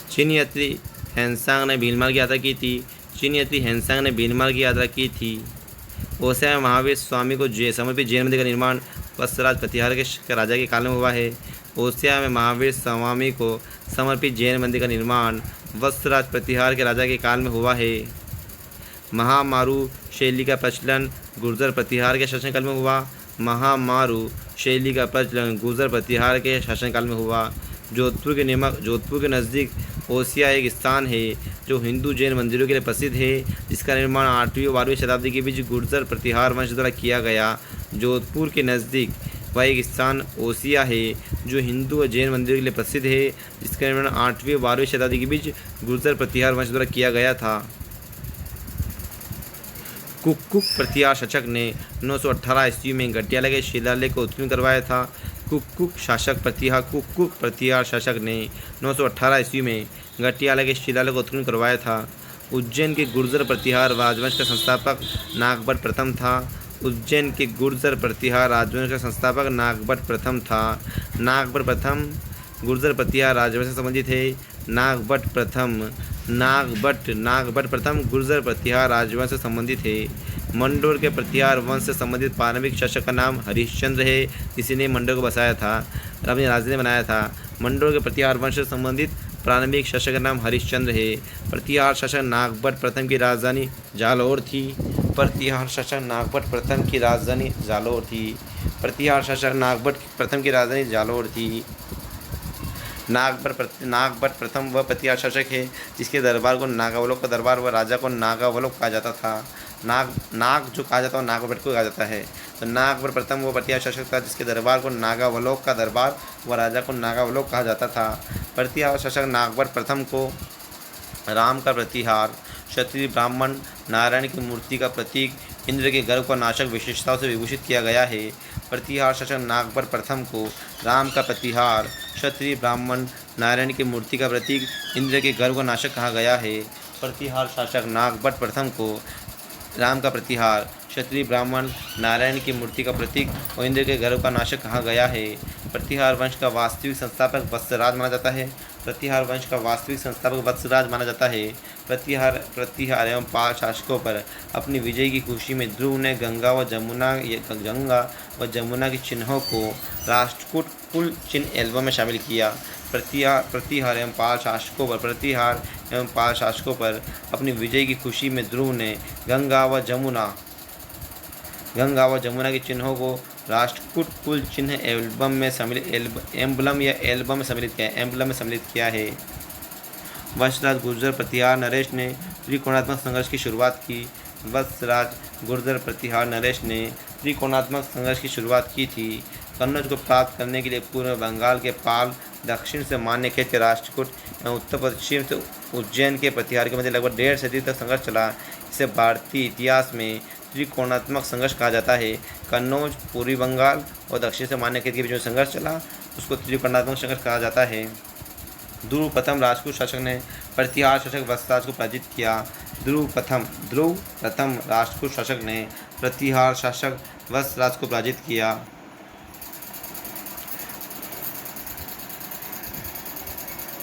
चीनी यात्री हेनसांग ने भीलमाल की यात्रा की थी। चीनी यात्री हेनसांग ने भीलमाल की यात्रा की थी। ओसिया में महावीर स्वामी को समर्पित जैन मंदिर का निर्माण वत्सराज प्रतिहार के राजा के काल में हुआ है। ओसिया में महावीर स्वामी को समर्पित जैन मंदिर का निर्माण वत्सराज प्रतिहार के राजा के काल में हुआ है। महामारू शैली का प्रचलन गुर्जर प्रतिहार के शासनकाल में हुआ। महामारू शैली का प्रचलन गुर्जर प्रतिहार के शासनकाल में हुआ। जोधपुर के नज़दीक ओसिया एक स्थान है जो हिंदू जैन मंदिरों के लिए प्रसिद्ध है, जिसका निर्माण 8वीं और 12वीं शताब्दी के बीच गुर्जर प्रतिहार वंश द्वारा किया गया। जोधपुर के नज़दीक वह एक स्थान ओसिया है जो हिंदू और जैन मंदिरों के लिए प्रसिद्ध है, जिसका निर्माण 8वीं और 12वीं शताब्दी के बीच गुर्जर प्रतिहार वंश द्वारा किया गया था। कुक्कुक प्रतिहार शासक ने 918 ईस्वी में गटियाला के शिलालेख को उत्कीर्ण करवाया था। कुक्कुक प्रतिहार शासक ने 918 ईस्वी में गटियाला के शिलालेख को उत्कीर्ण करवाया था। उज्जैन के गुर्जर प्रतिहार राजवंश का संस्थापक नागभट्ट प्रथम था। उज्जैन के गुर्जर प्रतिहार राजवंश का संस्थापक नागभट्ट प्रथम था। नागभट्ट प्रथम गुर्जर प्रतिहार राजवंश से संबंधित है। नागभट्ट प्रथम गुर्जर प्रतिहार राजवंश से संबंधित है। मंडोर के प्रतिहार वंश से संबंधित प्रारंभिक शासक का नाम हरिश्चंद्र है, इसी ने मंडोर को बसाया था, अपनी राजधानी बनाया था। मंडोर के प्रतिहार वंश से संबंधित प्रारंभिक शासक का नाम हरिश्चंद्र है। प्रतिहार शासक नागभट्ट प्रथम की राजधानी जालौर थी। प्रतिहार शासक नागभट्ट प्रथम की राजधानी जालौर थी। प्रतिहार शासक नागभट्ट प्रथम की राजधानी जालौर थी। नागभट्ट प्रथम वह प्रतिहार शासक है जिसके दरबार को नागावलोक का दरबार व राजा को नागावलोक कहा जाता था। नाग जो कहा जाता है नागभट्ट को कहा जाता है। तो नागभट्ट प्रथम वो प्रतिहार शासक था जिसके दरबार को नागावलोक का दरबार व राजा को नागावलोक कहा जाता था। प्रतिहार शासक नागभट्ट प्रथम को राम का प्रतिहार, क्षत्रिय ब्राह्मण, नारायण की मूर्ति का प्रतीक, इंद्र के गर्व को नाशक विशेषताओं से विभूषित किया गया है। प्रतिहार शासक नागभट्ट प्रथम को राम का प्रतिहार, क्षत्रिय ब्राह्मण, नारायण की मूर्ति का प्रतीक, इंद्र के गर्व को नाशक कहा गया है। प्रतिहार शासक नागभट्ट प्रथम को राम का प्रतिहार, क्षत्रिय ब्राह्मण, नारायण की मूर्ति का प्रतीक और इंद्र के गर्व का नाशक कहा गया है। प्रतिहार वंश का वास्तविक संस्थापक वत्सराज माना जाता है। प्रतिहार वंश का वास्तविक संस्थापक वत्सराज माना जाता है। प्रतिहार एवं पाल शासकों पर अपनी विजय की खुशी में ध्रुव ने गंगा व जमुना के चिन्हों को राष्ट्रकूट कुल चिन्ह एल्बम में शामिल किया। प्रतिहार एवं पाल शासकों पर अपनी विजय की खुशी में ध्रुव ने गंगा व जमुना के चिन्हों को राष्ट्रकूट कुल चिन्ह एल्बम में सम्मिलित किया है। वत्सराज गुर्जर प्रतिहार नरेश ने त्रिकोणात्मक संघर्ष की शुरुआत की। की थी। कन्नौज को प्राप्त करने के लिए पूर्व बंगाल के पाल, दक्षिण से मान्यखेत के राष्ट्रकूट एवं उत्तर पश्चिम से उज्जैन के प्रतिहार के मध्य लगभग 1.5 सदी तक संघर्ष चला। इसे भारतीय इतिहास में त्रिकोणात्मक संघर्ष कहा जाता है। कन्नौज, पूर्वी बंगाल और दक्षिण से मान्यखेत के बीच में संघर्ष चला उसको त्रिकोणात्मक संघर्ष कहा जाता है। ध्रुव प्रथम राजपूत शासक ने प्रतिहार शासक वत्सराज को पराजित किया। ध्रुव प्रथम राजपूत शासक ने प्रतिहार शासक वत्सराज को पराजित किया।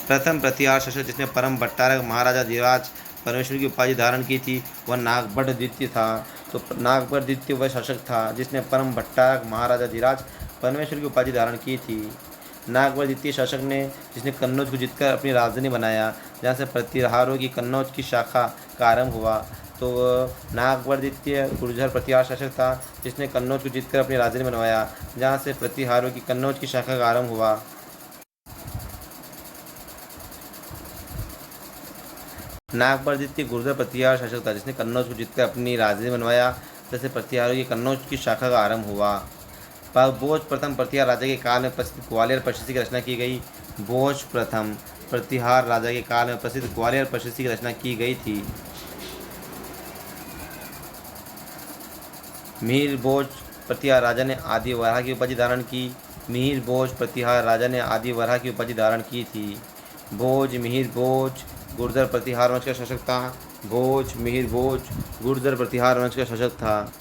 प्रथम प्रतिहार शासक जिसने परम भट्टारक महाराजा धीराज परमेश्वर की उपाधि धारण की थी वह नागभट्ट द्वितीय था। तो नागवर द्वितीय वह शासक था जिसने परम भट्टारक महाराजाधिराज परमेश्वर की उपाधि धारण की थी। नागवर द्वितीय शासक ने जिसने कन्नौज को जीतकर अपनी राजधानी बनाया, जहाँ से प्रतिहारों की कन्नौज की शाखा का आरंभ हुआ। तो नागवर द्वितीय गुर्जर प्रतिहार शासक था जिसने कन्नौज को जीतकर अपनी राजधानी बनवाया, जहाँ से प्रतिहारों की कन्नौज की शाखा का आरंभ हुआ। नागवर द्वितीय गुर्जर प्रतिहार शासक था जिसने कन्नौज को जीतकर अपनी राजधानी बनवाया, जैसे प्रतिहारों की कन्नौज की शाखा का आरंभ हुआ। पर भोज प्रथम प्रतिहार राजा के काल में प्रसिद्ध ग्वालियर प्रशस्ति की रचना की गई। भोज प्रथम प्रतिहार राजा के काल में प्रसिद्ध ग्वालियर प्रशस्ति की रचना की गई थी। मिहिर भोज प्रतिहार राजा ने आदि वराह की उपाधि धारण की। मिहिर भोज प्रतिहार राजा ने आदि वराह की उपाधि धारण की थी। भोज मिहिर भोज गुर्जर प्रतिहार वंश का शासक था। भोज मिहिर भोज गुर्जर प्रतिहार वंश का शासक था।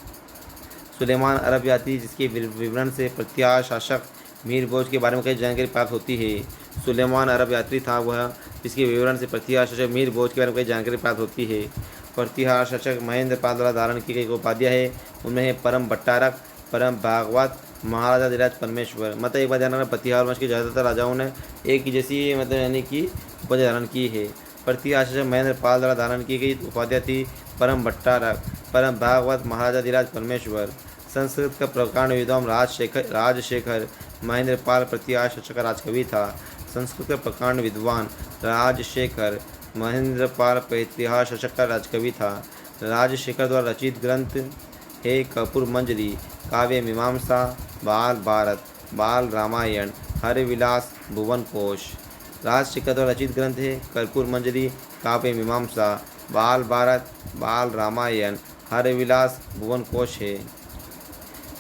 सुलेमान अरब यात्री जिसके विवरण से प्रतिहार शासक मिहिर भोज के बारे में कई जानकारी प्राप्त होती है। सुलेमान अरब यात्री था वह जिसके विवरण से प्रतिहार शासक मिहिर भोज के बारे में कई जानकारी प्राप्त होती है। प्रतिहार शासक महेंद्र पाल द्वारा धारण की गई उपाधियाँ है, उनमें है परम भट्टारक, परम भागवत, महाराजाधिराज परमेश्वर। मतलब एक बात ध्यान रखना, प्रतिहार वंश के ज़्यादातर राजाओं ने एक ही जैसी मतलब यानी कि उपाधि धारण की है। प्रतिहार शासक महेंद्र पाल द्वारा धारण की गई उपाधियाँ थी परम भट्टारक, परम भागवत, महाराजाधिराज परमेश्वर। संस्कृत का प्रकांड विद्वान राजशेखर महेंद्र पाल प्रतिहार शासक का राजकवि था। संस्कृत का प्रकांड विद्वान राजशेखर महेंद्र पाल प्रतिहार शासक का राजकवि था। राजशेखर द्वारा रचित ग्रंथ है कर्पूर मंजरी, काव्य मीमांसा, बाल भारत, बाल रामायण, हरविलास, भुवन कोश। राजशेखर द्वारा रचित ग्रंथ है कर्पूर मंजरी, काव्य मीमांसा, बाल भारत, बाल रामायण, हरविलास, भुवन कोश है।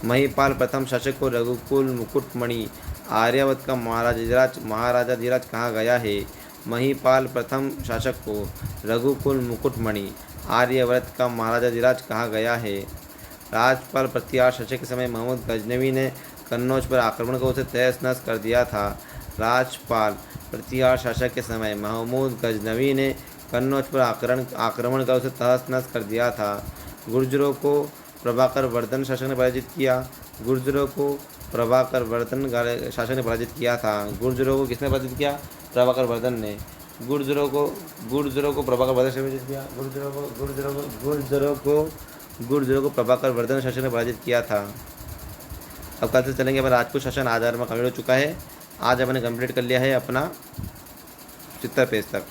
महिपाल प्रथम शासक को रघुकुल मुकुटमणि आर्यावर्त का महाराजाधिराज कहा गया है। महिपाल प्रथम शासक को रघुकुल मुकुटमणि आर्यावर्त का महाराजाधिराज कहा गया है। राजपाल प्रतिहार शासक के समय महमूद गजनवी ने कन्नौज पर आक्रमण कर उसे तहस नहस कर दिया था। राजपाल प्रतिहार शासक के समय महमूद गजनवी ने कन्नौज पर आक्रमण कर उसे तहस नहस कर दिया था। गुर्जरों को प्रभाकर वर्धन शासक ने पराजित किया। गुर्जरों को प्रभाकर वर्धन शासक ने पराजित किया था। गुर्जरों को किसने पराजित किया? प्रभाकर वर्धन ने। गुर्जरों को प्रभाकर वर्धन शासक ने पराजित किया। गुर्जरों को प्रभाकर वर्धन शासक ने पराजित किया था। अब कल से चलेंगे। अब राजपूत शासन आधार में कंप्लीट हो चुका है। आज हमने कंप्लीट कर लिया है अपना 70 पेज तक।